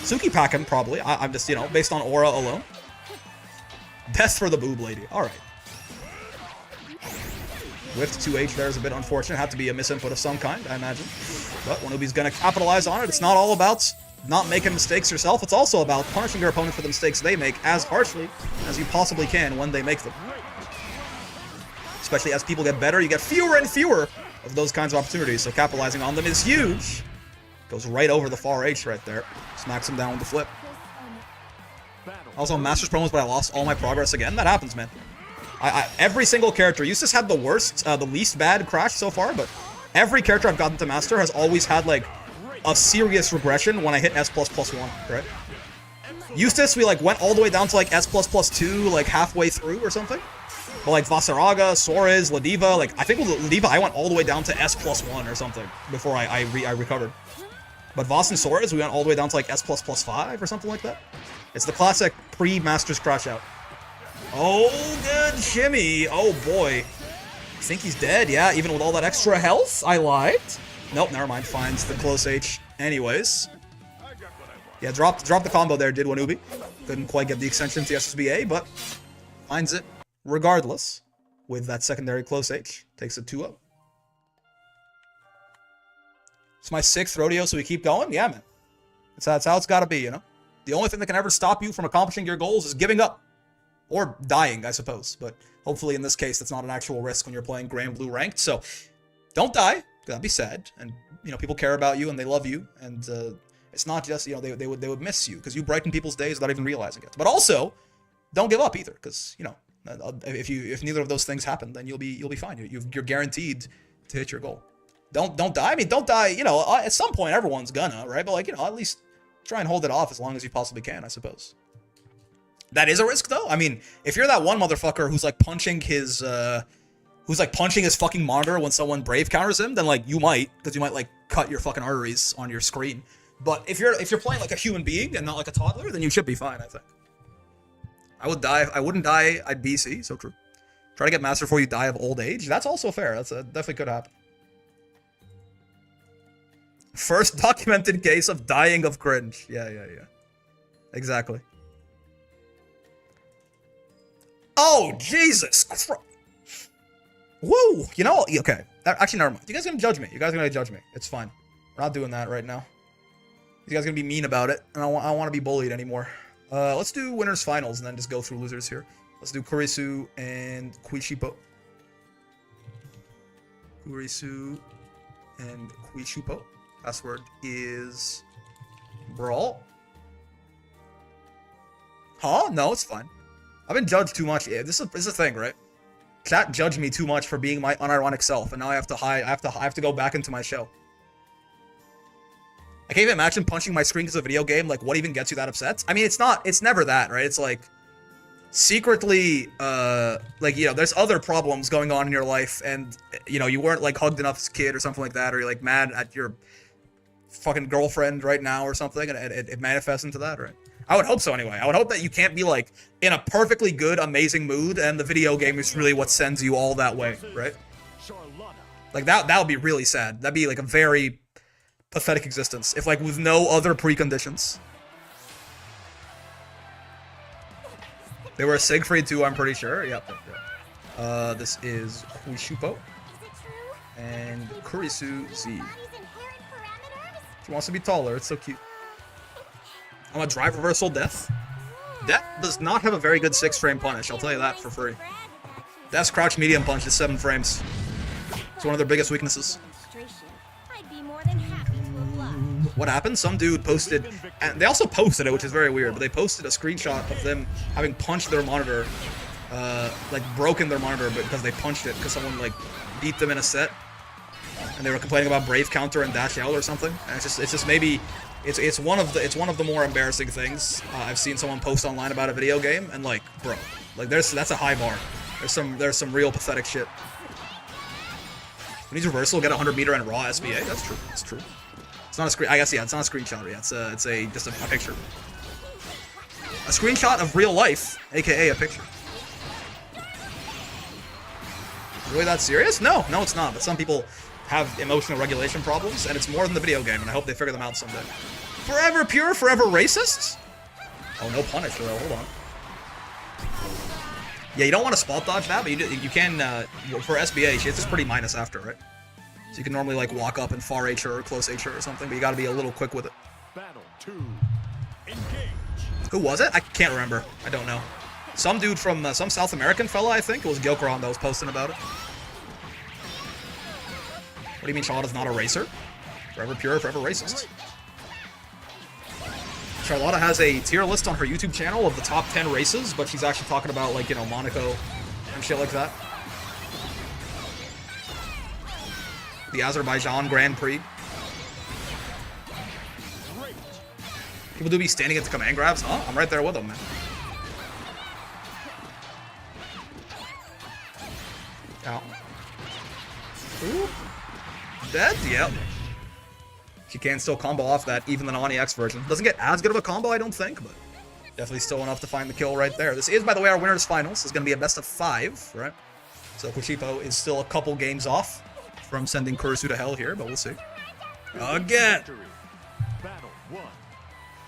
Suki pack him, probably. I'm just, you know, based on aura alone. Death for the boob lady. Alright. Whiffed 2H there is a bit unfortunate. Had to be a misinput of some kind, I imagine. But Wanubi's going to capitalize on it. It's not all about not making mistakes yourself. It's also about punishing your opponent for the mistakes they make as harshly as you possibly can when they make them. Especially as people get better, you get fewer and fewer of those kinds of opportunities. So capitalizing on them is huge. Goes right over the far H right there. Smacks him down with the flip. Also, Masters promos, but I lost all my progress again. That happens, man. Every single character. Eustace had the worst, the least bad crash so far, but every character I've gotten to Master has always had, like, a serious regression when I hit S++1, right? Eustace, we, like, went all the way down to, like, S++2, like, halfway through or something. But, like, Vasaraga, Soares, Ladiva, like, I think with Ladiva, I went all the way down to S+1 or something before I recovered. But Voss and Soares, we went all the way down to, like, S++5 or something like that. It's the classic pre-Masters crash out. Oh, good shimmy. Oh, boy. I think he's dead, yeah, even with all that extra health. I lied. Nope, never mind. Finds the close H anyways. Yeah, dropped the combo there, did Wanubi. Couldn't quite get the extension to the SSBA, but finds it regardless with that secondary close H. Takes it 2-0. It's my 6th rodeo, so we keep going? Yeah, man. That's how it's got to be, you know? The only thing that can ever stop you from accomplishing your goals is giving up. Or dying, I suppose. But hopefully in this case, that's not an actual risk when you're playing Grand Blue Ranked. So don't die. That'd be sad. And, you know, people care about you and they love you. And it's not just, you know, they would miss you because you brighten people's days without even realizing it. But also, don't give up either because, you know, if neither of those things happen, then you'll be fine. You're guaranteed to hit your goal. Don't die. I mean, don't die, you know, at some point everyone's gonna, right? But, like, you know, at least try and hold it off as long as you possibly can, I suppose. That is a risk, though. I mean, if you're that one motherfucker who's, like, punching his fucking monitor when someone brave counters him, then, like, you might, because you might, like, cut your fucking arteries on your screen. But if you're playing like a human being and not like a toddler, then you should be fine, I think. I would die. I wouldn't die. I'd BC, so true. Try to get Master before you die of old age. That's also fair. That's definitely could happen. First documented case of dying of cringe. Yeah. Exactly. Oh, Jesus Christ. Woo! You know, okay. Actually, never mind. You guys are gonna judge me. You guys are gonna judge me. It's fine. We're not doing that right now. You guys are gonna be mean about it, and I don't want to be bullied anymore. Let's do winners finals and then just go through losers here. Let's do Kurisu and Quishipo. Kurisu and Quishipo. Password is Brawl. Huh? No, it's fine. I've been judged too much. Yeah, this is a thing, right? Chat judged me too much for being my unironic self, and now I have to hide. I have to go back into my shell. I can't even imagine punching my screen because of a video game. Like, what even gets you that upset? I mean, it's never that, right? It's like, secretly, like, you know, there's other problems going on in your life, and, you know, you weren't, like, hugged enough as a kid or something like that, or you're, like, mad at your fucking girlfriend right now or something, and it manifests into that, right? I would hope so, anyway. I would hope that you can't be, like, in a perfectly good, amazing mood, and the video game is really what sends you all that way, right? Like, that would be really sad. That'd be, like, a very pathetic existence, if, like, with no other preconditions. They were a Siegfried too, I'm pretty sure. Yep. This is Huishupo and Kurisu Z. She wants to be taller. It's so cute. I'm a drive reversal death. Death does not have a very good 6-frame punish. I'll tell you that for free. Death's crouch medium punch is 7 frames. It's one of their biggest weaknesses. What happened? Some dude posted, and they also posted it, which is very weird, but they posted a screenshot of them having punched their monitor, like broken their monitor because they punched it because someone like beat them in a set, and they were complaining about Brave counter and dash L or something. And it's just maybe it's one of the more embarrassing things I've seen someone post online about a video game, and like, bro, like that's a high bar. There's some real pathetic shit. When he's reversal, get 100 meter and raw SBA. That's true. That's true. It's not a screen. I guess, yeah, it's not a screenshot. Yeah, it's just a picture. A screenshot of real life, aka a picture. Really that serious? No, it's not. But some people have emotional regulation problems, and it's more than the video game, and I hope they figure them out someday. Forever pure, forever racist? Oh, no punish, bro. Hold on. Yeah, you don't want to spot dodge that, but you can, for SBA, she hits this pretty minus after, right? So you can normally, like, walk up and far H her or close H her or something, but you gotta be a little quick with it. Battle 2. Engage. Who was it? I can't remember. I don't know. Some dude from, some South American fella, I think. It was Gilcron that was posting about it. What do you mean Charlotte's not a racer? Forever pure, forever racist. Charlotta has a tier list on her YouTube channel of the top 10 races, but she's actually talking about, like, you know, Monaco and shit like that. The Azerbaijan Grand Prix. People do be standing at the command grabs. Huh? I'm right there with them, man. Ow. Ooh. Dead? Yep. She can still combo off that, even the Nani X version. Doesn't get as good of a combo, I don't think, but definitely still enough to find the kill right there. This is, by the way, our winners finals. It's going to be a best of 5, right? So Kushipo is still a couple games off from sending Kurisu to hell here, but we'll see. Again! Battle 1.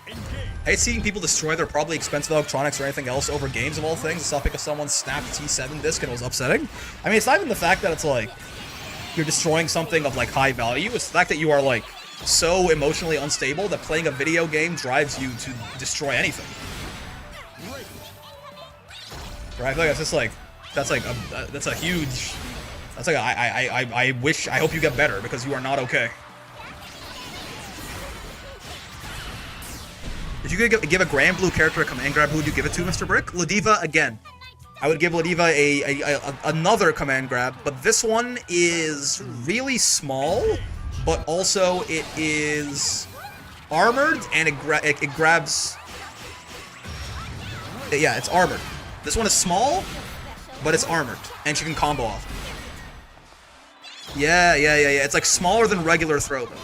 I hate seeing people destroy their probably expensive electronics or anything else over games of all things. It's not because someone snapped T7 disc and it was upsetting. I mean, it's not even the fact that it's like you're destroying something of like high value. It's the fact that you are like so emotionally unstable that playing a video game drives you to destroy anything. Right? I feel like it's just like that's a huge. That's like I hope you get better because you are not okay. If you could give a Grand Blue character a command grab, who would you give it to, Mr. Brick? Ladiva again. I would give Ladiva another command grab, but this one is really small, but also it is armored and it grabs. Yeah, it's armored. This one is small, but it's armored, and she can combo off. Yeah. It's like smaller than regular throw though.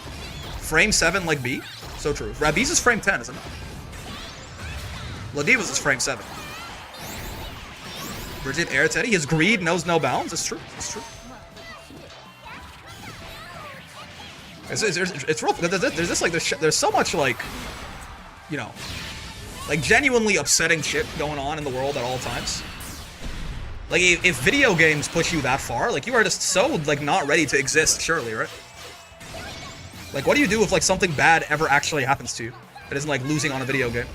Frame 7 like B. So true. Rabiz is frame 10, isn't it? Ladiva's is frame 7. Bridget Air Teddy, his greed knows no bounds. It's true. It's true. It's real. There's just like there's so much like, you know, like genuinely upsetting shit going on in the world at all times. Like if video games push you that far, like you are just so like not ready to exist. Surely, right? Like what do you do if like something bad ever actually happens to you? It isn't like losing on a video game.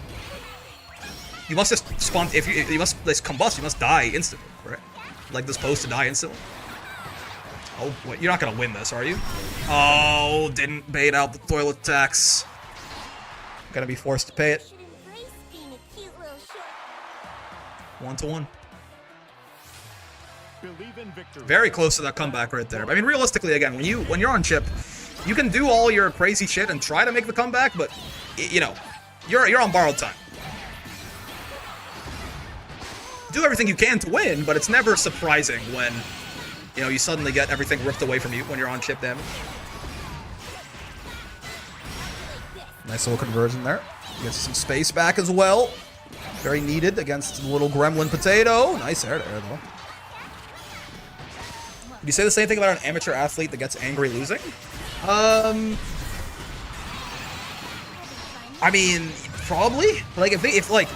You must just spawn. If you must like, combust, you must die instantly, right? Like this post to die instantly. Oh, wait, you're not gonna win this, are you? Oh, didn't bait out the toilet tax. Gonna be forced to pay it. 1-1. Believe in victory. Very close to that comeback right there. I mean, realistically, again, when you're on chip, you can do all your crazy shit and try to make the comeback, but you know, you're on borrowed time. Do everything you can to win, but it's never surprising when, you know, you suddenly get everything ripped away from you when you're on chip damage. Nice little conversion there. Gets some space back as well. Very needed against the little gremlin potato. Nice air to air, though. Would you say the same thing about an amateur athlete that gets angry losing? I mean, probably. Like, if like...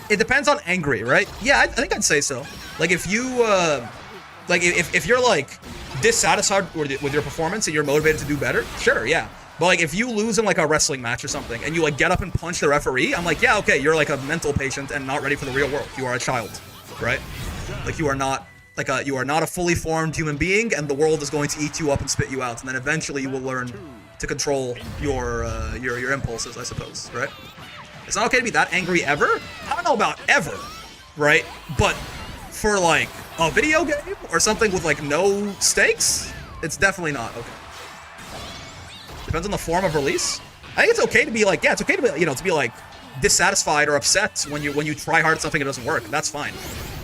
It depends on angry, right? Yeah, I think I'd say so. Like if you, like if you're like dissatisfied with your performance and you're motivated to do better, sure, yeah. But like if you lose in like a wrestling match or something and you like get up and punch the referee, I'm like, yeah, okay, you're like a mental patient and not ready for the real world. You are a child, right? Like you are not like you are not a fully formed human being, and the world is going to eat you up and spit you out, and then eventually you will learn to control your impulses, I suppose, right? It's not okay to be that angry ever. I don't know about ever, right? But for like a video game or something with like no stakes, it's definitely not okay. Depends on the form of release. I think it's okay to be like, yeah, it's okay to be, you know, to be like dissatisfied or upset when you try hard at something and it doesn't work. That's fine.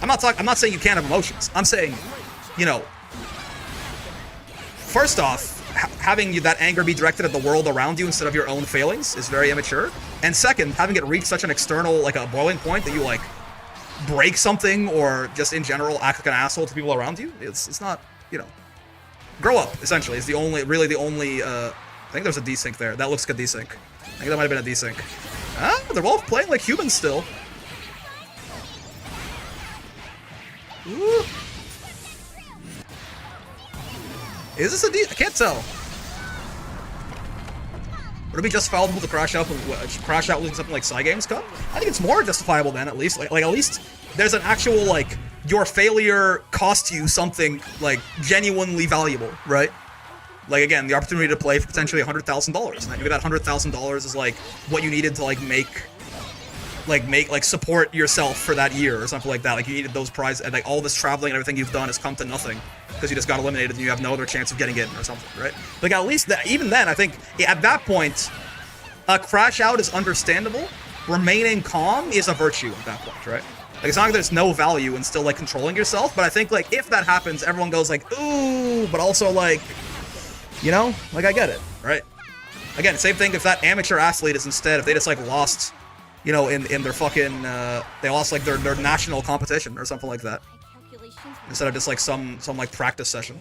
I'm not saying you can't have emotions. I'm saying, you know, first off, having that anger be directed at the world around you instead of your own failings is very immature. And second, having it reach such an external, like a boiling point that you like break something or just in general act like an asshole to people around you, it's not, you know, grow up, essentially, is really the only, I think there's a desync there. That looks like a desync. I think that might have been a desync. Ah, they're both playing like humans still. Ooh. Is this a D? I can't tell. Would it be justifiable to crash out losing something like Cygames Cup? I think it's more justifiable then, at least. Like at least there's an actual like your failure cost you something like genuinely valuable, right? Like, again, the opportunity to play for potentially $100,000. And maybe that $100,000 is, like, what you needed to, like, support yourself for that year or something like that. Like, you needed those prizes, and, like, all this traveling and everything you've done has come to nothing because you just got eliminated and you have no other chance of getting in or something, right? Like, at least, even then, I think, at that point, a crash out is understandable. Remaining calm is a virtue at that point, right? Like, it's not like there's no value in still, like, controlling yourself, but I think, like, if that happens, everyone goes, like, ooh, but also, like, you know? Like, I get it, right? Again, same thing if that amateur athlete is instead, if they just, like, lost, you know, in their fucking, they lost, like, their national competition or something like that. Instead of just, like, some like, practice session.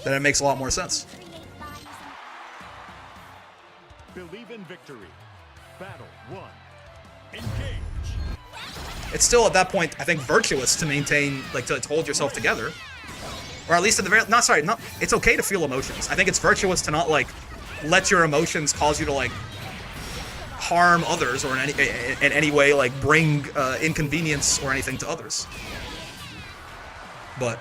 Then it makes a lot more sense. Believe in victory. Battle 1. Engage. It's still, at that point, I think, virtuous to maintain, like, to hold yourself together. Or at least at the very, it's okay to feel emotions. I think it's virtuous to not, like, let your emotions cause you to, like, harm others or in any way, like, bring inconvenience or anything to others. But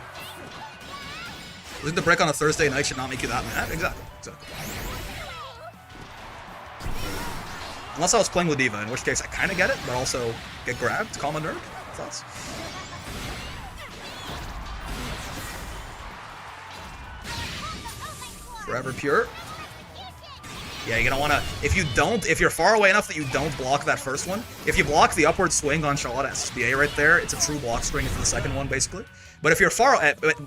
losing the break on a Thursday night should not make you that mad. Exactly. Unless I was playing with Diva, in which case I kind of get it, but also get grabbed. Calm a nerd. Thoughts? Forever pure. Yeah, you're gonna wanna, if you're far away enough that you don't block that first one, if you block the upward swing on Charlotte SSBA right there, it's a true block string for the second one, basically. But if you're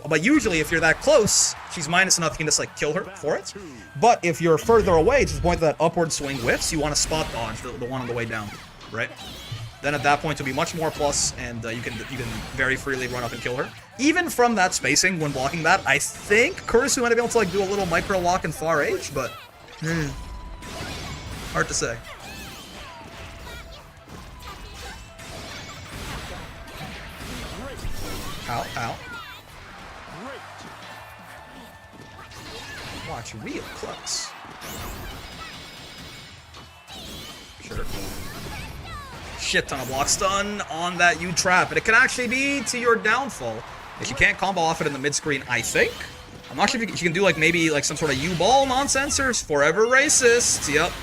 but usually if you're that close, she's minus enough, you can just, like, kill her for it. But if you're further away, to the point that upward swing whiffs, you want to spot dodge the one on the way down, right? Then at that point, it'll be much more plus, and you can very freely run up and kill her. Even from that spacing, when blocking that, I think Kurisu might be able to, like, do a little micro lock in far age, but hard to say. Ow, ow. Watch real close. Sure. Shit ton of block stun on that U-trap, and it can actually be to your downfall. If you can't combo off it in the mid-screen, I think. I'm not sure if you can do, like, maybe, like, some sort of U-ball nonsense or forever racist. Yep.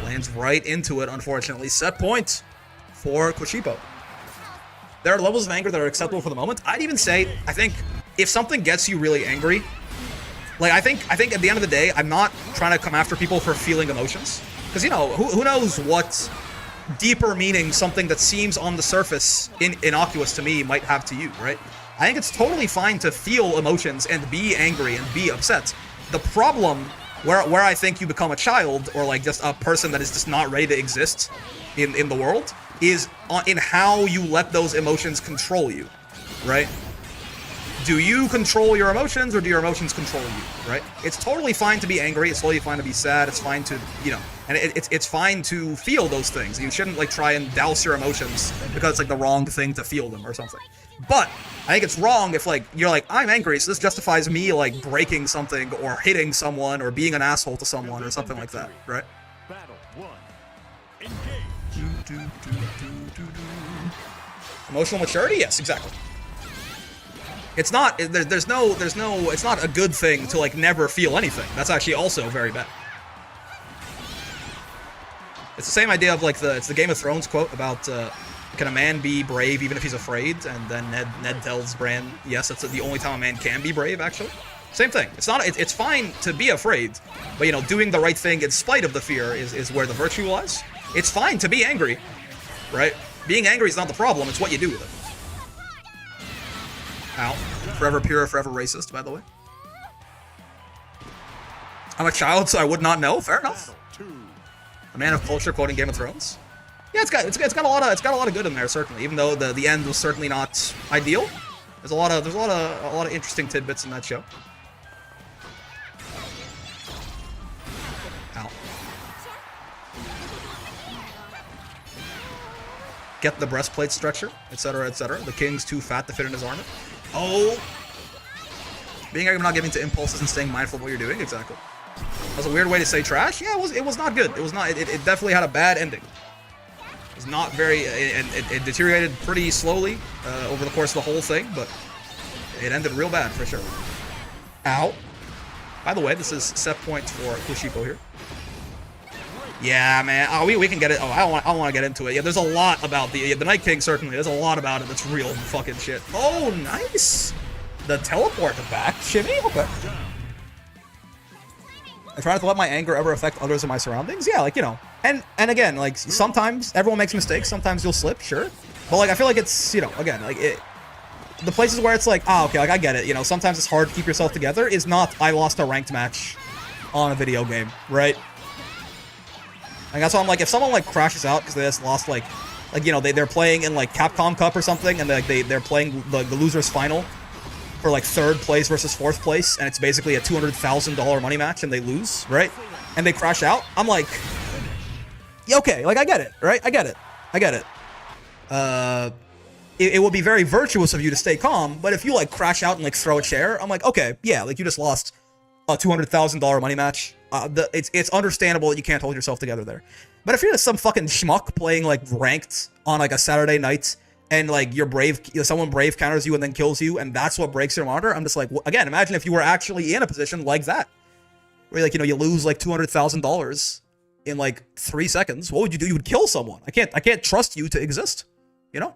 Lands right into it, unfortunately. Set point for Koshipo. There are levels of anger that are acceptable for the moment. I'd even say, I think, if something gets you really angry, like, I think at the end of the day, I'm not trying to come after people for feeling emotions. Because, you know, who knows what deeper meaning something that seems on the surface innocuous to me might have to you, right? I think it's totally fine to feel emotions and be angry and be upset. The problem, where I think you become a child, or, like, just a person that is just not ready to exist in the world, is in how you let those emotions control you, right? Do you control your emotions, or do your emotions control you, right? It's totally fine to be angry, it's totally fine to be sad, it's fine to, you know, and it's fine to feel those things. You shouldn't, like, try and douse your emotions because it's, like, the wrong thing to feel them or something. But I think it's wrong if, like, you're like, I'm angry, so this justifies me, like, breaking something or hitting someone or being an asshole to someone or something like that, right? Battle 1. Engage. Emotional maturity? Yes, exactly. It's not, there's no, it's not a good thing to, like, never feel anything. That's actually also very bad. It's the same idea of, like, it's the Game of Thrones quote about, can a man be brave even if he's afraid? And then Ned tells Bran, yes, that's the only time a man can be brave, actually. Same thing. It's fine to be afraid, but, you know, doing the right thing in spite of the fear is where the virtue lies. It's fine to be angry, right? Being angry is not the problem, it's what you do with it. Ow. Forever pure, forever racist, by the way. I'm a child, so I would not know. Fair enough. A man of culture quoting Game of Thrones. Yeah, it's got a lot of good in there, certainly. Even though the end was certainly not ideal. There's a lot of interesting tidbits in that show. Ow. Get the breastplate stretcher, etc., etc. The king's too fat to fit in his armor. Oh! Being angry, not giving to impulses and staying mindful of what you're doing, exactly. That was a weird way to say trash. Yeah, it was not good. It was not. It definitely had a bad ending. It was not very, and it deteriorated pretty slowly over the course of the whole thing, but it ended real bad for sure. Ow. By the way, this is set point for Kushipo here. Yeah, man. Oh, we can get it. Oh, I don't want to get into it. Yeah, there's a lot about the Night King, certainly. There's a lot about it that's real fucking shit. Oh, nice. The teleport back. Shimmy? Okay. I try not to let my anger ever affect others in my surroundings. Yeah, like, you know. And again, like, sometimes everyone makes mistakes. Sometimes you'll slip, sure. But, like, I feel like it's, you know, again, like, the places where it's like, okay, like, I get it. You know, sometimes it's hard to keep yourself together is not, I lost a ranked match on a video game, right? Like, that's why I'm like, if someone, like, crashes out because they just lost, like, you know, they're playing in, like, Capcom Cup or something, and they're playing the loser's final for, like, 3rd place versus 4th place, and it's basically a $200,000 money match, and they lose, right? And they crash out. I'm like, yeah, okay, like, I get it, right? I get it. It would be very virtuous of you to stay calm, but if you, like, crash out and, like, throw a chair, I'm like, okay, yeah, like, you just lost a $200,000 money match. It's understandable that you can't hold yourself together there. But if you're just some fucking schmuck playing, like, ranked on, like, a Saturday night, and, like, someone brave counters you and then kills you, and that's what breaks your monitor, I'm just like, again, imagine if you were actually in a position like that, where, like, you know, you lose, like, $200,000 in, like, 3 seconds. What would you do? You would kill someone. I can't trust you to exist, you know?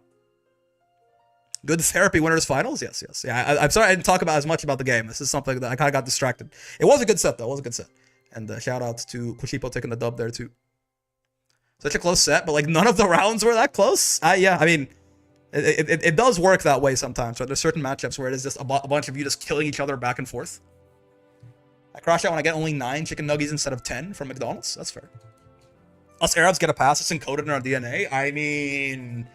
Good therapy winners finals? Yes. Yeah, I'm sorry I didn't talk about as much about the game. This is something that I kind of got distracted. It was a good set, though. It was a good set. And shout out to Kushipo taking the dub there, too. Such a close set, but, like, none of the rounds were that close. Yeah, I mean, it does work that way sometimes, right? There's certain matchups where it is just a bunch of you just killing each other back and forth. I crash out when I get only 9 chicken nuggies instead of 10 from McDonald's. That's fair. Us Arabs get a pass. It's encoded in our DNA. I mean,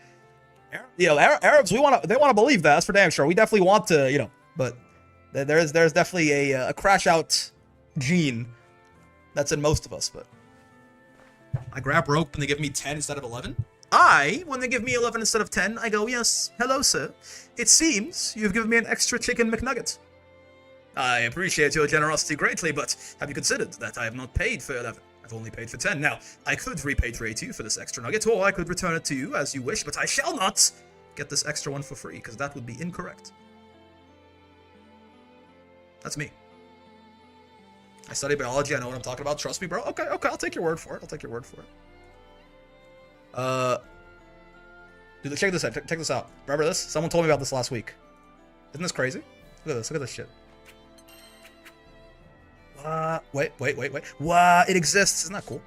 you know, Arabs, they want to believe that. That's for damn sure. We definitely want to, you know, but there's definitely a crash out gene that's in most of us. But I grab rope when they give me 10 instead of 11. When they give me 11 instead of 10, I go, yes, hello, sir. It seems you've given me an extra chicken McNugget. I appreciate your generosity greatly, but have you considered that I have not paid for 11? I've only paid for 10. Now, I could repatriate you for this extra nugget, or I could return it to you as you wish, but I shall not get this extra one for free, because that would be incorrect. That's me. I study biology, I know what I'm talking about. Trust me, bro. Okay, I'll take your word for it. Dude, check this out. Check this out. Remember this? Someone told me about this last week. Isn't this crazy? Look at this shit. Wait. What? It exists. Isn't that cool?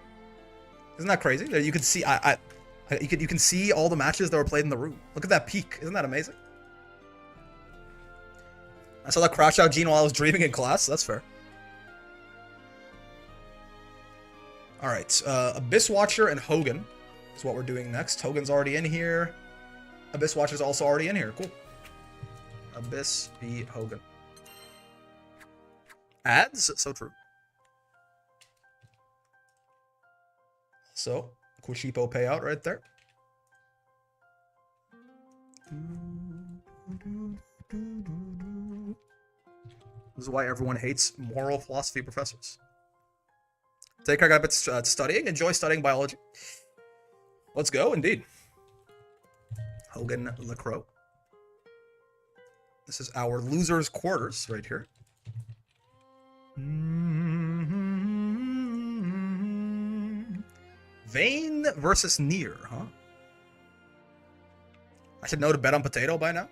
Isn't that crazy? You can see, you can see all the matches that were played in the room. Look at that peak. Isn't that amazing? I saw that crash out gene while I was dreaming in class. That's fair. All right, Abyss Watcher and Hogan is what we're doing next. Hogan's already in here. Abyss Watcher's also already in here. Cool. Abyss beat Hogan. Ads? So true. So, Kushipo payout right there. This is why everyone hates moral philosophy professors. Take our guy studying. Enjoy studying biology. Let's go, indeed. Hogan LaCroix. This is our loser's quarters right here. Vayne versus Nier, huh? I should know to bet on Potato by now.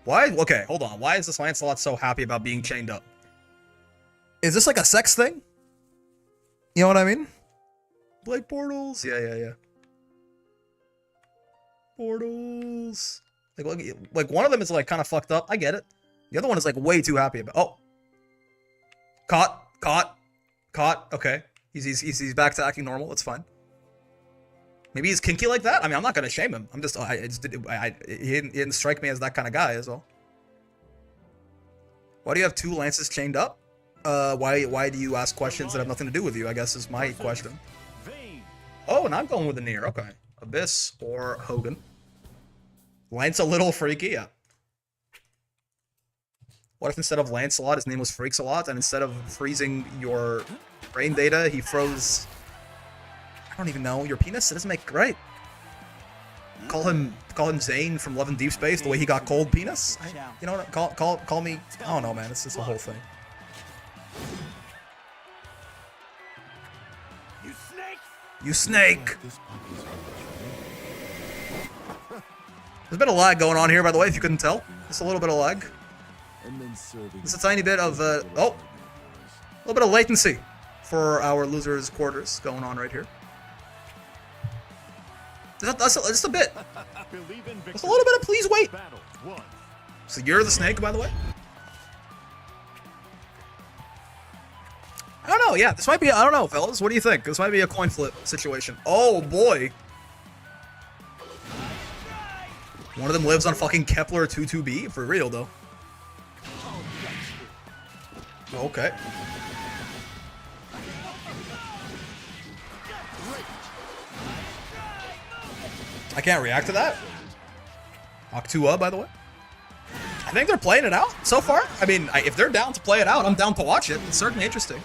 Why? Okay, hold on. Why is this Lancelot so happy about being chained up? Is this like a sex thing? You know what I mean? Like portals. Yeah. Portals. Like one of them is like kind of fucked up. I get it. The other one is like way too happy about. Oh. Caught. Okay. He's back to acting normal. It's fine. Maybe he's kinky like that. I mean, I'm not gonna shame him. I'm just he didn't strike me as that kind of guy as well. Why do you have 2 lances chained up? Why do you ask questions that have nothing to do with you? I guess is my question. Oh, and I'm going with the Nier. Okay, Abyss or Hogan. Lance a little freaky. Yeah. What if instead of Lancelot, his name was Freaks-a-Lot, and instead of freezing your brain data, he froze, I don't even know, your penis? It doesn't make, right? call him Zane from Love and Deep Space, the way he got cold penis. You know what? Call me. I don't know, man. It's just a whole thing. You snake! You snake. There's a bit of lag going on here, by the way, if you couldn't tell. Just a little bit of lag. Just a tiny bit of a little bit of latency for our losers' quarters going on right here. Just a bit. Just a little bit of please wait. So you're the snake, by the way? I don't know, yeah. This might be, I don't know, fellas. What do you think? This might be a coin flip situation. Oh, boy. One of them lives on fucking Kepler 22b? For real, though. Okay. I can't react to that. Octua, by the way. I think they're playing it out so far. I mean, if they're down to play it out, I'm down to watch it. It's certainly interesting.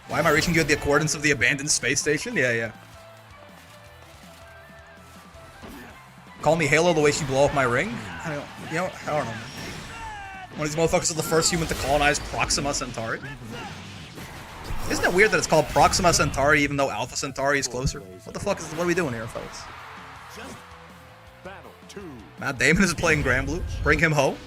Why am I reaching you at the accordance of the abandoned space station? Yeah. Call me Halo the way she blow up my ring? I don't know, man. One of these motherfuckers is the first human to colonize Proxima Centauri. Isn't it weird that it's called Proxima Centauri even though Alpha Centauri is closer? What are we doing here, fellas? Matt Damon is playing Granblue. Bring him home.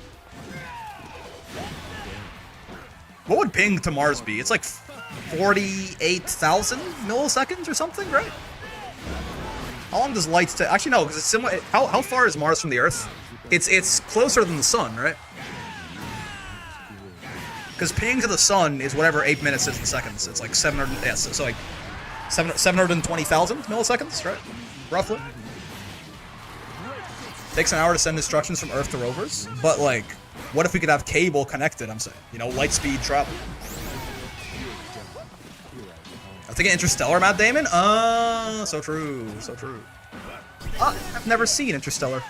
What would ping to Mars be? It's like 48,000 milliseconds or something, right? How long does light take? Actually, no, because it's similar. How far is Mars from the Earth? It's closer than the sun, right? Because ping to the sun is whatever 8 minutes is in seconds. It's like 700. Yeah, so like 720,000 milliseconds, right? Roughly. Takes an hour to send instructions from Earth to rovers, but like, what if we could have cable connected? I'm saying, you know, light speed travel. I'm thinking Interstellar, Matt Damon. So true, so true. I've never seen Interstellar.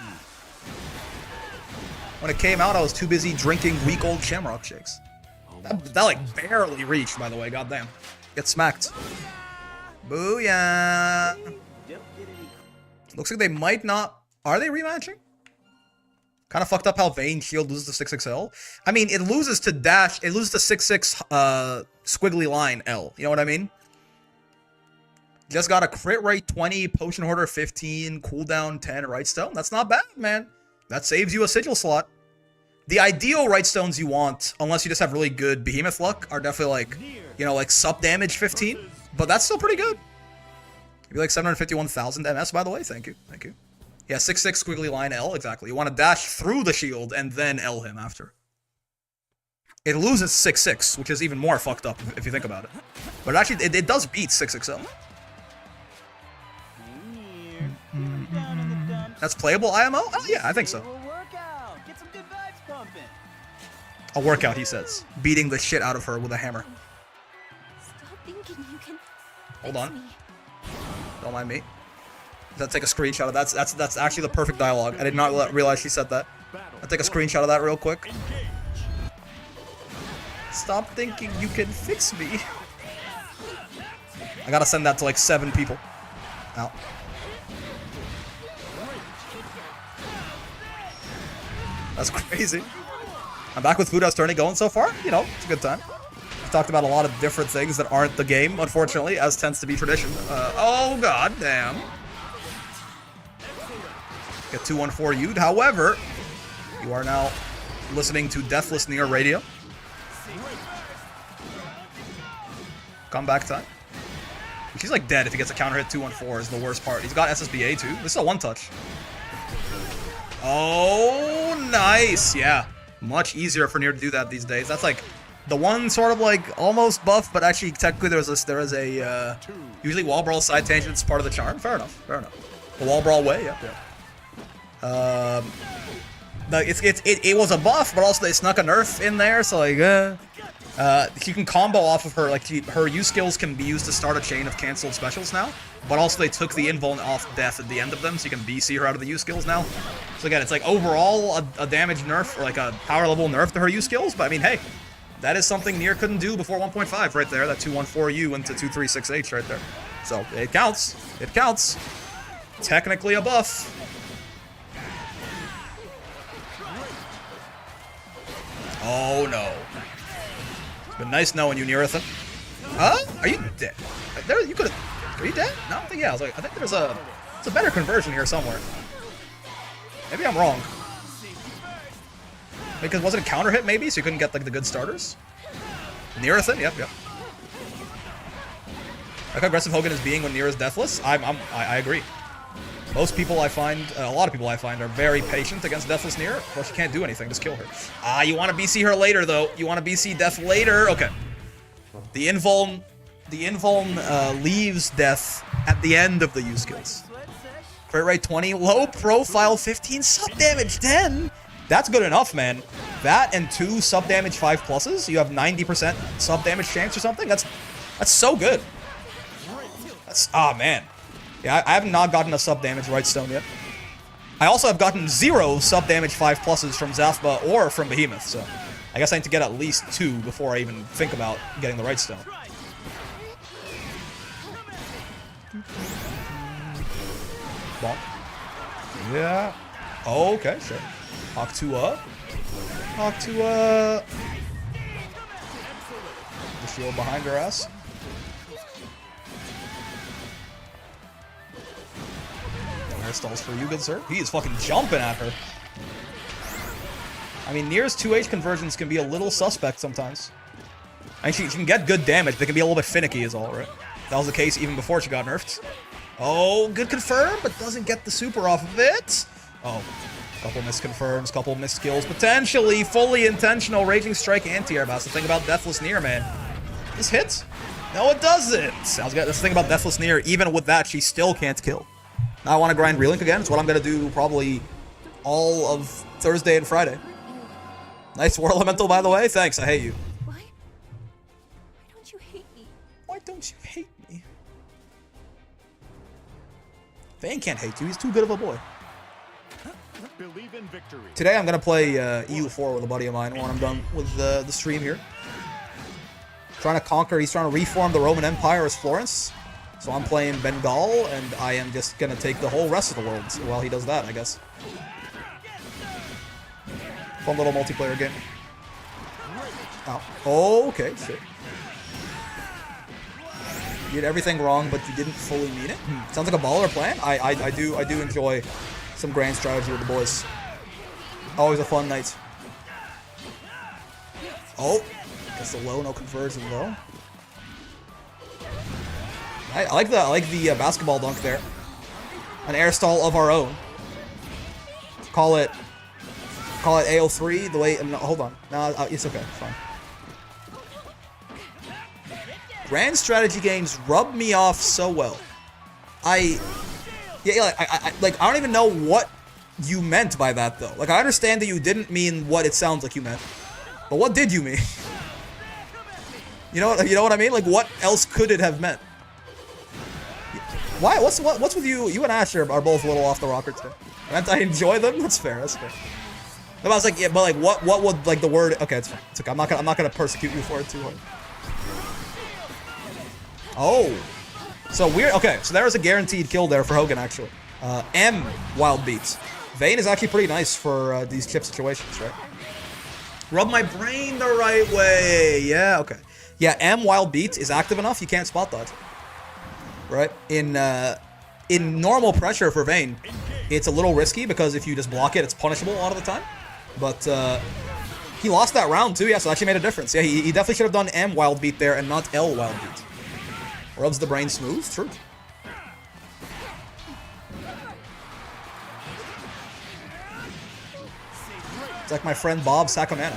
When it came out, I was too busy drinking week-old Shamrock shakes. That like barely reached, by the way. Goddamn, get smacked. Booyah! Looks like they might not. Are they rematching? Kind of fucked up how Vayne Shield loses to 6XL. I mean, it loses to Dash. It loses to 6-6 squiggly line L. You know what I mean? Just got a crit rate 20, potion hoarder 15, cooldown 10, right stone. That's not bad, man. That saves you a sigil slot. The ideal right stones you want, unless you just have really good behemoth luck, are definitely like, you know, like sub damage 15. But that's still pretty good. You'd be like 751,000 MS, by the way. Thank you. Thank you. Yeah, 6-6 squiggly line L, exactly. You want to dash through the shield and then L him after. It loses 6-6, which is even more fucked up if you think about it. But actually, it does beat 6XL. That's playable IMO? Oh, yeah, I think so. A workout, he says. Beating the shit out of her with a hammer. Stop thinking you can. Hold on. Don't mind me. Let's take a screenshot of that. That's actually the perfect dialogue. I did not realize she said that. I'll take a screenshot of that real quick. Stop thinking you can fix me. I gotta send that to like 7 people. Ow. That's crazy. I'm back with Food House Tourney going so far. You know, it's a good time. We've talked about a lot of different things that aren't the game, unfortunately, as tends to be tradition. Oh, god damn. Get 214 U'd. However, you are now listening to Deathless Near Radio. Comeback time. She's like dead if he gets a counter hit 214 is the worst part. He's got SSBA too. This is a one touch. Oh, nice. Yeah. Much easier for Nier to do that these days. That's like the one sort of like almost buff, but actually technically there is a usually wall brawl side tangent is part of the charm. Fair enough. Fair enough. The wall brawl way, yeah. It was a buff, but also they snuck a nerf in there, so like she can combo off of her, like her U skills can be used to start a chain of cancelled specials now, but also they took the invuln off death at the end of them, so you can BC her out of the U skills now. So again, it's like overall a damage nerf, or like a power level nerf to her U skills, but I mean, hey, that is something Nier couldn't do before 1.5 right there, that 214U into 236H right there. So it counts. It counts. technically a buff. Oh no. It's been nice knowing you, Neerathan. Huh? Are you dead? There, you could have. Are you dead? No, I don't think. Yeah, I was like, I think there's a. It's a better conversion here somewhere. Maybe I'm wrong. Because wasn't it counter hit maybe, so you couldn't get like the good starters? Neerathan, yep. Like how aggressive Hogan is being when Neer is deathless. I agree. Most people I find, a lot of people I find, are very patient against deathless Neer. Well, she can't do anything, just kill her. Ah, you want to BC her later though. You want to BC death later. Okay. The invuln leaves death at the end of the use skills. Crit rate 20, low profile 15, sub damage 10. That's good enough, man. That and 2 sub damage 5 pluses, you have 90% sub damage chance or something. That's so good. That's man. Yeah, I have not gotten a sub damage right stone yet. I also have gotten 0 sub damage 5 pluses from Zathba or from Behemoth, so I guess I need to get at least 2 before I even think about getting the right stone. Bonk. Yeah. Oh, okay, sure. Hawk 2-up. Hawk 2-up. The shield behind her ass. Stalls for you, good sir. He is fucking jumping at her. I mean, Near's 2H conversions can be a little suspect sometimes. I mean, she can get good damage, but they can be a little bit finicky is all, right? That was the case even before she got nerfed. Oh, good confirm, but doesn't get the super off of it. Oh, couple misconfirms, couple misskills. Potentially fully intentional Raging Strike anti-air. That's the thing about Deathless Near, man. This hits? No, it doesn't. That's the thing about Deathless Near. Even with that, she still can't kill. Now I want to grind Relink again. It's what I'm going to do probably all of Thursday and Friday. Nice War Elemental, by the way. Thanks, I hate you. Why don't you hate me? Why don't you hate me? Vayne can't hate you. He's too good of a boy. Believe in victory. Today I'm going to play EU4 with a buddy of mine when I'm done with the stream here. Trying to conquer, he's trying to reform the Roman Empire as Florence. So I'm playing Bengal, and I am just going to take the whole rest of the world while he does that, I guess. Fun little multiplayer game. Oh, okay, shit. You did everything wrong, but you didn't fully mean it. Sounds like a baller plan. I do enjoy some grand strategy with the boys. Always a fun night. Oh, gets the low, no conversion though. I like the basketball dunk there. An air stall of our own. Call it AO3. The way. No, hold on. No, it's okay. It's fine. Grand strategy games rub me off so well. I don't even know what you meant by that though. Like I understand that you didn't mean what it sounds like you meant, but what did you mean? You know what I mean? Like what else could it have meant? Why? What's with you? You and Ash are both a little off the rocker today. Meant I enjoy them? That's fair. That's fair. But I was like, yeah, but like, what would like the word? Okay, it's fine. It's okay. I'm not gonna persecute you for it too hard. Oh, so weird. Okay, so there was a guaranteed kill there for Hogan actually. M wild beats. Vayne is actually pretty nice for these chip situations, right? Rub my brain the right way. Yeah. Okay. Yeah. M wild beats is active enough. You can't spot dodge. Right? In normal pressure for Vayne, it's a little risky because if you just block it, it's punishable a lot of the time. But he lost that round too, yeah, so that actually made a difference. Yeah, he definitely should have done M wild beat there and not L wild beat. Rubs the brain smooth, true. It's like my friend Bob Saconana.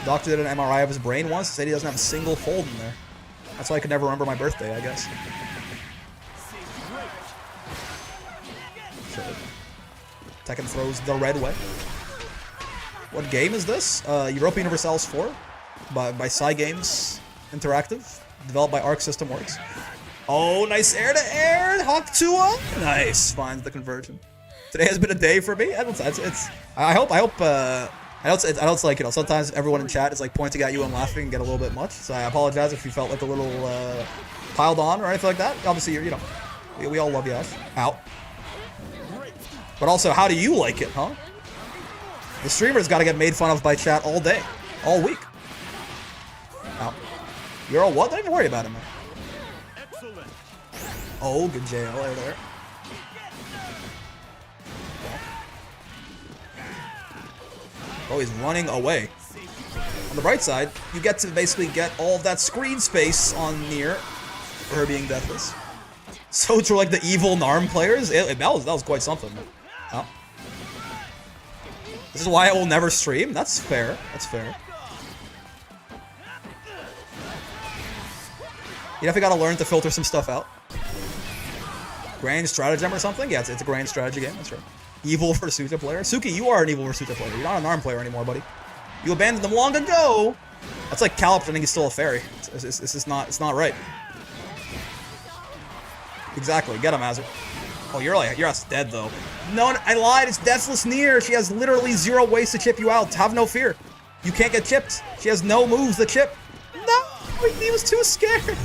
Doctor did an MRI of his brain once, said he doesn't have a single fold in there. That's why I could never remember my birthday, I guess. Sure. Tekken throws the red way. What game is this? Europa Universalis 4 by Cygames Interactive, developed by Arc System Works. Oh, nice air to air, Hawk 2-up. Nice, finds the conversion. Today has been a day for me. I know it's like, you know, sometimes everyone in chat is like pointing at you and laughing and get a little bit much. So I apologize if you felt like a little piled on or anything like that. Obviously, you know, we all love you, Ash. Out. But also, how do you like it, huh? The streamer's got to get made fun of by chat all day, all week. Out. You're all what? Don't even worry about him, man. Excellent. Oh, good JL right there. Oh, he's running away. On the bright side, you get to basically get all of that screen space on near for her being deathless. So for like the evil Narm players, that was quite something. Oh. This is why I will never stream. That's fair. That's fair. You definitely gotta learn to filter some stuff out. Grand stratagem or something? Yeah, it's a grand strategy game. That's right. Evil Versuta player. Suki, you are an evil Versuta player. You're not an ARM player anymore, buddy. You abandoned them long ago. That's like Calip pretending he's still a fairy. It's not right. Exactly. Get him, Azur. Oh, you're dead though. No, I lied. It's Deathless Near. She has literally 0 ways to chip you out. Have no fear. You can't get chipped. She has no moves to chip. No, he was too scared.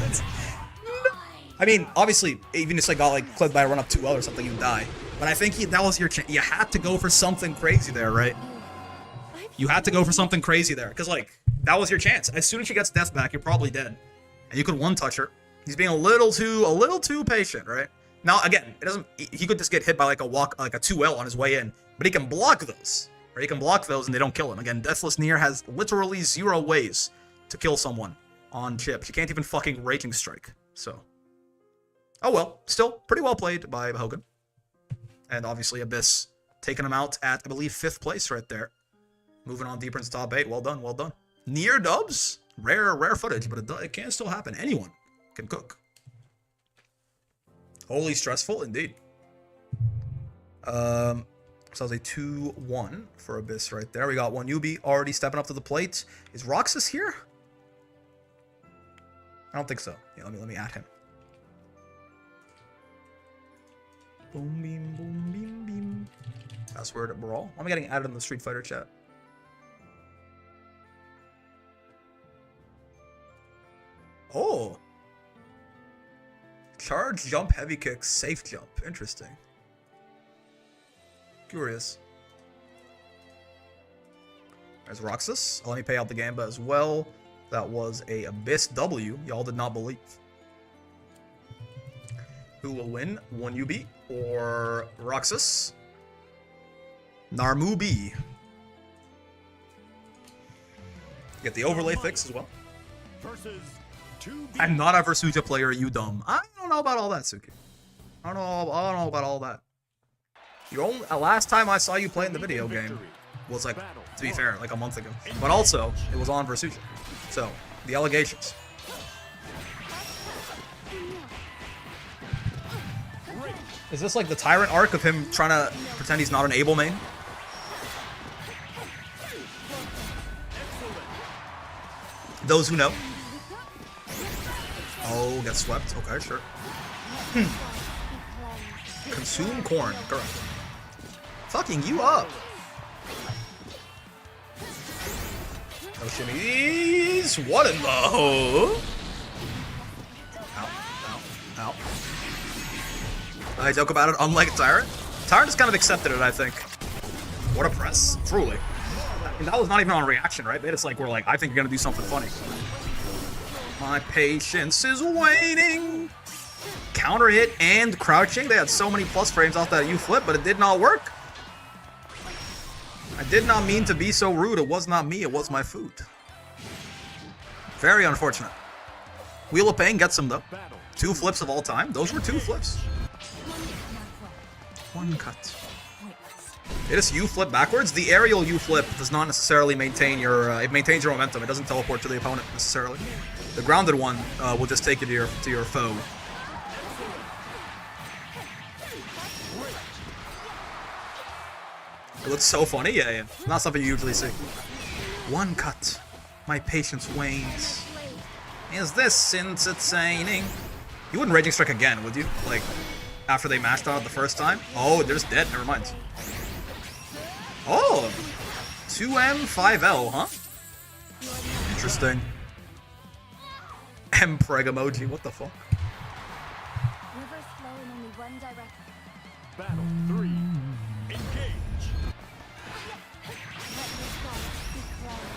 No. I mean, obviously, even if I got like clipped by a run up 2L or something, you die. But I think that was your chance. You had to go for something crazy there, right? You had to go for something crazy there, because like that was your chance. As soon as she gets death back, you're probably dead, and you could one-touch her. He's being a little too patient, right? Now again, it doesn't. He could just get hit by like a 2L on his way in, but he can block those, or he can block those and they don't kill him. Again, Deathless Near has literally 0 ways to kill someone on chip. She can't even fucking Raging Strike. So, oh well, still pretty well played by Hogan. And obviously Abyss taking him out at, I believe, 5th place right there. Moving on deeper into top 8. Well done, well done. Near dubs. Rare footage, but it can still happen. Anyone can cook. Wholly stressful, indeed. So that was a 2-1 for Abyss right there. We got one newbie already stepping up to the plate. Is Roxas here? I don't think so. Yeah, let me add him. Boom, beam, boom, beam, beam. Password Brawl. Why am I getting added in the Street Fighter chat? Oh. Charge, jump, heavy kick, safe jump. Interesting. Curious. There's Roxas. Let me pay out the Gamba as well. That was a Abyss W. Y'all did not believe. Who will win? 1UB or Roxas? Narmubi. Get the overlay fixed as well. Versus 2B. I'm not a Versuta player, you dumb. I don't know about all that, Suki. I don't know about all that. Last time I saw you play in the video game was like, to be fair, like a month ago. But also, it was on Versuta. So, the allegations. Is this like the Tyrant arc of him trying to pretend he's not an able main? Those who know. Oh, get swept. Okay, sure. Consume corn. Correct. Fucking you up. No shimmies. What in the ho? Ow, ow, ow. I joke about it, unlike Tyrant. Tyrant just kind of accepted it, I think. What a press. Truly. I mean, that was not even on reaction, right? They just like, we're like, I think you're gonna do something funny. My patience is waning. Counter hit and crouching. They had so many plus frames off that U-flip, but it did not work. I did not mean to be so rude. It was not me. It was my food. Very unfortunate. Wheel of Pain gets him, though. 2 flips of all time. Those were 2 flips. 1 cut. It is U-flip backwards. The aerial U-flip does not necessarily maintain your... it maintains your momentum. It doesn't teleport to the opponent, necessarily. The grounded one will just take you to your foe. It looks so funny. Yeah. Not something you usually see. 1 cut. My patience wanes. Is this entertaining? You wouldn't Raging Strike again, would you? Like, after they mashed on it the first time? Oh, they're just dead. Never mind. Oh! 2M, 5L, huh? Interesting. M-preg emoji. What the fuck? one direction. Battle 3. Engage. Let your thoughts be cleansed.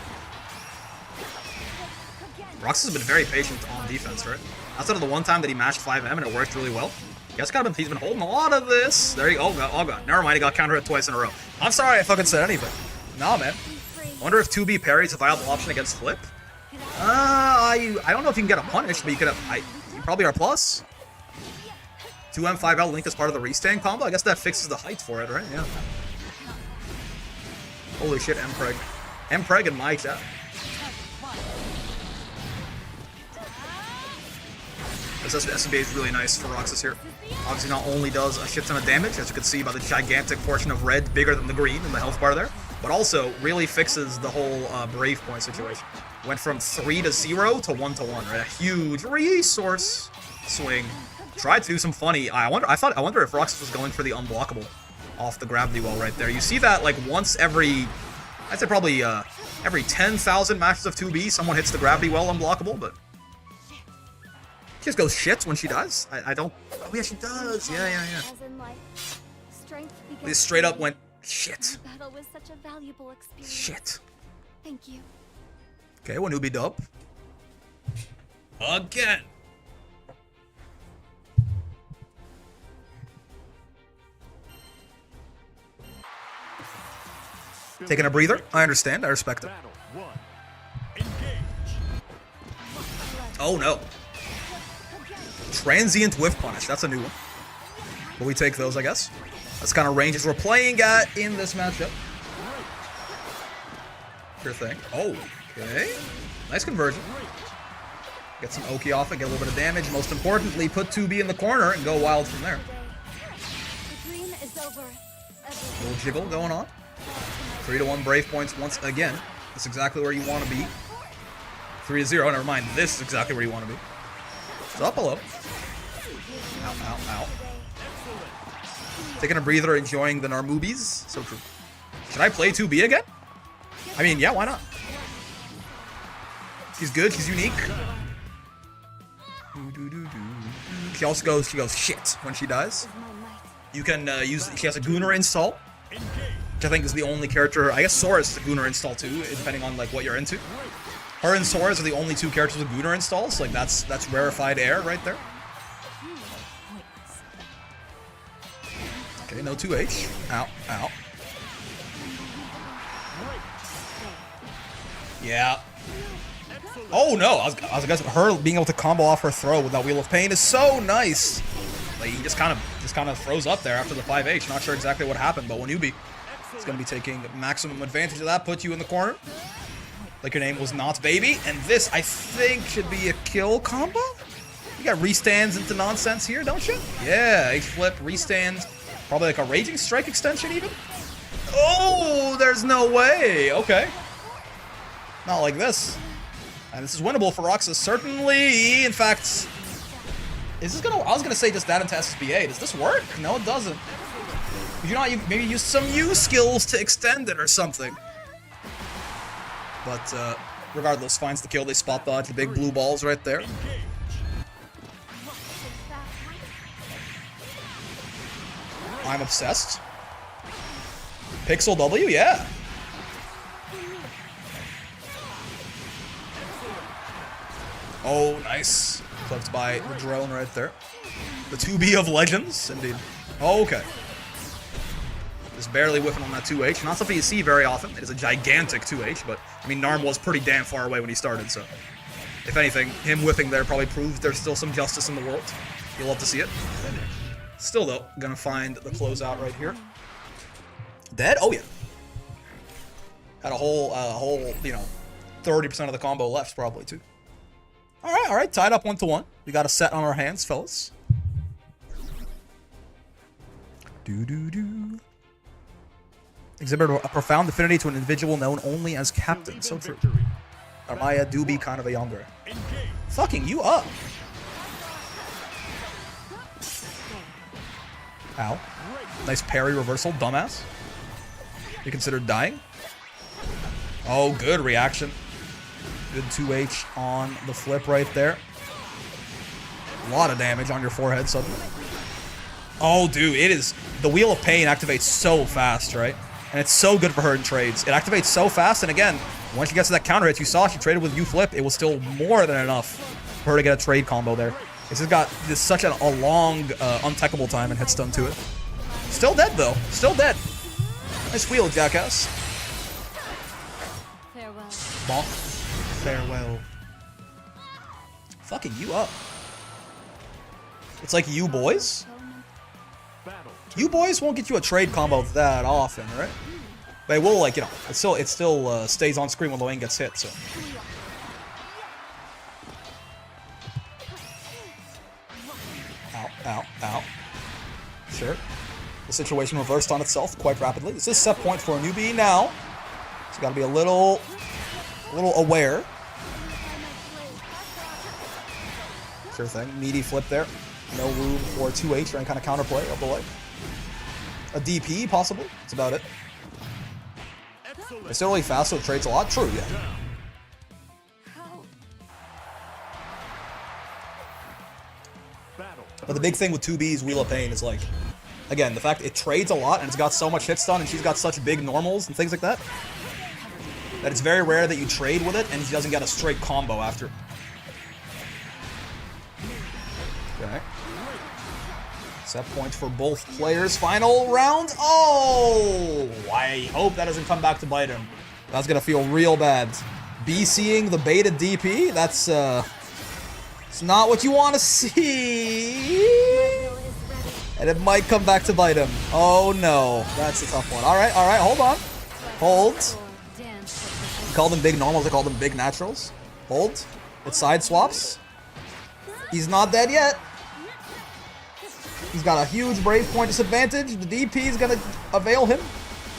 Again. Roxas has been very patient on defense, right? Outside of the one time that he mashed 5M and it worked really well. He's been holding a lot of this. There you go. Oh god. Never mind, he got counter hit twice in a row. I'm sorry I fucking said anything. Nah, man. I wonder if 2B parry's a viable option against Flip. I don't know if you can get a punish, but you could have. You probably are plus. 2M 5L link as part of the restand combo. I guess that fixes the height for it, right? Yeah. Holy shit, Mpreg. Mpreg in my chat. This SMB is really nice for Roxas here. Obviously, not only does a shit ton of damage, as you can see by the gigantic portion of red, bigger than the green in the health bar there, but also really fixes the whole Brave point situation. Went from 3 to 0 to 1 to 1, right? A huge resource swing. Tried to do some funny. I wonder if Roxas was going for the unblockable off the gravity well right there. You see that like once every, I'd say probably every 10,000 matches of 2B, someone hits the gravity well unblockable, but she just goes shit when she does. I don't. Oh yeah, she does. Yeah. As in life, strength begins. They straight up went shit. Battle was such a valuable experience. Shit. Thank you. Okay, one newbie dub. Again. Taking a breather. I understand. I respect it. Battle 1. Engage. Oh no. Transient whiff punish. That's a new one. But we take those, I guess. That's kind of ranges we're playing at in this matchup. Sure thing. Oh, okay. Nice conversion. Get some Oki off it, get a little bit of damage. Most importantly, put 2B in the corner and go wild from there. The dream is over. A little jiggle going on. 3 to 1 Brave points once again. That's exactly where you want to be. 3 to 0. Never mind. This is exactly where you want to be. So up below. Ow. Taking a breather, enjoying the Narmoobies. So true. Should I play 2B again? I mean, yeah, why not? She's good. She's unique. She also goes shit when she dies. You can use. She has a Gooner install, which I think is the only character. I guess Sora's is a Gooner install too, depending on like what you're into. Her and Sora's are the only two characters with Gooner installs. Like that's rarefied air right there. Okay, no 2H. Ow. Yeah. Oh no! I was guessing her being able to combo off her throw with that Wheel of Pain is so nice. Like he just kind of froze up there after the 5H. Not sure exactly what happened, but when you is going to be taking maximum advantage of that, put you in the corner. Like your name was not baby, and this I think should be a kill combo. You got restands into nonsense here, don't you? Yeah, H flip, restands, probably like a Raging Strike extension even. Oh, there's no way. Okay, not like this. And this is winnable for Roxas, certainly. In fact, is this gonna? I was gonna say just that into SSBA. Does this work? No, it doesn't. Could you not maybe use some U skills to extend it or something? But regardless, finds the kill. They spot dodge the big blue balls right there. I'm obsessed. Pixel W, yeah. Oh, nice. Clipped by the drone right there. The 2B of Legends, indeed. Oh, okay. Just barely whiffing on that 2H. Not something you see very often. It is a gigantic 2H, but, I mean, Narm was pretty damn far away when he started, so... If anything, him whiffing there probably proves there's still some justice in the world. You'll love to see it. Still, though, gonna find the closeout right here. Dead? Oh, yeah. Had a whole, you know, 30% of the combo left, probably, too. All right, tied up 1-1. We got a set on our hands, fellas. Exhibit a profound affinity to an individual known only as Captain. So true. Armaya do be kind of a younger. Fucking you up. Ow. Nice parry reversal, dumbass. You considered dying? Oh, good reaction. Good 2H on the flip right there. A lot of damage on your forehead suddenly. Oh, dude, it is... The Wheel of Pain activates so fast, right? And it's so good for her in trades. It activates so fast, and again, once she gets to that counter hit, you saw she traded with U-Flip, it was still more than enough for her to get a trade combo there. It's just got this such a long, untechable time and hit stun to it. Still dead, though. Still dead. Nice wheel, jackass. Farewell. Bonk. Farewell. Fucking you up. It's like you boys. Battle. You boys won't get you a trade combo that often, right? But it will, like, you know, it still stays on screen when Loane gets hit, so. Ow, ow, ow. Sure. The situation reversed on itself quite rapidly. This is set point for a newbie now. So you gotta be a little aware. Sure thing. Meaty flip there. No room for 2H or any kind of counterplay of the like. A DP, possibly. That's about it. It's still really fast, so it trades a lot. True, yeah. Battle. But the big thing with 2B's Wheel of Pain is like, again, the fact it trades a lot and it's got so much hit stun and she's got such big normals and things like that, that it's very rare that you trade with it and he doesn't get a straight combo after. Okay. Set points for both players. Final round. Oh! I hope that doesn't come back to bite him. That's gonna feel real bad. BCing the beta DP? That's, it's not what you want to see. And it might come back to bite him. Oh no. That's a tough one. Alright, hold on. Hold. I call them big normals, I call them big naturals. Hold. It side swaps. He's not dead yet. He's got a huge Brave Point disadvantage. The DP is gonna avail him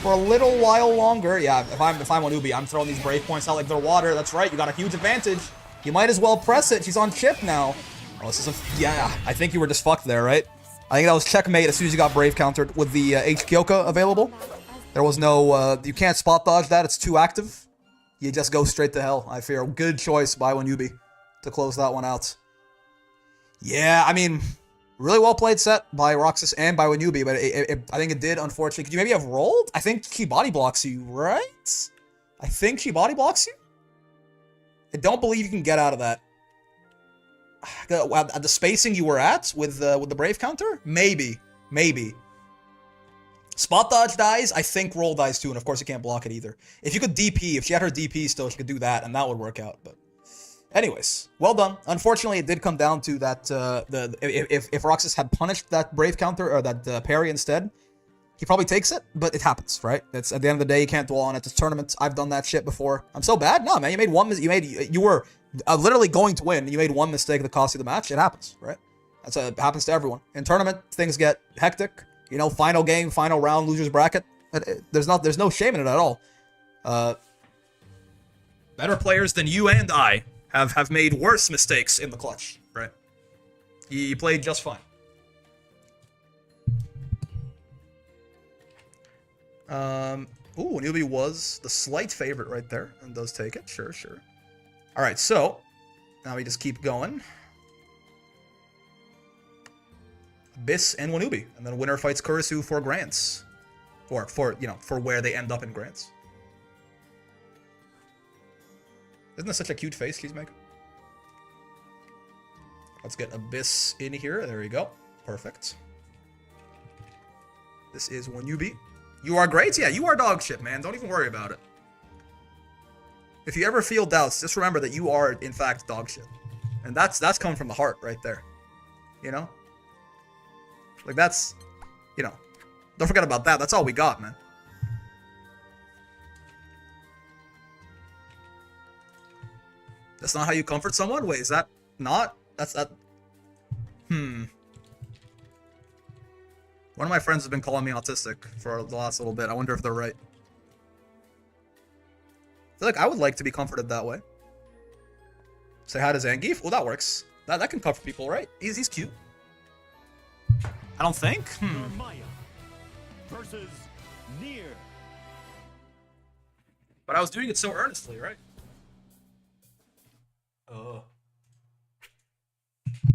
for a little while longer. Yeah, if I'm a newbie, I'm throwing these Brave Points out like they're water. That's right, you got a huge advantage. You might as well press it. She's on chip now. Oh, this is a... Yeah, I think you were just fucked there, right? I think that was checkmate as soon as you got Brave countered with the H Kyoka available. There was no... you can't spot dodge that. It's too active. You just go straight to hell, I fear. Good choice by Newbie to close that one out. Yeah, I mean... Really well played set by Roxas and by Newbie, but I think it did, unfortunately. Could you maybe have rolled? I think she body blocks you, right? I think she body blocks you? I don't believe you can get out of that. At the spacing you were at with the Brave counter? Maybe. Spot dodge dies, I think roll dies too, and of course you can't block it either. If you could DP, if she had her DP still, she could do that, and that would work out, but... Anyways, well done. Unfortunately, it did come down to that, if Roxas had punished that Brave counter, or that parry instead, he probably takes it, but it happens, right? It's at the end of the day, you can't dwell on it. It's a tournament. I've done that shit before. I'm so bad? No, man, you made one you were literally going to win, and you made one mistake that cost you the match. It happens, right? It happens to everyone. In tournament, things get hectic. You know, final game, final round, loser's bracket. There's no shame in it at all. Better players than you and I have made worse mistakes in the clutch, right? He played just fine. Ooh, Newbie was the slight favorite right there, and does take it. Sure. Alright, so, now we just keep going. Abyss and Wanubi, and then winner fights Kurisu for grants. Or for where they end up in grants. Isn't that such a cute face he's making? Let's get Abyss in here. There we go. Perfect. This is Wanubi. You are great? Yeah, you are dog shit, man. Don't even worry about it. If you ever feel doubts, just remember that you are, in fact, dog shit. And that's coming from the heart right there. You know? Like, that's... You know. Don't forget about that. That's all we got, man. That's not how you comfort someone? Wait, is that not? That's that... One of my friends has been calling me autistic for the last little bit. I wonder if they're right. I feel like I would like to be comforted that way. Say hi to Zangief? Well, that works. That can comfort people, right? He's cute. I don't think. Maya versus Nier. But I was doing it so earnestly, right? Oh.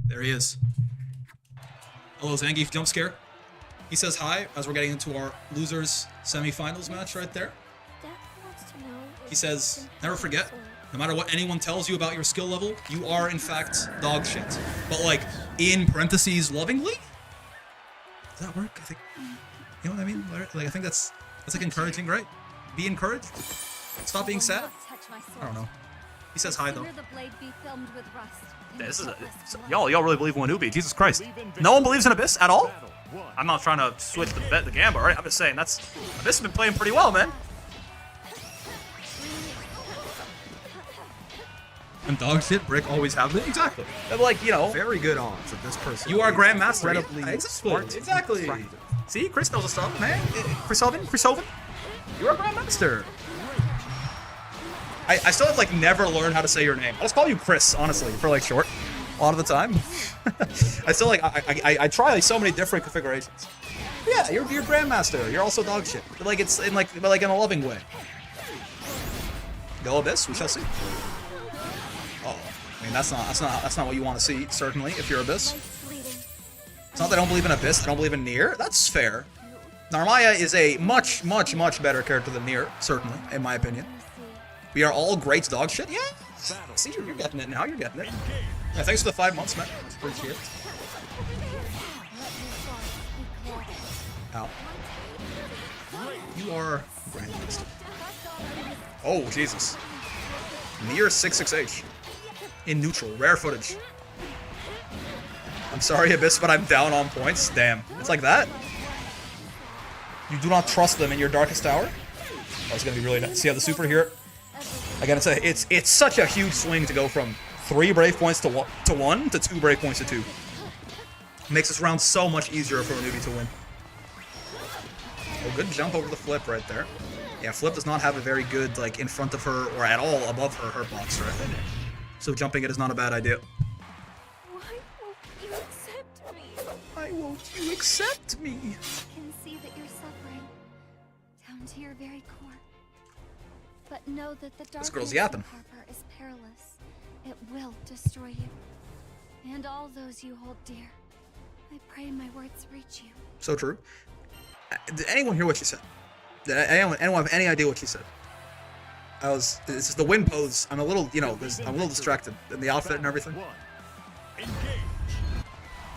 There he is. Hello, Zangief jump scare. He says hi as we're getting into our losers semifinals match right there. Death wants to know He says, never forget, no matter what anyone tells you about your skill level, you are in fact dog shit. But like, in parentheses, lovingly? Does that work? I think, you know what I mean? Like, I think that's like encouraging, right? Be encouraged. Stop being sad. I don't know. He says hi though. This is y'all really believe in Wanubi? Jesus Christ! No one believes in Abyss at all. I'm not trying to switch the Gamba, right? I'm just saying Abyss has been playing pretty well, man. And dog shit, Brick always have been. Exactly. And like, you know, Very good odds that this person. you are is Grandmaster. incredibly Exactly. smart. and Exactly. attractive. See, Chris knows the stuff, man. Chris Hoven. You're a Grandmaster. I still have like never learned how to say your name. I just call you Chris, honestly, for like short. A lot of the time. I still like I try like so many different configurations. Yeah, you're Grandmaster. You're also dog shit. But, like it's in like in a loving way. Go Abyss, we shall see. Oh, I mean that's not what you want to see, certainly, if you're Abyss. It's not that I don't believe in Abyss, I don't believe in Nier. That's fair. Narmaya is a much better character than Nier, certainly, in my opinion. We are all great dog shit. Yeah. See, you're getting it now. You're getting it. Yeah, thanks for the 5 months, man. Appreciate it. Ow. You are Grandmaster. Oh, Jesus. Near 66H. In neutral. Rare footage. I'm sorry, Abyss, but I'm down on points. Damn. It's like that? You do not trust them in your darkest hour? Oh, it's gonna be really nice. See how the super here? Again, it's such a huge swing to go from 3 brave points to 1 to 2 brave points to 2. Makes this round so much easier for a newbie to win. Oh, good jump over the flip right there. Yeah, flip does not have a very good, like, in front of her or at all above her box, right? So jumping it is not a bad idea. Why won't you accept me? Why won't you accept me? I can see that you're suffering down to your very core. But know that the darkness girl's yapping. Harper is perilous. It will destroy you. And all those you hold dear. I pray my words reach you. So true. Did anyone hear what she said? Did anyone have any idea what she said? This is the win pose. I'm a little, you know, I'm a little distracted in the outfit and everything.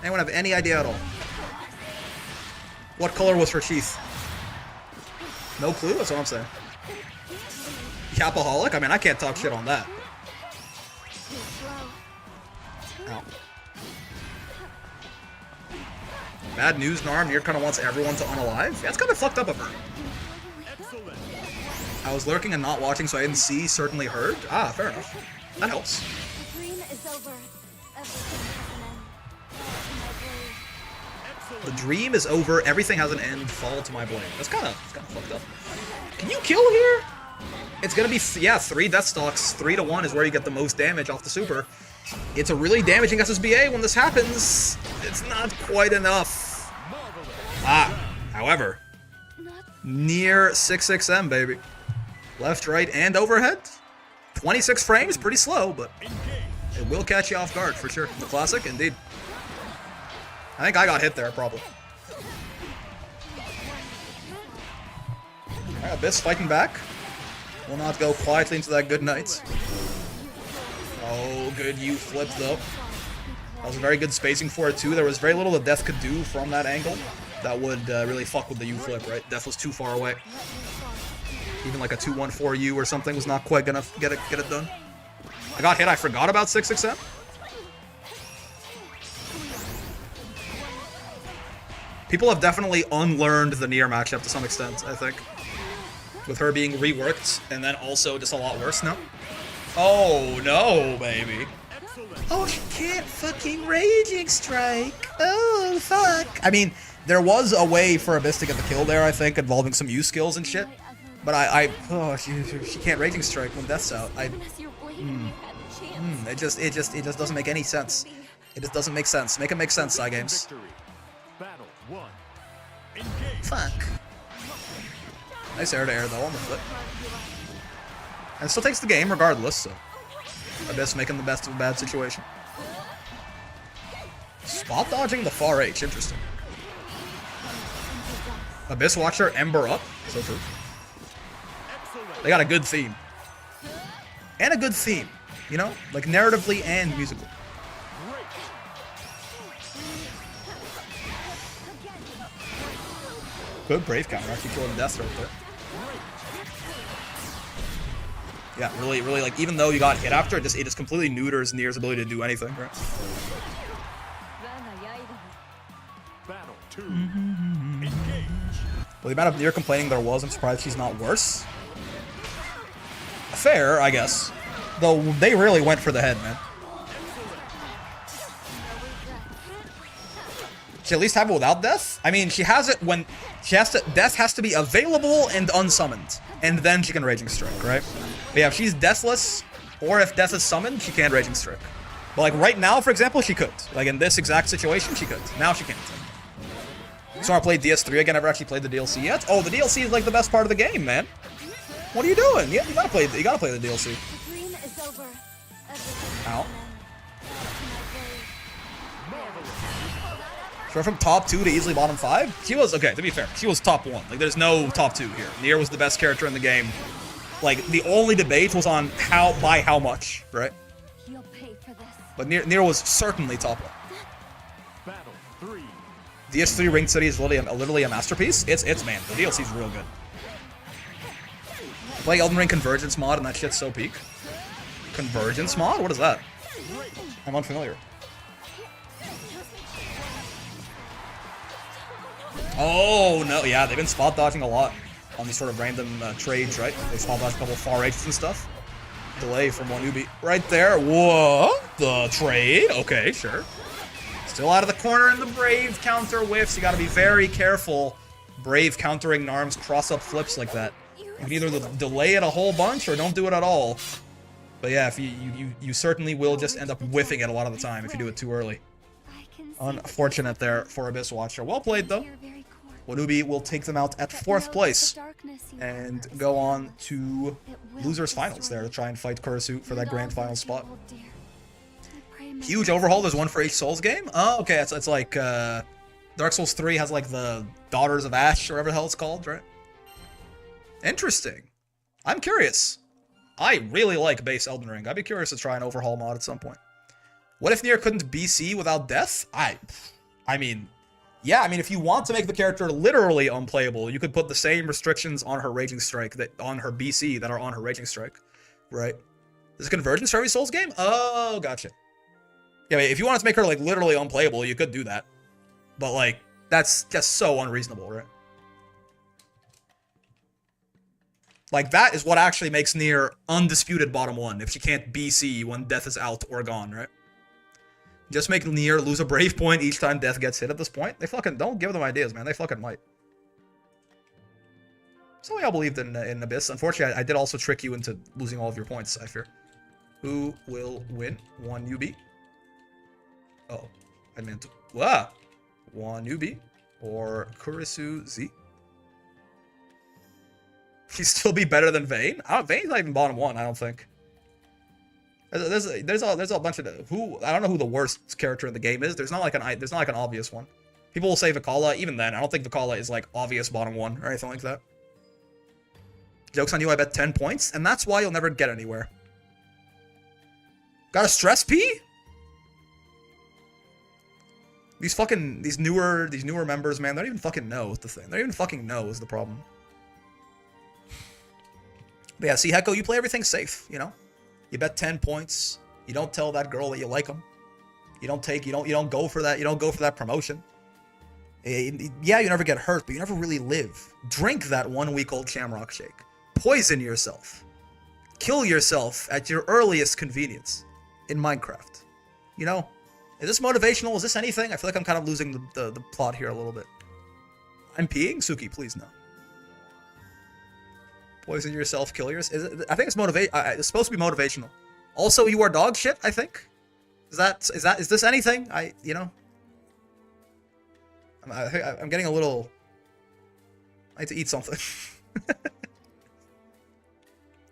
Anyone have any idea at all? What color was her sheath? No clue? That's what I'm saying. Yapaholic? I mean, I can't talk shit on that. Ow. Bad news, Narm. Nier kind of wants everyone to unalive. Yeah, it's kind of fucked up of her. I was lurking and not watching, so I didn't see, certainly heard. Ah, fair enough. That helps. The dream is over. Everything has an end. The dream is over. Everything has an end. Fall to my blade. That's kind of fucked up. Can you kill here? It's gonna be, yeah, 3 death stocks. 3 to 1 is where you get the most damage off the super. It's a really damaging SSBA when this happens. It's not quite enough. However, near 66M, baby. Left, right, and overhead. 26 frames, pretty slow, but it will catch you off guard for sure. The classic, indeed. I think I got hit there, probably. Alright, Abyss fighting back. Will not go quietly into that good night. Oh, good U flip though. That was a very good spacing for it too. There was very little that Death could do from that angle that would really fuck with the U flip, right? Death was too far away. Even like a 2-1-4 U or something was not quite gonna get it done. I got hit, I forgot about 6XM. People have definitely unlearned the Nier matchup to some extent, I think. With her being reworked, and then also just a lot worse now. Oh, no, baby. Oh, she can't fucking Raging Strike. Oh, fuck. I mean, there was a way for Abyss to get the kill there, I think, involving some U skills and shit. But she can't Raging Strike when Death's out. It just doesn't make any sense. It just doesn't make sense. Make it make sense, Cygames. Fuck. Nice air-to-air, though, on the flip. And still takes the game regardless, so... Abyss making the best of a bad situation. Spot dodging the far H, interesting. Abyss Watcher, Ember up. So true. They got a good theme. And a good theme. You know? Like narratively and musically. Good Brave counter. Actually killing Death right there. Yeah, really, like, even though you got hit after, it just completely neuters Nier's ability to do anything, right? Battle 2. Engage. Well, the amount of Nier complaining there was, I'm surprised she's not worse. Fair, I guess. Though they really went for the head, man. She at least have it without Death? I mean, she has it when she has to. Death has to be available and unsummoned, and then she can Raging Strike, right? But yeah, if she's Deathless, or if Death is summoned, she can't Raging Strike. But like right now, for example, she could. Like in this exact situation, she could. Now she can't. So I played DS3 again. Never actually played the DLC yet. Oh, the DLC is like the best part of the game, man. What are you doing? Yeah, you gotta play the DLC. The dream is over. Ow. She went from top 2 to easily bottom 5. She was, okay, to be fair, she was top 1. Like, there's no top 2 here. Nier was the best character in the game. Like, the only debate was on by how much, right? You'll pay for this. But Nier was certainly top 1. Battle 3. DS3 Ring City is literally a masterpiece. It's man, the DLC's real good. Play Elden Ring Convergence mod and that shit's so peak. Convergence mod? What is that? I'm unfamiliar. Oh, no. Yeah, they've been spot dodging a lot on these sort of random trades, right? They spot dodge a couple far rages and stuff. Delay from one Ubi. Right there. Whoa. The trade. Okay, sure. Still out of the corner in the Brave counter whiffs. You gotta be very careful. Brave countering Narm's cross-up flips like that. You can either delay it a whole bunch or don't do it at all. But yeah, if you certainly will just end up whiffing it a lot of the time if you do it too early. Unfortunate there for Abyss Watcher. Well played, though. Wanubi will take them out at 4th place and go on to losers finals there to try and fight Kurisu for that grand final spot. Huge overhaul. There's one for each Souls game. Oh, okay. It's like Dark Souls 3 has like the Daughters of Ash or whatever the hell it's called, right? Interesting. I'm curious. I really like base Elden Ring. I'd be curious to try an overhaul mod at some point. What if Nier couldn't BC without Death? I mean, yeah, I mean, if you want to make the character literally unplayable, you could put the same restrictions on her Raging Strike that on her BC that are on her Raging Strike, right? Is Convergence for every Souls game? Oh, gotcha. Yeah, if you wanted to make her like literally unplayable, you could do that. But like, that's just so unreasonable, right? Like, that is what actually makes Nier undisputed bottom 1, if she can't BC when Death is out or gone, right? Just make Nier lose a Brave point each time Death gets hit at this point. They fucking don't give them ideas, man. They fucking might. So we all believed in Abyss. Unfortunately, I did also trick you into losing all of your points, I fear. Who will win? One UB. Oh, I meant to. Wow. One UB or Kurisu Z. He'd still be better than Vayne? Vayne's not even bottom 1, I don't think. There's a bunch of I don't know who the worst character in the game is. There's not like an obvious one. People will say Vikala. Even then, I don't think Vikala is like obvious bottom 1 or anything like that. Joke's on you, I bet 10 points, and that's why you'll never get anywhere. Got a stress P? These newer members, man, they don't even fucking know is the thing. They don't even fucking know is the problem. But yeah, see, Heko, you play everything safe, you know? You bet 10 points. You don't tell that girl that you like them. You don't go for that promotion. Yeah, you never get hurt, but you never really live. Drink that 1 week old Shamrock Shake. Poison yourself. Kill yourself at your earliest convenience in Minecraft. You know? Is this motivational? Is this anything? I feel like I'm kind of losing the plot here a little bit. I'm peeing? Suki, please no. Poison yourself, kill yourself. I think it's it's supposed to be motivational. Also, you are dog shit, I think. Is this anything? You know. I'm getting a little. I need to eat something.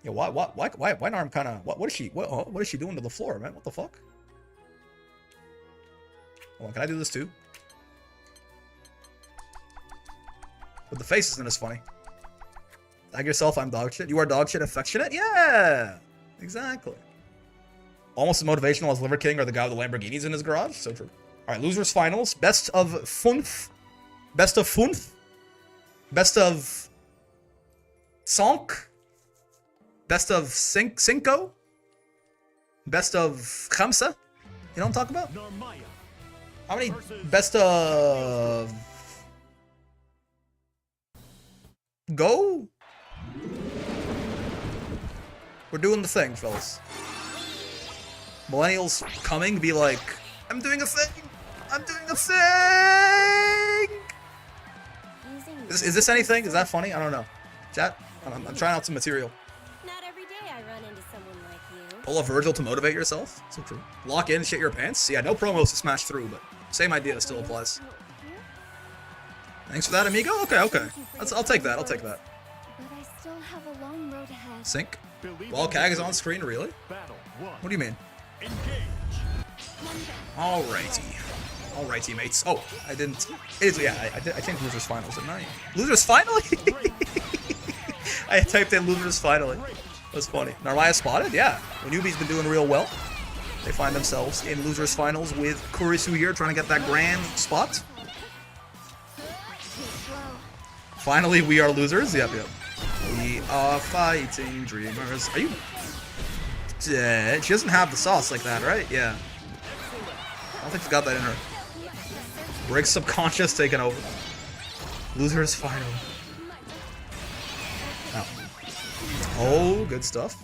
Yeah, why Narm kind of what is she doing to the floor, man? What the fuck? Hold on, can I do this too? But the face isn't as funny. Tag yourself, I'm dog shit. You are dog shit affectionate? Yeah! Exactly. Almost as motivational as Liver King or the guy with the Lamborghinis in his garage. So true. Alright, losers finals. Best of fünf. Best of fünf. Best of cinq. Best of cinco. Best of khamsa. You know what I'm talking about? Narmaya. How many best of... Go? We're doing the thing, fellas. Millennials coming be like, I'm doing a thing! I'm doing a thing! Is this anything? Is that funny? I don't know. Chat? I'm trying out some material. Not every day I run into someone like you. Pull a Virgil to motivate yourself? So true. Lock in, shit your pants? Yeah, no promos to smash through, but same idea still applies. Thanks for that, amigo? Okay. I'll take that, I'll take that. But I still have a long road ahead. Sync? While CAG is on screen, really? Battle 1. What do you mean? Engage. Alrighty, mates. Oh, I didn't. I think losers finals, didn't I? Losers finally? I typed in losers finally. That's funny. Narmaya spotted? Yeah. Wanubi's been doing real well. They find themselves in losers finals with Kurisu here trying to get that grand spot. Finally, we are losers. Yep. We are fighting dreamers. Are you dead? She doesn't have the sauce like that, right? Yeah. I don't think she's got that in her. Rick's subconscious taking over. Losers final. Oh, good stuff.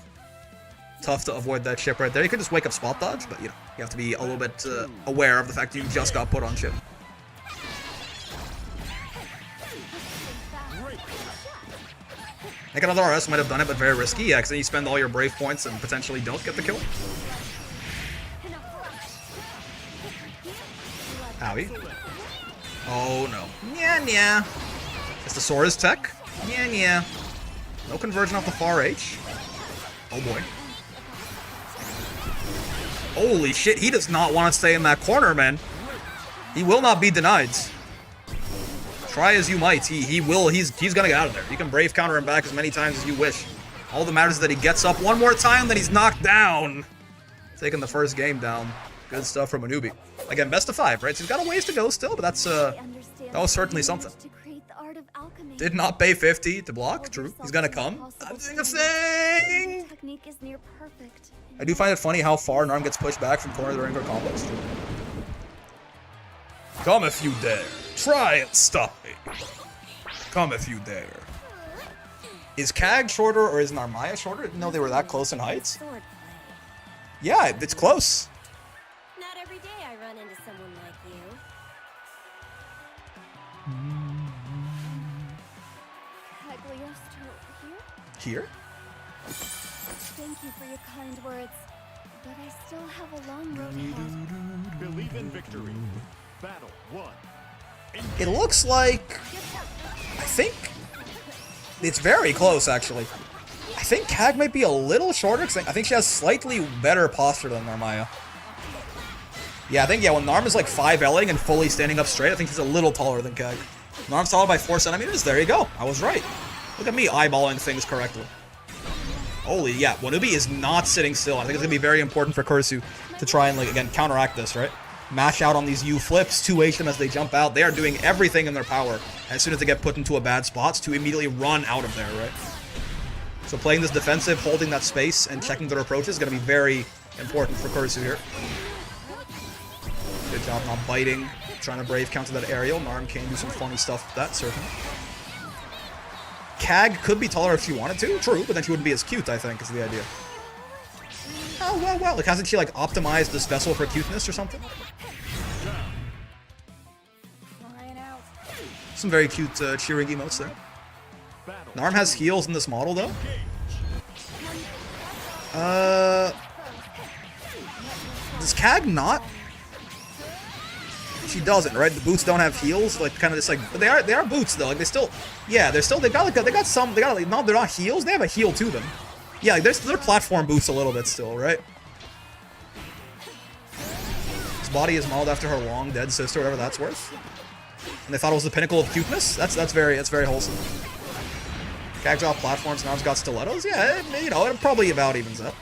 Tough to avoid that chip right there. You could just wake up spot dodge, but you know, you have to be a little bit aware of the fact you just got put on chip. I think another RS might have done it, but very risky. Yeah, because then you spend all your brave points and potentially don't get the kill. Owie. Oh no. Nya. It's the Sora's tech. Nya. No conversion off the far H. Oh boy. Holy shit, he does not want to stay in that corner, man. He will not be denied. Try as you might, he's gonna get out of there. You can brave counter him back as many times as you wish. All that matters is that he gets up one more time, then he's knocked down. Taking the first game down. Good stuff from a newbie. Again, best of 5, right? So he's got a ways to go still, but that's that was certainly something. Did not pay 50 to block. True. He's gonna come. I'm doing a thing. I do find it funny how far Narm gets pushed back from corner of the ring for combos. True. Come if you dare. Try and stop me. Come if you dare. Is CAG shorter or is Narmaya shorter? I didn't know they were that close in heights. Yeah, it's close. Not every day I run into someone like you. Here? Thank you for your kind words, but I still have a long road ahead. Believe in victory. Battle 1. It looks like... I think... It's very close, actually. I think CAG might be a little shorter, because I think she has slightly better posture than Narmaya. Yeah, I think, when Narm is like 5L'ing and fully standing up straight, I think he's a little taller than CAG. Narm's taller by 4 centimeters? There you go. I was right. Look at me eyeballing things correctly. Holy, yeah, Wanubi is not sitting still. I think it's going to be very important for Kurisu to try and, like, again, counteract this, right? Mash out on these U flips, 2H them as they jump out. They are doing everything in their power as soon as they get put into a bad spot to immediately run out of there, right? So playing this defensive, holding that space, and checking their approaches is going to be very important for Kurisu here. Good job not biting, trying to brave counter that aerial. Narm can do some funny stuff with that, certainly. CAG could be taller if she wanted to, true, but then she wouldn't be as cute, I think, is the idea. Oh, well, like, hasn't she, like, optimized this vessel for cuteness or something? Some very cute cheering emotes there. Narm has heals in this model, though. Does CAG not? She doesn't, right? The boots don't have heals, like kind of just like, but they are boots though. Like they still, yeah, they've got like, no, they're not heals. They have a heal to them. Yeah, like they're platform boots a little bit still, right? His body is modeled after her long dead sister, whatever that's worth. And they thought it was the pinnacle of cuteness? That's very wholesome. Gagjaw platforms, now it's got stilettos? Yeah, you know, it probably about evens up.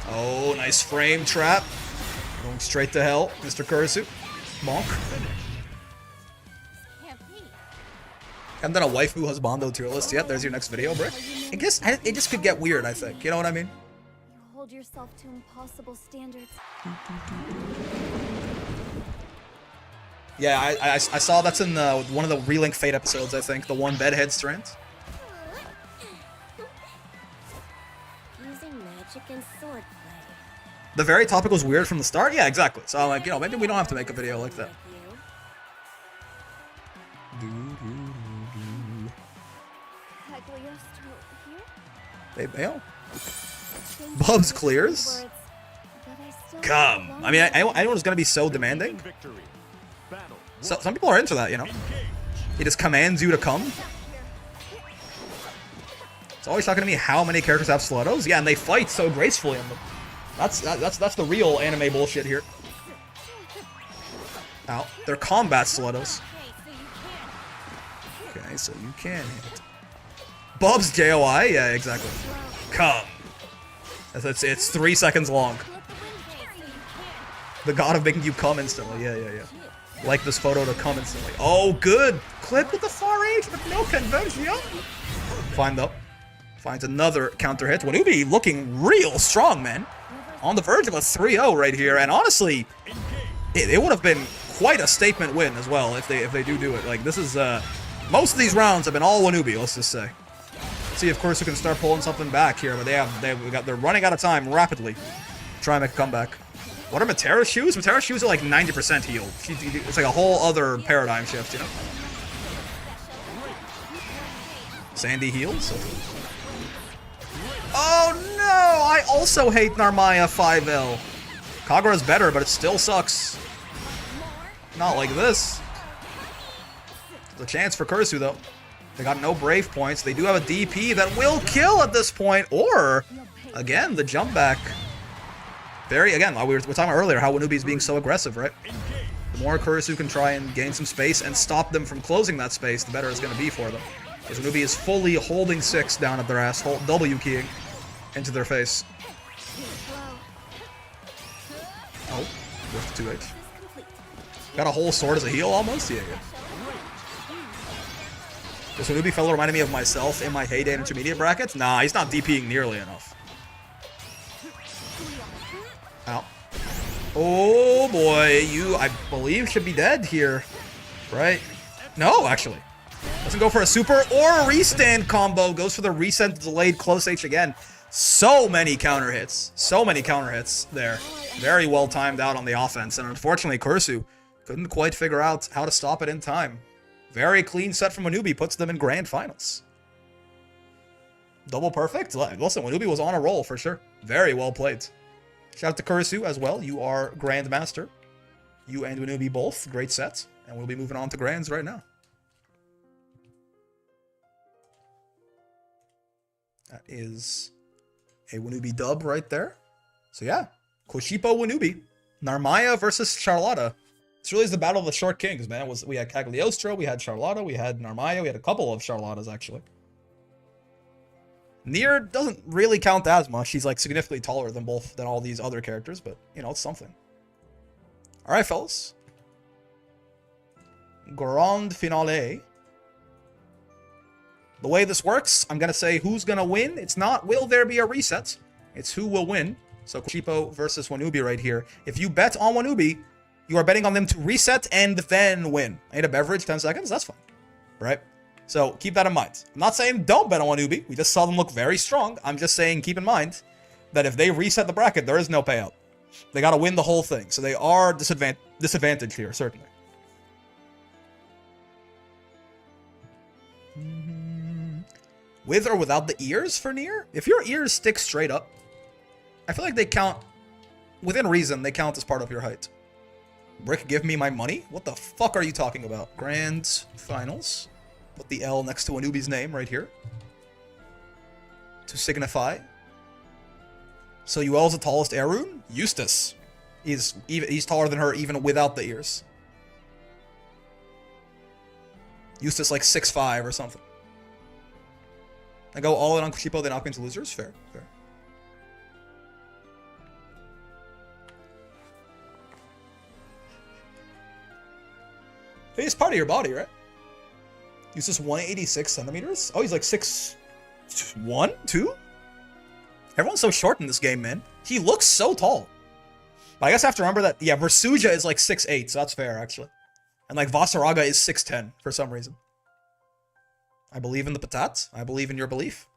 Oh, nice frame trap. Going straight to hell, Mr. Kurisu. Monk. And then a waifu husbando tier list. Yep, there's your next video, Brick. I guess it just could get weird, I think. You know what I mean? You hold yourself to impossible standards. Yeah, I saw that's in one of the Relink Fate episodes, I think. The one Bedhead Strand. Using magic and swordplay. The very topic was weird from the start? Yeah, exactly. So I'm like, you know, maybe we don't have to make a video like that. They bail. Bubs clears. Come. I mean, anyone who's going to be so demanding. So, some people are into that, you know. He just commands you to come. It's always talking to me how many characters have stilettos. Yeah, and they fight so gracefully on them. That's the real anime bullshit here. Ow. They're combat stilettos. Okay, so you can hit. Bub's JOI? Yeah, exactly. Come. It's 3 seconds long. The god of making you come instantly. Yeah. Like this photo to come instantly. Oh, good. Clip with the far age with no conversion. Find up. Finds another counter hit. Wanubi looking real strong, man. On the verge of a 3-0 right here. And honestly, it would have been quite a statement win as well if they do it. Like, this is most of these rounds have been all Wanubi, let's just say. Let's see, of course, who can start pulling something back here, but they're running out of time rapidly. Try and make a comeback. What are Matera's shoes? Matera's shoes are like 90% healed. It's like a whole other paradigm shift, you know? Sandy heals. Oh no! I also hate Narmaya 5L. Kagura's better, but it still sucks. Not like this. There's a chance for Kurisu, though. They got no Brave points. They do have a DP that will kill at this point. Or, again, the jump back. Again, we were talking earlier how Wanubi's being so aggressive, right? The more Kurisu can try and gain some space and stop them from closing that space, the better it's going to be for them. Because Wanubi is fully holding 6 down at their ass, W keying into their face. Oh, with the 2H. Got a whole sword as a heal almost? Yeah. This Wanubi fellow reminded me of myself in my heyday intermediate brackets. Nah, he's not DPing nearly enough. Ow. Oh boy, you, I believe, should be dead here. Right? No, actually. Doesn't go for a super or a restand combo. Goes for the reset delayed close H again. So many counter hits. So many counter hits there. Very well timed out on the offense. And unfortunately, Kurisu couldn't quite figure out how to stop it in time. Very clean set from Wanubi. Puts them in grand finals. Double perfect. Listen, Wanubi was on a roll for sure. Very well played. Shout out to Kurisu as well. You are Grandmaster. You and Wanubi both. Great sets. And we'll be moving on to Grands right now. That is a Wanubi dub right there. So yeah, Koshipo Wanubi. Narmaya versus Charlotta. This really is the battle of the short kings, man. We had Cagliostro, we had Charlotta, we had Narmaya, we had a couple of Charlottas, actually. Nier doesn't really count as much. She's like significantly taller than all these other characters, but you know, it's something. Alright, fellas. Grand finale. The way this works, I'm gonna say who's gonna win. It's not will there be a reset. It's who will win. So Koshipo versus Wanubi right here. If you bet on Wanubi, you are betting on them to reset and then win. I need a beverage, 10 seconds, that's fine. Right? So keep that in mind. I'm not saying don't bet on Wanubi. We just saw them look very strong. I'm just saying keep in mind that if they reset the bracket, there is no payout. They got to win the whole thing. So they are disadvantaged here, certainly. With or without the ears for Nier? If your ears stick straight up, I feel like they count, within reason, they count as part of your height. Brick, give me my money? What the fuck are you talking about? Grand finals. Put the L next to Wanubi's name right here. To signify. So Yuel's the tallest air rune? Eustace. He's taller than her even without the ears. Eustace like 6'5" or something. I go all in on Kushipo, they knock me into losers? Fair, fair. Hey, it's part of your body, right? Eustace 186 centimeters? Oh, he's like 6'1", 2"? Everyone's so short in this game, man. He looks so tall. But I guess I have to remember that, yeah, Versuja is like 6'8", so that's fair, actually. And like Vasaraga is 6'10", for some reason. I believe in the Patats. I believe in your belief.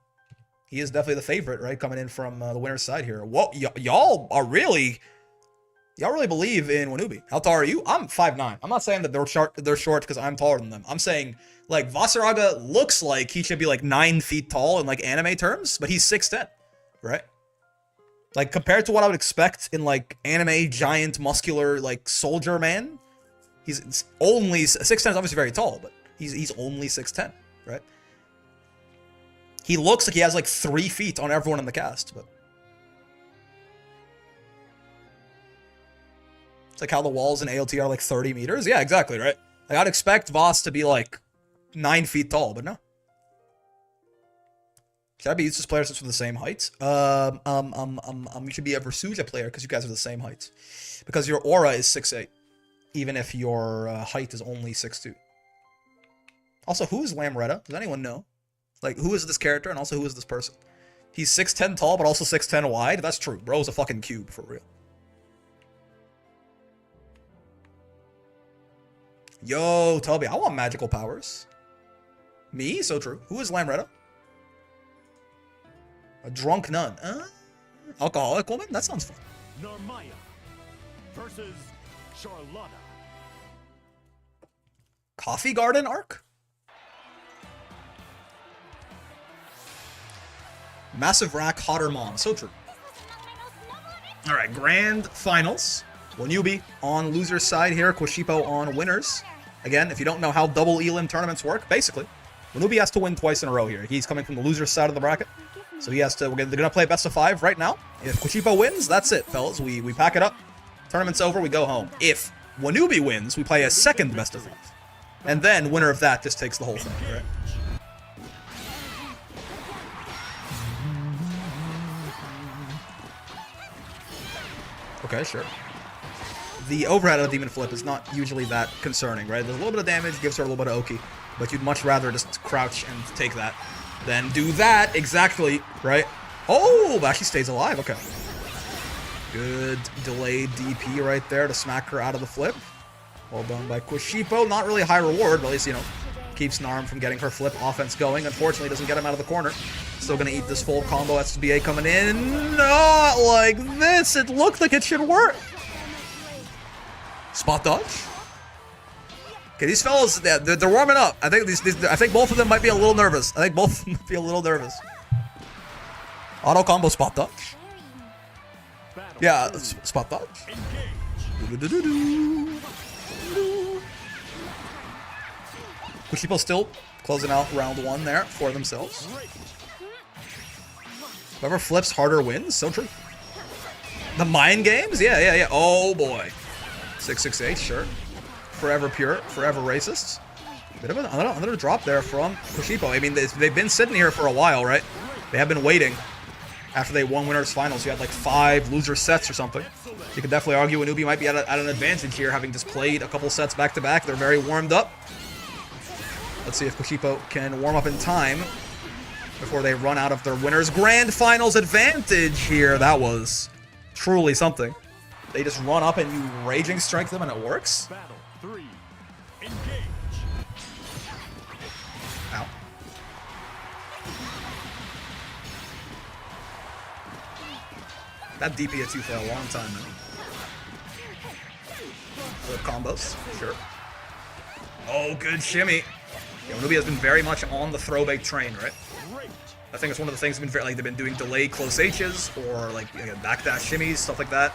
He is definitely the favorite, right? Coming in from the winner's side here. Whoa, y'all are really... Y'all really believe in Wanubi. How tall are you? I'm 5'9". I'm not saying that they're short because I'm taller than them. I'm saying, like, Vasaraga looks like he should be like 9 feet tall in like anime terms, but he's 6'10", right? Like, compared to what I would expect in like anime giant muscular like soldier man, he's only 6'10" is obviously very tall, but he's only 6'10", right? He looks like he has like 3 feet on everyone in the cast, but it's like how the walls in AOT are like 30 meters. Yeah, exactly, right? Like, I'd expect Voss to be like 9 feet tall, but no. Should I be Eustace player since we're the same height? You should be a Versuja player because you guys are the same height. Because your aura is 6'8", even if your height is only 6'2". Also, who is Lamretta? Does anyone know? Like, who is this character, and also who is this person? He's 6'10" tall, but also 6'10" wide? That's true. Bro's a fucking cube, for real. Yo, Toby, I want magical powers. Me? So true. Who is Lamretta? A drunk nun. Alcoholic woman? That sounds fun. Narmaya versus Charlotta. Coffee Garden arc? Massive Rack, Hotter Mom. So true. Alright, grand finals. Wanubi on loser's side here. Kushipo on winners. Again, if you don't know how double elim tournaments work, basically, Wanubi has to win twice in a row here. He's coming from the loser's side of the bracket. So he has to, they're going to play best of 5 right now. If Kushipo wins, that's it, fellas. We pack it up. Tournament's over, we go home. If Wanubi wins, we play a second best of 5. And then, winner of that just takes the whole thing, right? Okay, sure. The overhead of Demon Flip is not usually that concerning, right? There's a little bit of damage, gives her a little bit of Oki, but you'd much rather just crouch and take that than do that, exactly, right? Oh, but she stays alive, okay. Good delayed DP right there to smack her out of the flip. Well done by Kushipo. Not really a high reward, but at least, you know, keeps Narm from getting her flip offense going. Unfortunately, doesn't get him out of the corner. Still gonna eat this full combo. SBA coming in. Not like this. It looked like it should work. Spot dodge. Okay, these fellas, they're warming up. I think I think both of them might be a little nervous. I think both of them might be a little nervous. Auto combo spot dodge. Yeah, spot dodge. Kushipo still closing out round 1 there for themselves. Whoever flips harder wins. So true. The mind games? Yeah. Oh boy. 668, sure. Forever pure, forever racist. Bit of another drop there from Kushipo. I mean, they've been sitting here for a while, right? They have been waiting. After they won winners finals, you had like 5 loser sets or something. You could definitely argue Wanubi might be at an advantage here, having just played a couple sets back to back. They're very warmed up. Let's see if Kushipo can warm up in time before they run out of their winners grand finals advantage here. That was truly something. They just run up and you raging strike them and it works. Battle 3. Engage. Ow. That DP hits you for a long time, man. Flip combos, sure. Oh, good shimmy. Yeah, Wanubi has been very much on the throwback train, right? I think it's one of the things they've been doing delayed close H's or like backdash shimmies, stuff like that.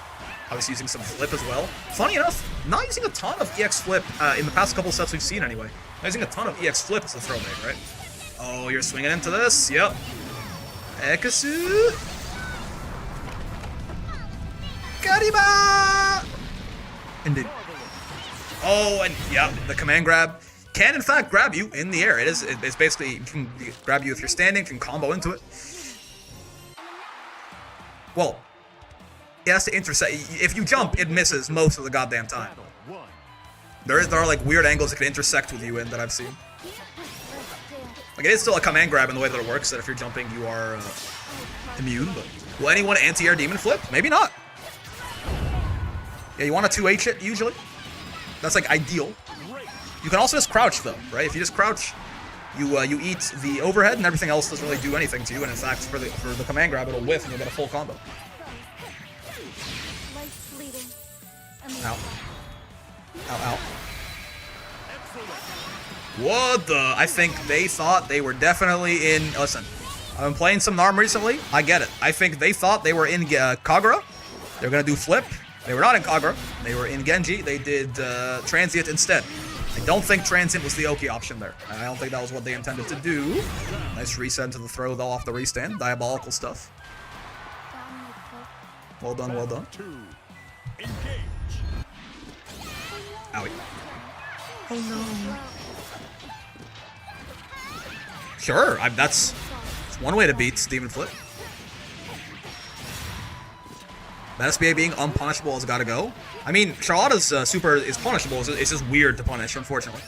Obviously using some flip as well. Funny enough, not using a ton of EX flip in the past couple sets we've seen anyway. Not using a ton of EX flip as a throwback, right? Oh, you're swinging into this. Yep. Ekasu. Kariba! Indeed. Oh, and yeah, the command grab. can in fact grab you in the air. It's basically, it can grab you if you're standing, can combo into it. Well, it has to intersect. If you jump, it misses most of the goddamn time. Battle one. There are like weird angles it can intersect with you in that I've seen. Like it is still a command grab in the way that it works, that if you're jumping you are immune, but will anyone anti-air demon flip? Maybe not. Yeah, you want to 2H it usually. That's like ideal. You can also just crouch though, right? If you just crouch, you eat the overhead and everything else doesn't really do anything to you, and in fact for the command grab it'll whiff and you'll get a full combo. Life's fleeting. Ow. Ow, ow. What the? I think they thought they were definitely in... Listen, I've been playing some Narm recently. I get it. I think they thought they were in Kagura. They were going to do Flip. They were not in Kagura. They were in Genji. They did Transient instead. I don't think Transient was the Oki option there. I don't think that was what they intended to do. Nice reset into the throw, though, off the restand. Diabolical stuff. Well done, well done. Two. Engage. Owie. Oh no. Sure, that's one way to beat Demon Flip. That SBA being unpunishable has got to go. I mean, Charlotta's super is punishable. It's just weird to punish, unfortunately.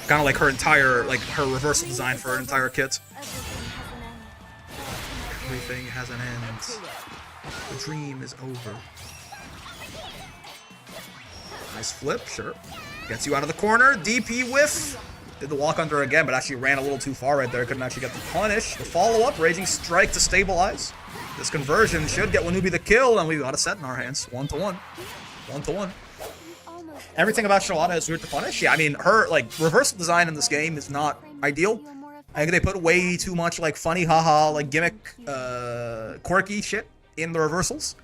Kind of like her entire, like her reversal design for her entire kit. Everything has an end. The dream is over. Nice flip, sure. Gets you out of the corner. DP whiff. Did the walk under again, but actually ran a little too far right there. Couldn't actually get the punish. The follow-up, Raging Strike to stabilize. This conversion should get Wanubi the kill, and we've got a set in our hands. 1-1. 1-1. Everything about Charlotta is weird to punish. Yeah, I mean, her, like, reversal design in this game is not ideal. I think they put way too much, like, funny, haha, like, gimmick, quirky shit in the reversals.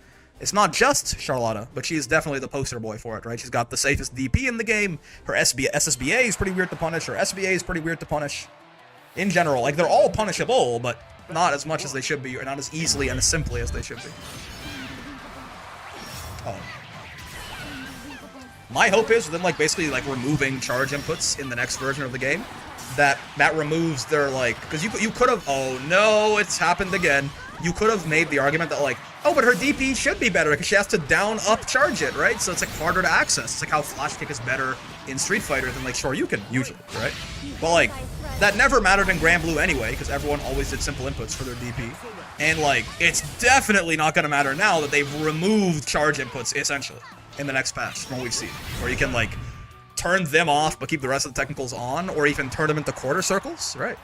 It's not just Charlotta, but she's definitely the poster boy for it, right? She's got the safest DP in the game. Her SSBA is pretty weird to punish. Her SBA is pretty weird to punish. In general, like, they're all punishable, but not as much as they should be, or not as easily and as simply as they should be. Oh. My hope is, with them, like, basically, like, removing charge inputs in the next version of the game, that removes their, like, because you could have, oh no, it's happened again. You could have made the argument that, like, oh, but her DP should be better because she has to down-up charge it, right? So it's, like, harder to access. It's like how Flash Kick is better in Street Fighter than, like, Shoryuken, usually, right? But, like, that never mattered in Grand Blue anyway, because everyone always did simple inputs for their DP. And, like, it's definitely not going to matter now that they've removed charge inputs, essentially, in the next patch, from what we've seen. Where you can, like, turn them off but keep the rest of the technicals on, or even turn them into quarter circles, right?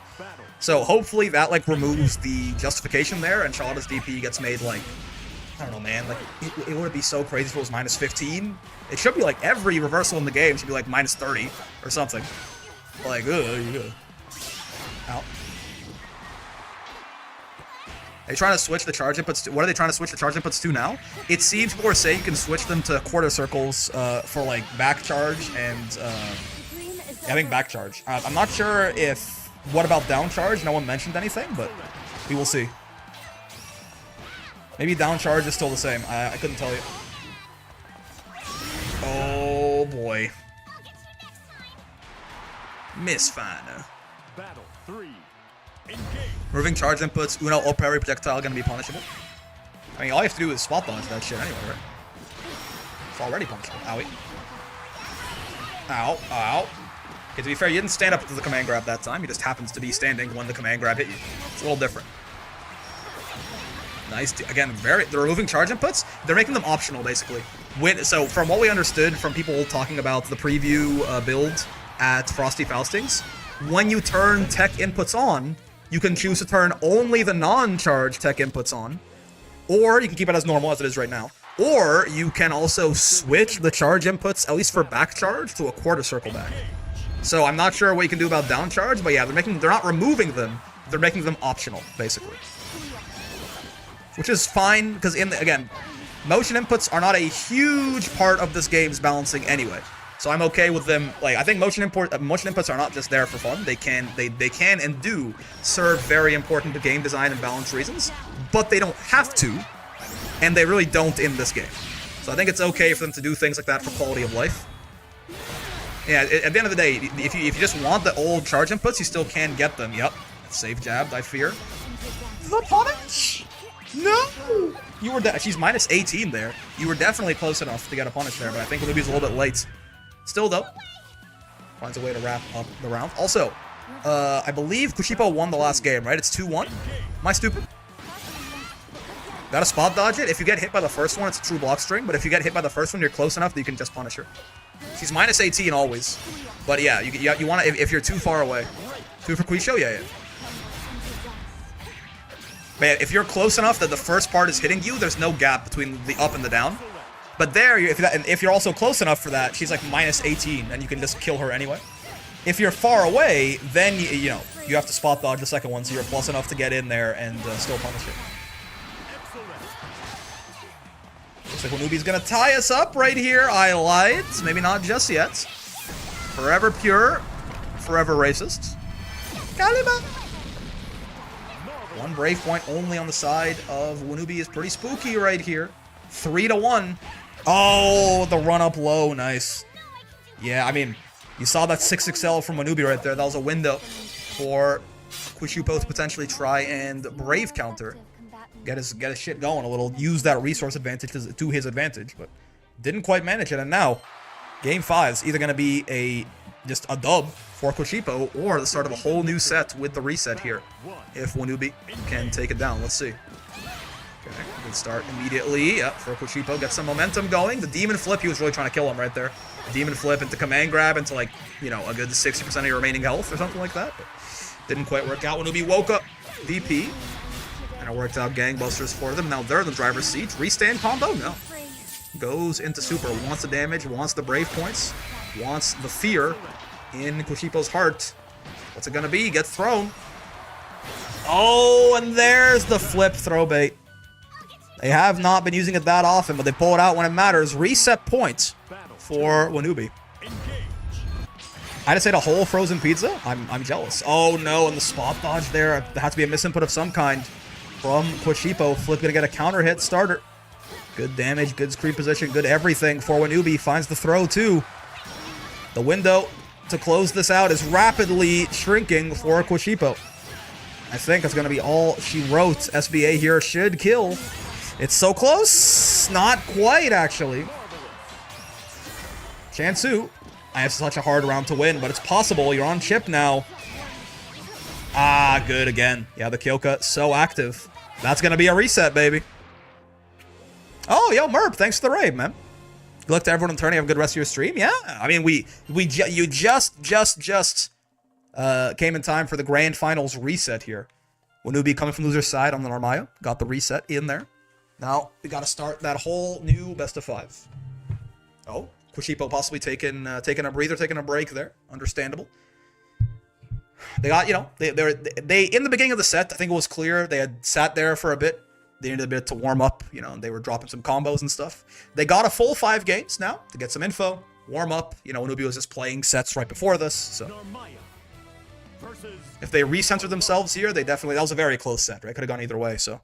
So hopefully that, like, removes the justification there, and Charlotta's DP gets made, like, I don't know, man, like, it would be so crazy if it was minus 15. It should be, like, every reversal in the game should be, like, minus 30 or something. Like, ugh. Ow. Are they trying to switch the charge inputs to, what are they trying to switch the charge inputs to now? It seems people are saying you can switch them to quarter circles for, like, back charge and, I think back charge. I'm not sure if, what about down charge? No one mentioned anything, but we will see. Maybe down charge is still the same. I couldn't tell you. Oh boy. Misfire. Battle 3. Engage. Removing charge inputs, Uno or parry projectile gonna be punishable. I mean, all you have to do is spot dodge that shit anyway, right? It's already punishable. Owie. Ow, ow. Okay, to be fair, you didn't stand up to the command grab that time. You just happens to be standing when the command grab hit you. It's a little different. Nice. Again, they're removing charge inputs. They're making them optional, basically. So, from what we understood from people talking about the preview build at Frosty Faustings, when you turn tech inputs on, you can choose to turn only the non-charge tech inputs on, or you can keep it as normal as it is right now, or you can also switch the charge inputs, at least for back charge, to a quarter circle back. So I'm not sure what you can do about down charge, but yeah, they're not removing them, they're making them optional, basically. Which is fine, because again, motion inputs are not a huge part of this game's balancing anyway. So I'm okay with them. Like, I think motion inputs are not just there for fun. They can and do serve very important to game design and balance reasons, but they don't have to, and they really don't in this game. So I think it's okay for them to do things like that for quality of life. Yeah, at the end of the day, if you just want the old charge inputs, you still can get them. Yep. Safe jabbed, I fear. The punish! No! You were she's minus 18 there. You were definitely close enough to get a punish there, but I think Wanubi's a little bit late. Still, though, finds a way to wrap up the round. Also, I believe Kushipo won the last game, right? It's 2-1. Am I stupid? Gotta spot dodge it. If you get hit by the first one, it's a true block string, but if you get hit by the first one, you're close enough that you can just punish her. She's minus 18 always. But yeah, you want to, if you're too far away. 2 for Quisho? Yeah. But yeah, if you're close enough that the first part is hitting you, there's no gap between the up and the down. But there, if you're also close enough for that, she's like minus 18, and you can just kill her anyway. If you're far away, then you know you have to spot dodge the second one, so you're close enough to get in there and still punish it. Looks like Wanubi's gonna tie us up right here. I lied. Maybe not just yet. Forever pure, forever racist. Kalima. One brave point only on the side of Wanubi is pretty spooky right here. 3-1. Oh, the run up low. Nice. Yeah, I mean, you saw that 6XL from Wanubi right there. That was a window for Kushipo to potentially try and brave counter. Get his shit going a little. Use that resource advantage to his advantage, but didn't quite manage it. And now, Game 5 is either going to be just a dub for Kushipo or the start of a whole new set with the reset here. If Wanubi can take it down. Let's see. Okay, good start immediately. Yep, for Kushipo. Get some momentum going. The Demon Flip, he was really trying to kill him right there. Demon Flip into Command Grab into like, you know, a good 60% of your remaining health or something like that. But didn't quite work out. Wanubi woke up DP. And it worked out gangbusters for them. Now they're in the driver's seat. Restand combo? No. Goes into super. Wants the damage. Wants the brave points. Wants the fear in Kushipo's heart. What's it gonna be? Gets thrown. Oh, and there's the flip throw bait. They have not been using it that often, but they pull it out when it matters. Reset points for Wanubi. I just ate a whole frozen pizza? I'm jealous. Oh no, and the spot dodge there. There has to be a misinput of some kind from Kushipo. Flip gonna get a counter hit starter. Good damage, good screen position, good everything for Wanubi. Finds the throw too. The window to close this out is rapidly shrinking for Kushipo. I think it's gonna be all she wrote. SBA here should kill. It's so close. Not quite, actually. Chansu. I have such a hard round to win, but it's possible. You're on chip now. Ah, good again. Yeah, the Kyoka, so active. That's going to be a reset, baby. Oh, yo, Merp, thanks for the raid, man. Good luck to everyone in turning. Have a good rest of your stream. Yeah, I mean, you just came in time for the grand finals reset here. Wanubi coming from loser's side on the Narmaya. Got the reset in there. Now, we got to start that whole new best of 5. Oh, Kushipo possibly taking a breather, taking a break there. Understandable. They got, you know, they in the beginning of the set, I think it was clear they had sat there for a bit. They needed a bit to warm up, you know, and they were dropping some combos and stuff. They got a full 5 games now to get some info, warm up. You know, Wanubi was just playing sets right before this, so if they recenter themselves here, they definitely, that was a very close set, right? Could have gone either way, so.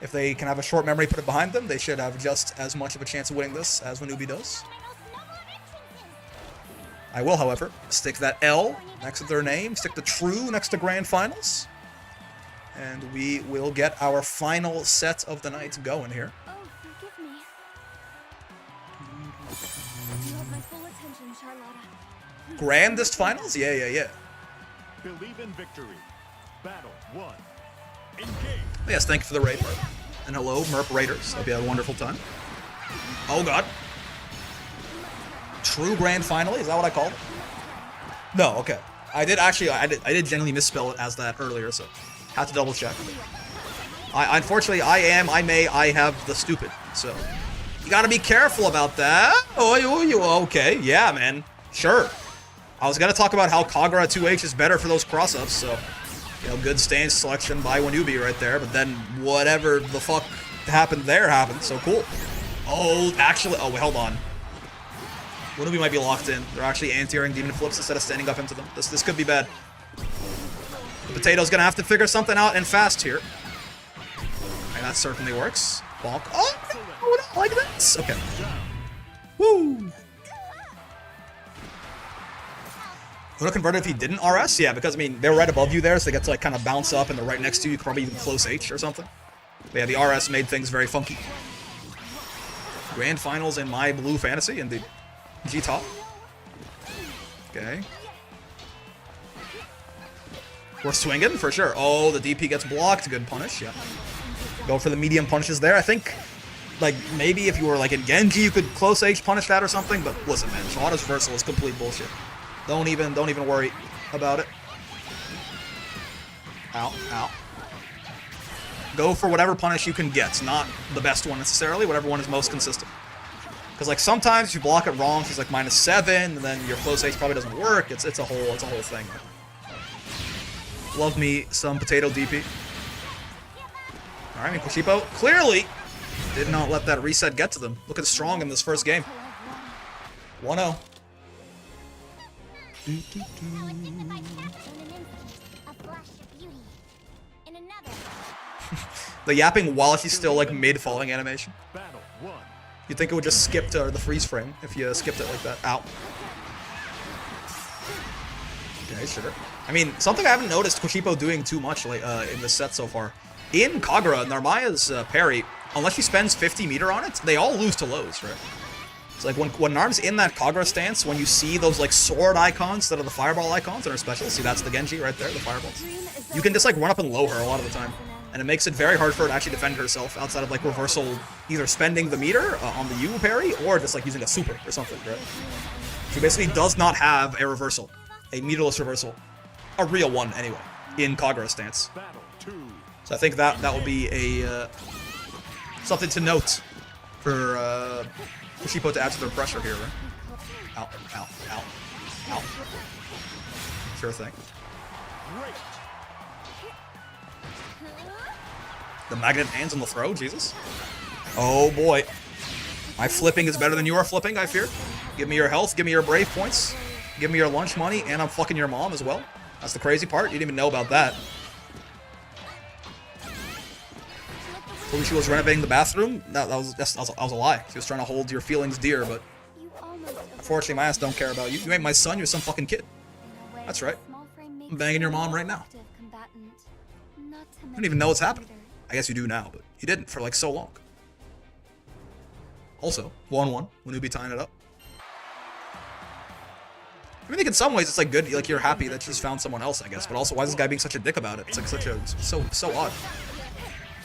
If they can have a short memory, put it behind them, they should have just as much of a chance of winning this as Wanubi does. I will, however, stick that L next to their name, stick the true next to Grand Finals, and we will get our final set of the night going here. Oh, forgive me. You have my full attention, Charlotta. Grandest Finals? Yeah. Believe in victory. Battle 1. Engage. Yes, thank you for the raid, Merp. And hello, Merp Raiders. Hope you had a wonderful time. Oh, God. True Grand Finale? Is that what I called it? No, okay. I did genuinely misspell it as that earlier, so had to double check. Unfortunately, I have the stupid, so you gotta be careful about that. Oh, okay. Yeah, man. Sure. I was gonna talk about how Kagura 2H is better for those cross-ups, so, you know, good stance selection by Wanubi right there, but then whatever the fuck happened there happened, so cool. Oh, actually, oh, wait, hold on. Wanubi might be locked in. They're actually anti-airing demon flips instead of standing up into them. This could be bad. The Potato's gonna have to figure something out and fast here. And that certainly works. Bonk. Oh, no, not like this. Okay. Woo! Would have converted if he didn't RS? Yeah, because, I mean, they're right above you there, so they get to, like, kind of bounce up, and they're right next to you. You could probably even close H or something. But yeah, the RS made things very funky. Grand Finals in my blue fantasy, indeed. G-top. Okay. We're swinging, for sure. Oh, the DP gets blocked. Good punish, yeah. Go for the medium punishes there. I think, like, maybe if you were, like, in Genji, you could close H punish that or something, but listen, man, Shawada's reversal is complete bullshit. Don't even worry about it. Ow, ow. Go for whatever punish you can get, not the best one necessarily, whatever one is most consistent. Because, like, sometimes if you block it wrong, she's like -7, and then your close H probably doesn't work. It's a whole thing. Love me some potato DP. Alright, I mean, Kushipo clearly did not let that reset get to them. Looking strong in this first game. 1-0. The yapping while she's still, like, mid-falling animation. Battle 1. You'd think it would just skip to the freeze frame if you skipped it like that. Ow. Okay, sure. I mean, something I haven't noticed Kushipo doing too much like, in this set so far. In Kagura, Narmaya's parry, unless she spends 50 meter on it, they all lose to lows, right? It's like when Narm's in that Kagura stance, when you see those like sword icons that are the fireball icons that are special, see that's the Genji right there, the fireballs. You can just like run up and low her a lot of the time. And it makes it very hard for her to actually defend herself outside of like reversal, either spending the meter on the U parry or just like using a super or something, right? She basically does not have a reversal, a meterless reversal. A real one, anyway, in Kagura stance. Battle 2. So I think that would be a something to note for Kushipo to add to their pressure here, right? Ow, ow, ow, ow. Sure thing. Great. The magnet hands on the throw, Jesus. Oh boy. My flipping is better than your flipping, I fear. Give me your health, give me your brave points, give me your lunch money, and I'm fucking your mom as well. That's the crazy part. You didn't even know about that. Told me she was renovating the bathroom. That was a lie. She was trying to hold your feelings dear, but unfortunately, my ass don't care about you. You ain't my son. You're some fucking kid. That's right. I'm banging your mom right now. I don't even know what's happening. I guess you do now, but you didn't for like so long. Also, 1-1. Wanubi tying it up. I mean, like in some ways it's like good, like you're happy that she's found someone else, I guess. But also, why is this guy being such a dick about it? It's like so odd.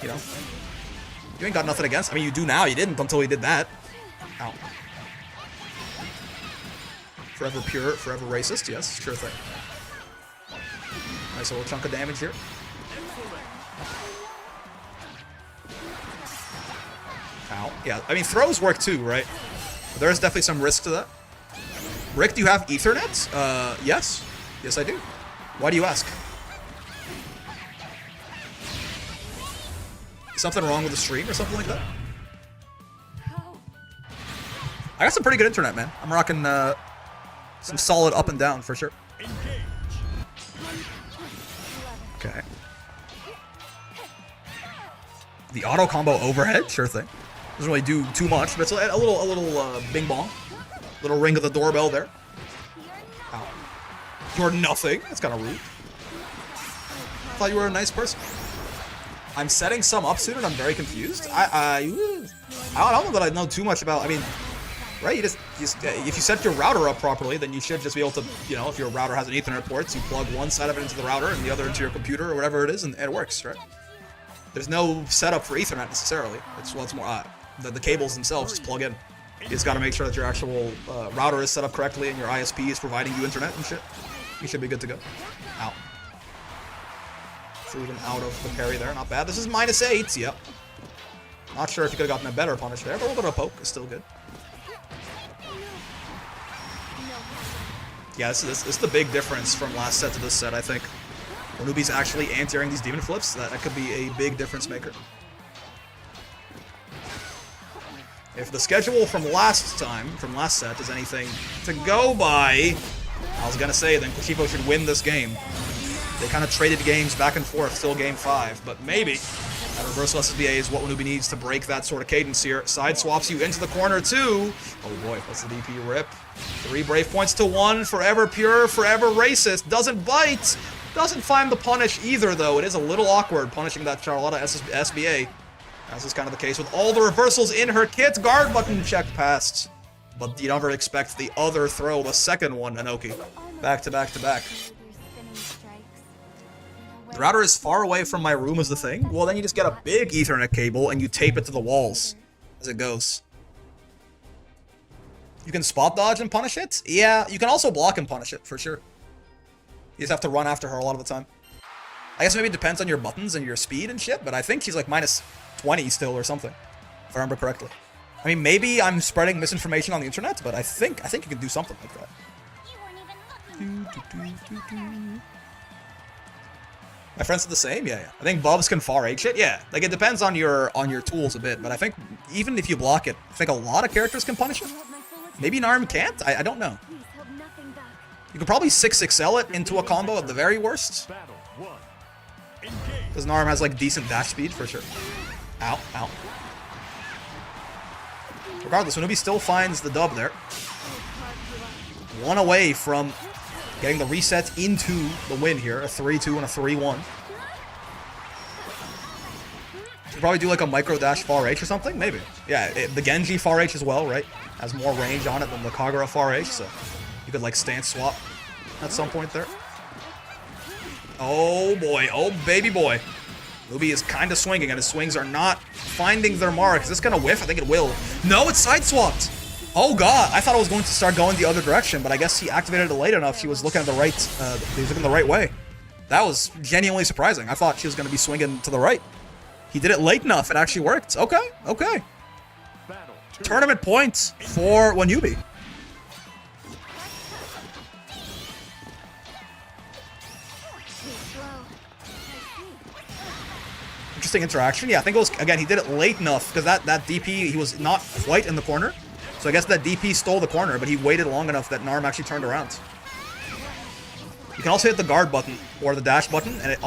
You know? You ain't got nothing against. I mean, you do now. You didn't until he did that. Ow. Forever pure, forever racist. Yes, sure thing. Nice little chunk of damage here. Ow. Yeah, I mean, throws work too, right? But there's definitely some risk to that. Rick, do you have Ethernet? Yes. Yes, I do. Why do you ask? Is something wrong with the stream or something like that? I got some pretty good internet, man. I'm rocking some solid up and down for sure. Okay. The auto combo overhead, sure thing. Doesn't really do too much, but it's a little bing bong. Little ring of the doorbell there. Ow. You're nothing. That's kind of rude. Thought you were a nice person. I'm setting some up soon and I'm very confused. I don't know that I know too much about. I mean, right? You just if you set your router up properly, then you should just be able to, you know, if your router has an Ethernet port, so you plug one side of it into the router and the other into your computer or whatever it is, and it works, right? There's no setup for Ethernet necessarily. It's more the cables themselves just plug in. You just got to make sure that your actual router is set up correctly and your ISP is providing you internet and shit. You should be good to go. Ow. Threw them out of the parry there. Not bad. This is -8. Yep. Not sure if you could have gotten a better punish there, but a little bit of poke is still good. Yeah, this is the big difference from last set to this set, I think. Wanubi's actually anti-airing these demon flips. That could be a big difference maker. If the schedule from last set, is anything to go by, I was gonna say then Kushipo should win this game. They kind of traded games back and forth, still game 5, but maybe That reversal SSBA is what Wanubi needs to break that sort of cadence here. Side swaps you into the corner too. Oh boy, that's the DP rip. 3 brave points to 1. Forever pure, forever racist. Doesn't bite. Doesn't find the punish either though. It is a little awkward punishing that Charlotta SBA. As is kind of the case with all the reversals in her kit. Guard button check passed. But you never expect the other throw, the second one, Anoki. Back to back to back. The router is far away from my room is the thing. Well, then you just get a big Ethernet cable and you tape it to the walls as it goes. You can spot dodge and punish it? Yeah, you can also block and punish it, for sure. You just have to run after her a lot of the time. I guess maybe it depends on your buttons and your speed and shit, but I think she's like minus 20 still or something, if I remember correctly. I mean, maybe I'm spreading misinformation on the internet, but I think you can do something like that. My friends are the same? Yeah. I think Bubs can far 8 shit. Yeah. Like, it depends on your tools a bit, but I think even if you block it, I think a lot of characters can punish it. Maybe Narm can't? I don't know. You could probably 6XL it into a combo at the very worst. Because Narm has, like, decent dash speed, for sure. Ow, ow. Regardless, Wanubi still finds the dub there. 1 away from getting the reset into the win here. A 3-2 and a 3-1. Should probably do like a micro dash far H or something? Maybe. Yeah, the Genji far H as well, right? Has more range on it than the Kagura far H, so you could like stance swap at some point there. Oh boy, oh baby boy. Wanubi is kind of swinging, and his swings are not finding their mark. Is this going to whiff? I think it will. No, it's side swapped. Oh god, I thought it was going to start going the other direction, but I guess he activated it late enough. She was looking at the right, he was looking the right way. That was genuinely surprising. I thought she was going to be swinging to the right. He did it late enough. It actually worked. Okay, okay. Tournament points for Wanubi. Interesting interaction. Yeah, I think it was, again, he did it late enough because that DP, he was not quite in the corner. So I guess that DP stole the corner, but he waited long enough that Narm actually turned around. You can also hit the guard button or the dash button, and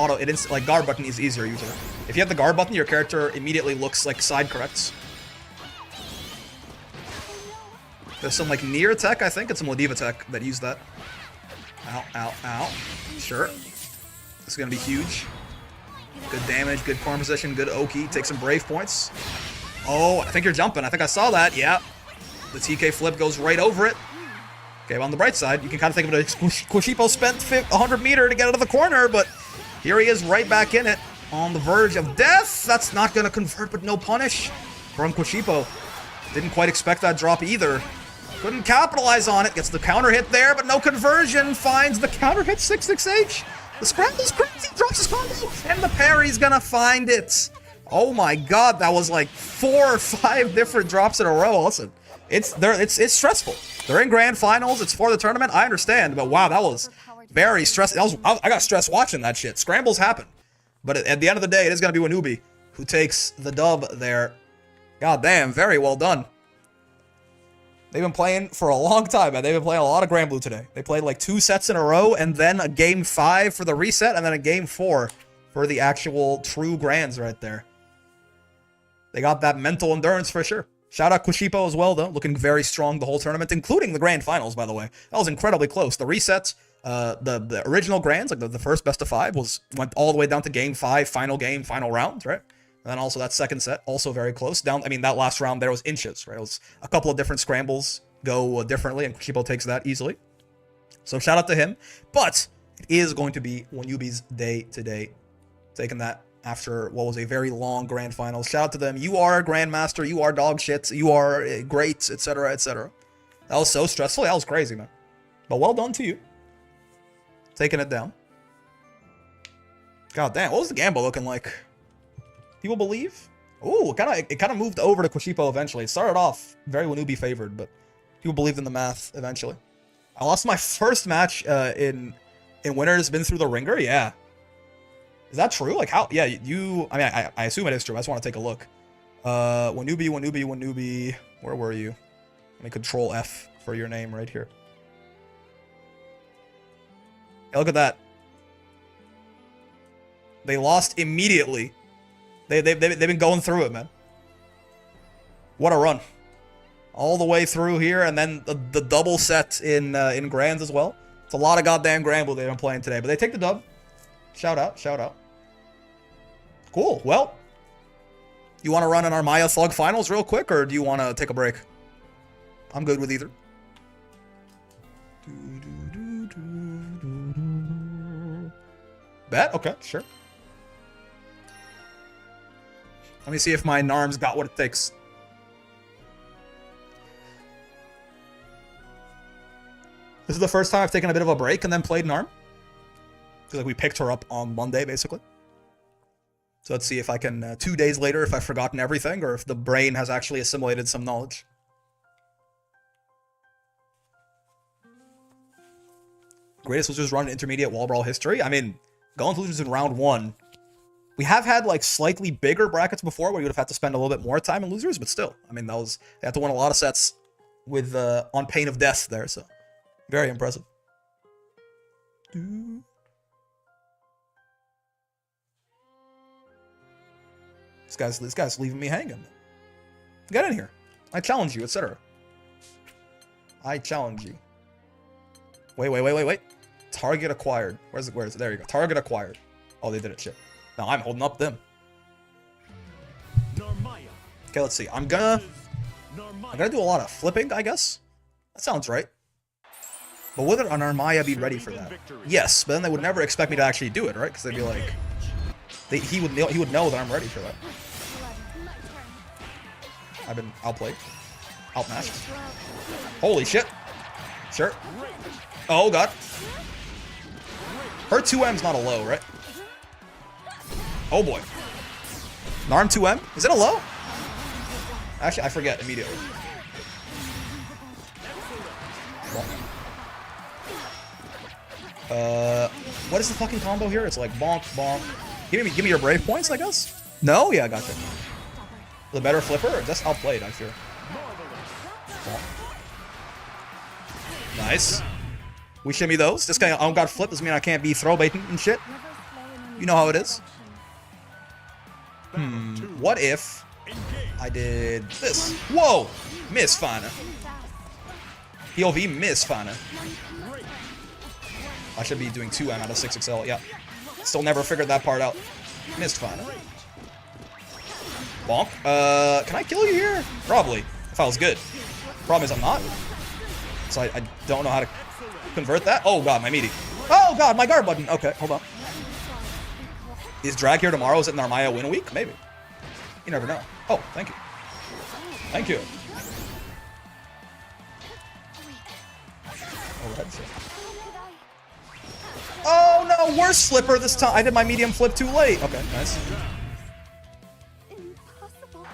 like guard button is easier usually. If you hit the guard button, your character immediately looks like side corrects. There's some like near tech, I think, and some Ladiva tech that use that. Ow, ow, ow. Sure. This is gonna be huge. Good damage, good corner position, good Oki. Take some brave points. Oh, I think you're jumping. I think I saw that. Yeah. The TK flip goes right over it. Okay, well, on the bright side, you can kind of think of it as Kushipo spent 100 meter to get out of the corner, but here he is right back in it on the verge of death. That's not going to convert, but no punish from Kushipo. Didn't quite expect that drop either. Couldn't capitalize on it. Gets the counter hit there, but no conversion. Finds the counter hit 6-6H. The scramble's crazy. Drops his combo, and the parry's going to find it. Oh my god, that was like 4 or 5 different drops in a row. Listen. It's stressful. They're in grand finals. It's for the tournament. I understand, but wow, that was very stressful. I got stressed watching that shit. Scrambles happen, but at the end of the day, it is gonna be Wanubi who takes the dub there. God damn, very well done. They've been playing for a long time, man. They've been playing a lot of Grand Blue today. They played like 2 sets in a row, and then a game 5 for the reset, and then a game 4 for the actual true grands right there. They got that mental endurance for sure. Shout out Kushipo as well, though. Looking very strong the whole tournament, including the grand finals, by the way. That was incredibly close. The resets, the original grands, like the first best of 5, went all the way down to game 5, final game, final round, right? And then also that second set, also very close. Down, I mean, that last round there was inches, right? It was a couple of different scrambles go differently, and Kushipo takes that easily. So shout out to him. But it is going to be Wanubi's day today. Taking that after what was a very long grand finals. Shout out to them. You are a grandmaster. You are dog shit. You are great, etc., etc. That was so stressful. That was crazy, man. But well done to you. Taking it down. God damn. What was the gamble looking like? People believe? Ooh, it kind of moved over to Kushipo eventually. It started off very Wanubi favored, but people believed in the math eventually. I lost my first match in winners. Been through the ringer. Yeah. Is that true? Like how? Yeah, you. I mean, I assume it is true. I just want to take a look. Wanubi. Where were you? Let me control F for your name right here. Hey, look at that. They lost immediately They've been going through it, man. What a run. All the way through here, and then the double set in Grands as well. It's a lot of goddamn Granble they've been playing today, but they take the dub. Shout out, shout out. Cool, well. You want to run an Armaya Thug Finals real quick, or do you want to take a break? I'm good with either. Bet? Okay, sure. Let me see if my Narm's got what it takes. This is the first time I've taken a bit of a break and then played Narm. Because like we picked her up on Monday, basically. So let's see if I can, 2 days later, if I've forgotten everything, or if the brain has actually assimilated some knowledge. Greatest losers run in intermediate wall brawl history. I mean, going to losers in round 1. We have had like slightly bigger brackets before where you would have had to spend a little bit more time in losers, but still, I mean, they had to win a lot of sets with on pain of death there, so very impressive. This guy's leaving me hanging. Get in here. I challenge you, etc. I challenge you. Wait. Target acquired. Where's it? There you go. Target acquired. Oh, they did it. Shit. Now I'm holding up them. Okay, let's see. I'm gonna do a lot of flipping, I guess. That sounds right. But would an Armaya be ready for that? Yes, but then they would never expect me to actually do it, right? Because they'd be like, he would know that I'm ready for that. I've been outplayed, outmatched. Holy shit! Sure. Oh god. Her 2M's not a low, right? Oh boy. Narm 2M? Is it a low? Actually, I forget immediately. What is the fucking combo here? It's like bonk, bonk. Give me your brave points, I guess? No? Yeah, I gotcha. The better flipper? That's outplayed, I fear. Nice. We shimmy those. This guy got flip doesn't mean I can't be throw baiting and shit. You know how it is. What if I did this? Whoa! Miss Fana. POV miss Fana. I should be doing 2M out of 6XL. Yeah. Still never figured that part out. Missed Fana. Bonk. Can I kill you here? Probably. If I was good. Problem is I'm not. So I don't know how to convert that. Oh god, my meaty. Oh god, my guard button. Okay, hold on. Is drag here tomorrow? Is it Narmaya win week? Maybe. You never know. Oh, thank you. Thank you. Oh, that's it. Oh no, worse flipper this time. I did my medium flip too late. Okay, nice. Impossible.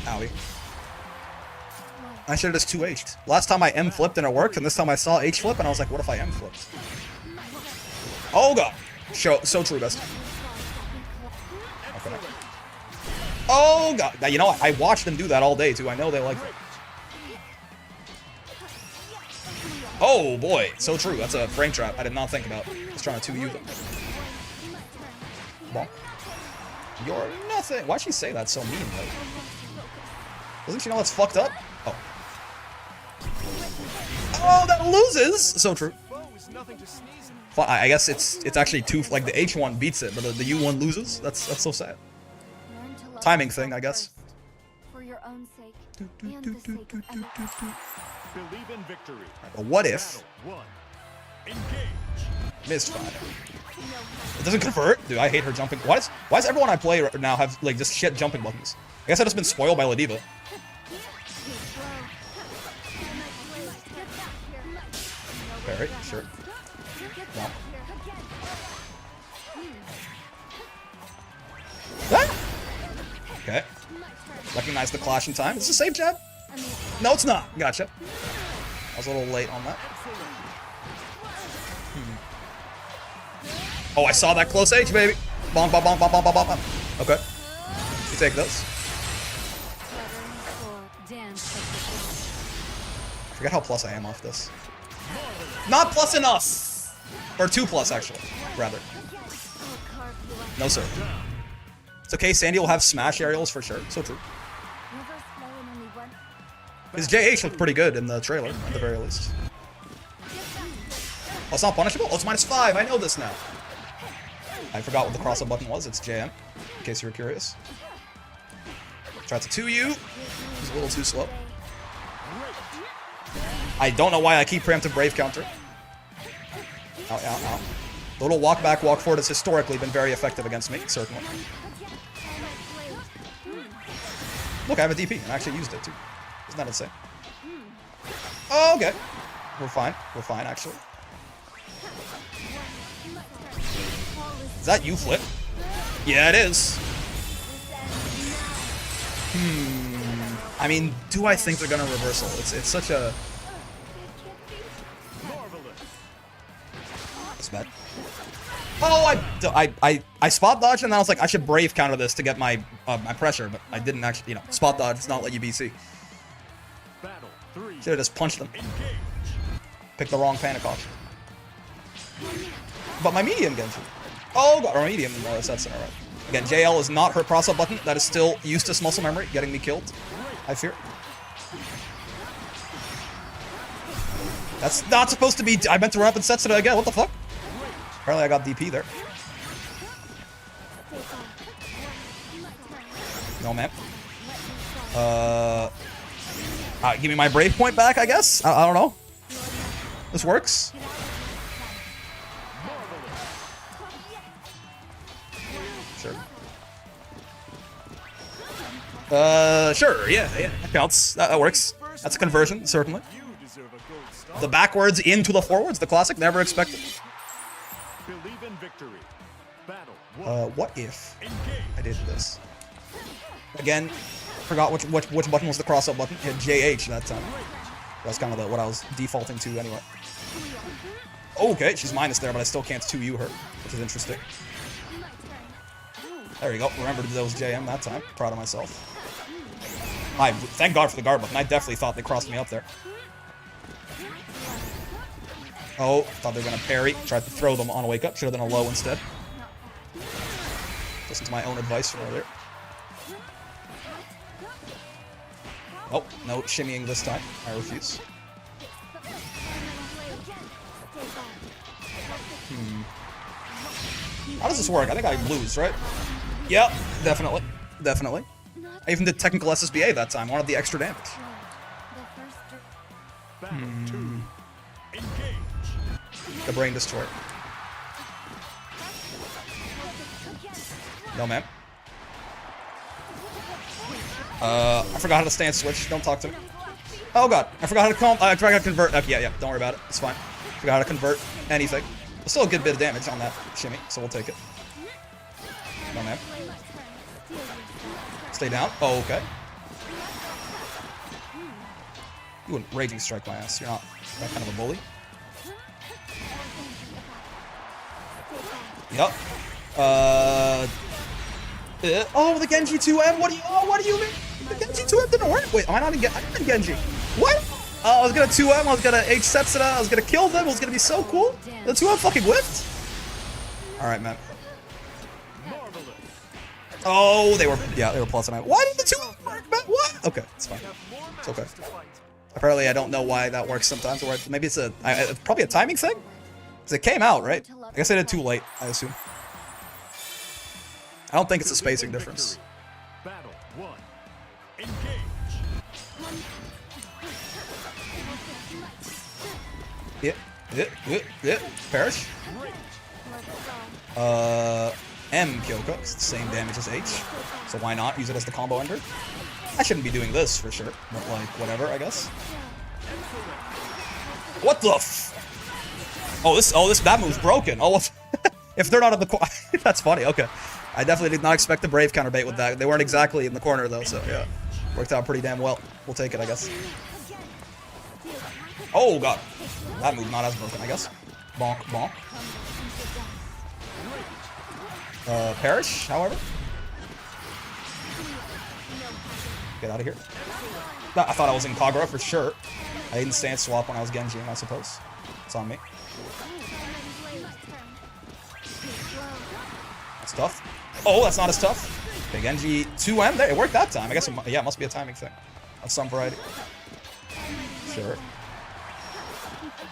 Owie. I should have just 2H'd. Last time I M flipped and it worked, and this time I saw H flip and I was like, what if I M flipped? Oh god. So true, best. Okay. Oh god. Now, you know what? I watched them do that all day too. I know they like it. Oh boy, so true. That's a frame trap I did not think about. Just trying to 2U them. Bonk. You're nothing. Why'd she say that so mean, though? Doesn't she know that's fucked up? Oh. Oh, that loses! So true. I guess it's actually two, like the H1 beats it, but the U1 loses? That's so sad. Timing thing, I guess. For your own sake and the sake of everyone. Believe in victory. But what if Battle 1. Engage. missed fire? It doesn't convert? Dude, I hate her jumping. Why does everyone I play right now have like just shit jumping buttons? I guess I've just been spoiled by Ladiva. Alright, sure. No. Ah! Okay. Recognize the clash in time. Is this a safe jab? No, it's not. Gotcha. I was a little late on that. Oh, I saw that close H, baby. Bonk, bonk, bonk, bonk, bonk, bonk, bonk. Okay. You take this. I forget how plus I am off this. Not plus enough! Or 2 plus, actually. Rather. No, sir. It's okay, Sandy will have smash aerials for sure. So true. Reverse flow in only one. His JH looked pretty good in the trailer, at the very least. Oh, it's not punishable? Oh, it's -5. I know this now. I forgot what the cross-up button was. It's JM, in case you were curious. Try to 2U. He's a little too slow. I don't know why I keep preemptive Brave counter. Ow, ow, ow. The little walk back, walk forward has historically been very effective against me, certainly. Look, I have a DP, and I actually used it too. Isn't that insane? Oh, okay. We're fine. We're fine, actually. Is that you flip? Yeah, it is. I mean, do I think they're gonna reversal? It's such a... That's bad. Oh, I spot dodged and then I was like, I should brave counter this to get my my pressure, but I didn't actually, you know, spot dodge does not let you BC. Should have just punched them. Picked the wrong panic option. But my medium Genji. Oh god, or medium sets in alright. Again, JL is not her cross-up button. That is still Eustace muscle memory, getting me killed. I fear. That's not supposed to be. I meant to run up and set it again. What the fuck? Apparently I got DP there. No, man. Give me my brave point back, I guess? I don't know. This works. Sure. Sure, yeah, that counts. That works. That's a conversion, certainly. The backwards into the forwards, the classic, never expected. Believe in victory. Battle. What if I did this? Again, forgot which button was the cross-up button. Hit JH that time. That's kind of what I was defaulting to anyway. Okay, she's minus there, but I still can't 2U her, which is interesting. There you go. Remembered those JM that time. Proud of myself. Thank God for the guard button. I definitely thought they crossed me up there. Oh, thought they were gonna parry. Tried to throw them on a wake up. Should have done a low instead. Listen to my own advice from earlier. Oh, no shimmying this time. I refuse. How does this work? I think I lose, right? Yep, definitely. Definitely. I even did technical SSBA that time. Wanted the extra damage. The brain destroyer. No, man. I forgot how to stance switch. Don't talk to me. Oh god, I forgot how to calm. I forgot how to convert. Okay, yeah, don't worry about it. It's fine. Forgot how to convert anything. There's still a good bit of damage on that shimmy, so we'll take it. No, man. Stay down. Oh, okay. You wouldn't raging strike my ass. You're not that kind of a bully. Yup. Oh, the Genji 2M. What do you mean? The Genji 2M didn't work. Wait, am I not in Genji? I'm in Genji. What? I was gonna 2M. I was gonna H Setsuna. I was gonna kill them. It was gonna be so cool. The 2M fucking whipped. All right, man. Oh, they were plus and I. Why did the 2M work, man? What? Okay, it's fine. It's okay. Apparently, I don't know why that works sometimes. Or maybe it's probably a timing thing. Because it came out, right? I guess I did too late, I assume. I don't think it's a spacing difference. Battle 1. Engage. Yeah. Perish. M Kyoko. It's the same damage as H. So why not use it as the combo ender? I shouldn't be doing this for sure. But like, whatever, I guess. What the f... that move's broken. Oh, if they're not in the corner... That's funny, okay. I definitely did not expect the Brave counter bait with that. They weren't exactly in the corner, though, so yeah. Worked out pretty damn well. We'll take it, I guess. Oh, God. That move not as broken, I guess. Bonk, bonk. Perish, however. Get out of here. I thought I was in Kagura for sure. I didn't stance swap when I was Genji, I suppose. It's on me. That's tough. Oh, that's not as tough. Okay, Genji 2M. There, it worked that time. I guess, yeah, it must be a timing thing of some variety. Sure.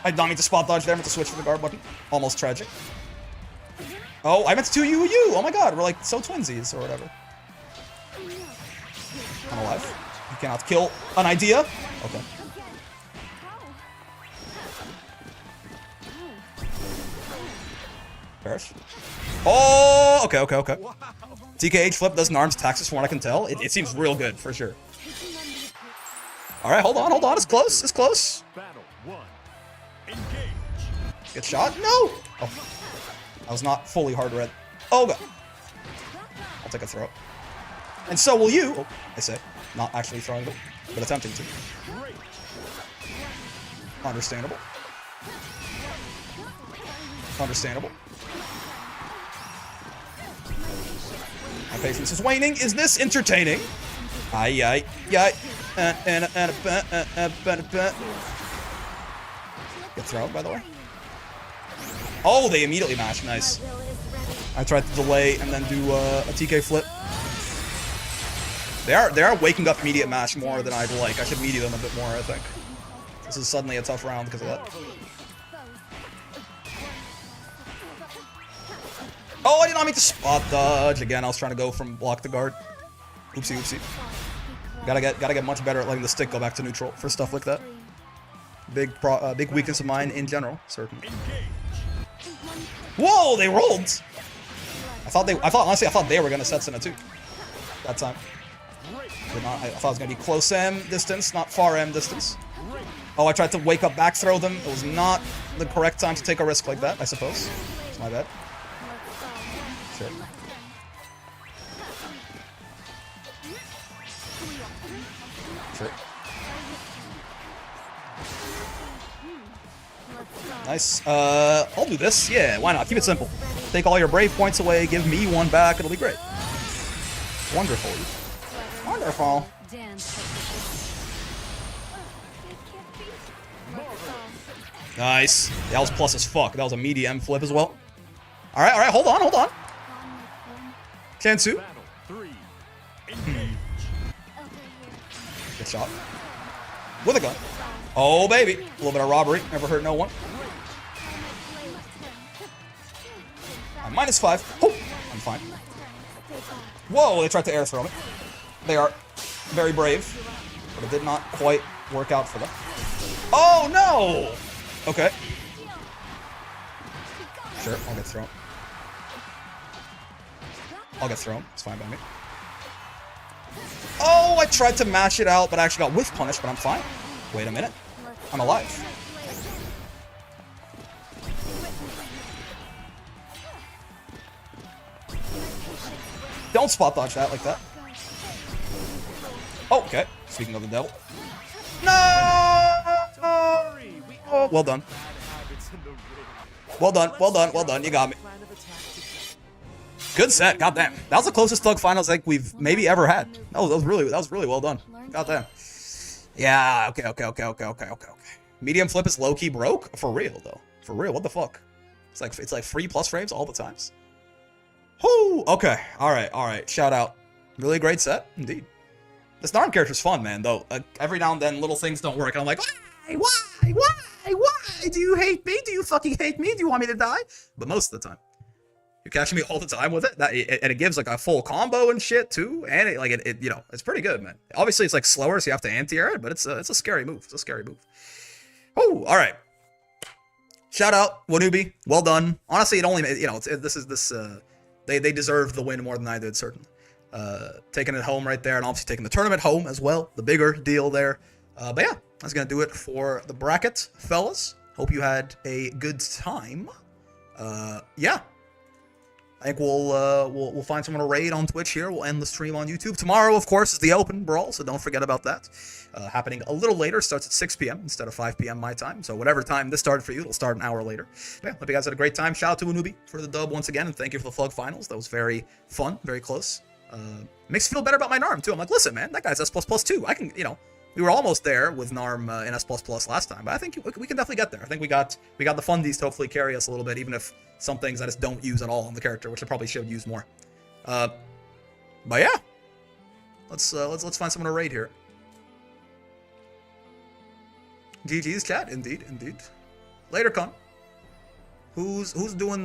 I don't mean to spot dodge there. I meant to switch to the guard button. Almost tragic. Oh, I meant to you. Oh my god, we're like so twinsies or whatever. I'm alive. You cannot kill an idea. Okay. Perish. Oh, okay. TKH flip does Narm's taxes from what I can tell. It seems real good, for sure. Alright, hold on. It's close. Battle 1. Engage. Get shot? No! Oh. I was not fully hard red. Oh, god. I'll take a throw. And so will you. Oh, I say. Not actually throwing it, but attempting to. Understandable. My patience is waning. Is this entertaining? Get thrown, by the way. Oh, they immediately mash. Nice. I tried to delay and then do a TK flip. They are waking up immediate mash more than I'd like. I should media them a bit more, I think. This is suddenly a tough round because of that. Oh, I did not mean to spot dodge. Again, I was trying to go from block to guard. Oopsie. Gotta get much better at letting the stick go back to neutral for stuff like that. Big weakness of mine in general, certainly. Whoa, they rolled. Honestly, I thought they were gonna set Senna too. That time. I thought it was gonna be close M distance, not far M distance. Oh, I tried to wake up back throw them. It was not the correct time to take a risk like that, I suppose. It's my bad. Sure. Nice. I'll do this. Yeah, why not? Keep it simple. Take all your brave points away, give me one back, it'll be great. Wonderful. Wonderful. Nice. That was plus as fuck. That was a meaty M flip as well. Alright, hold on. Chansu. Good shot. With a gun. Oh, baby. A little bit of robbery. Never hurt no one. I'm -5. Oh, I'm fine. Whoa, they tried to air throw me. They are very brave, but it did not quite work out for them. Oh, no! Okay. Sure, I'll get thrown. It's fine by me. Oh, I tried to mash it out, but I actually got whiff punished, but I'm fine. Wait a minute. I'm alive. Don't spot dodge that like that. Oh, okay. Speaking of the devil. No! Oh, well done. Well done. You got me. Good set. Goddamn. That was the closest Thug finals I think we've maybe ever had. That was really well done. Goddamn. Yeah. Okay. Medium flip is low key broke for real though. For real. What the fuck? It's like free plus frames all the times. Whoo. Okay. All right. Shout out. Really great set indeed. This Narn character's fun, man. Though every now and then little things don't work, and I'm like, why? Do you hate me? Do you fucking hate me? Do you want me to die? But most of the time. You're catching me all the time with it. And it gives like a full combo and shit too. And it you know, it's pretty good, man. Obviously, it's like slower, so you have to anti-air it, but it's a scary move. Oh, all right. Shout out Wanubi. Well done. Honestly, it only you know they deserve the win more than I did, certainly. Taking it home right there, and obviously taking the tournament home as well. The bigger deal there. But yeah, that's gonna do it for the bracket, fellas. Hope you had a good time. Yeah. I think we'll find someone to raid on Twitch here. We'll end the stream on YouTube. Tomorrow, of course, is the Open Brawl, so don't forget about that. Happening a little later. Starts at 6 p.m. instead of 5 p.m. my time. So whatever time this started for you, it'll start an hour later. But yeah, hope you guys had a great time. Shout out to Unubi for the dub once again, and thank you for the Flug Finals. That was very fun, very close. Makes me feel better about my Narm, too. I'm like, listen, man, that guy's S++ too. I can, you know, we were almost there with Narm in S++ last time, but I think we can definitely get there. I think we got the fundies to hopefully carry us a little bit, even if some things I just don't use at all on the character, which I probably should use more. But yeah, let's find someone to raid here. GG's chat, indeed. Later, con. Who's doing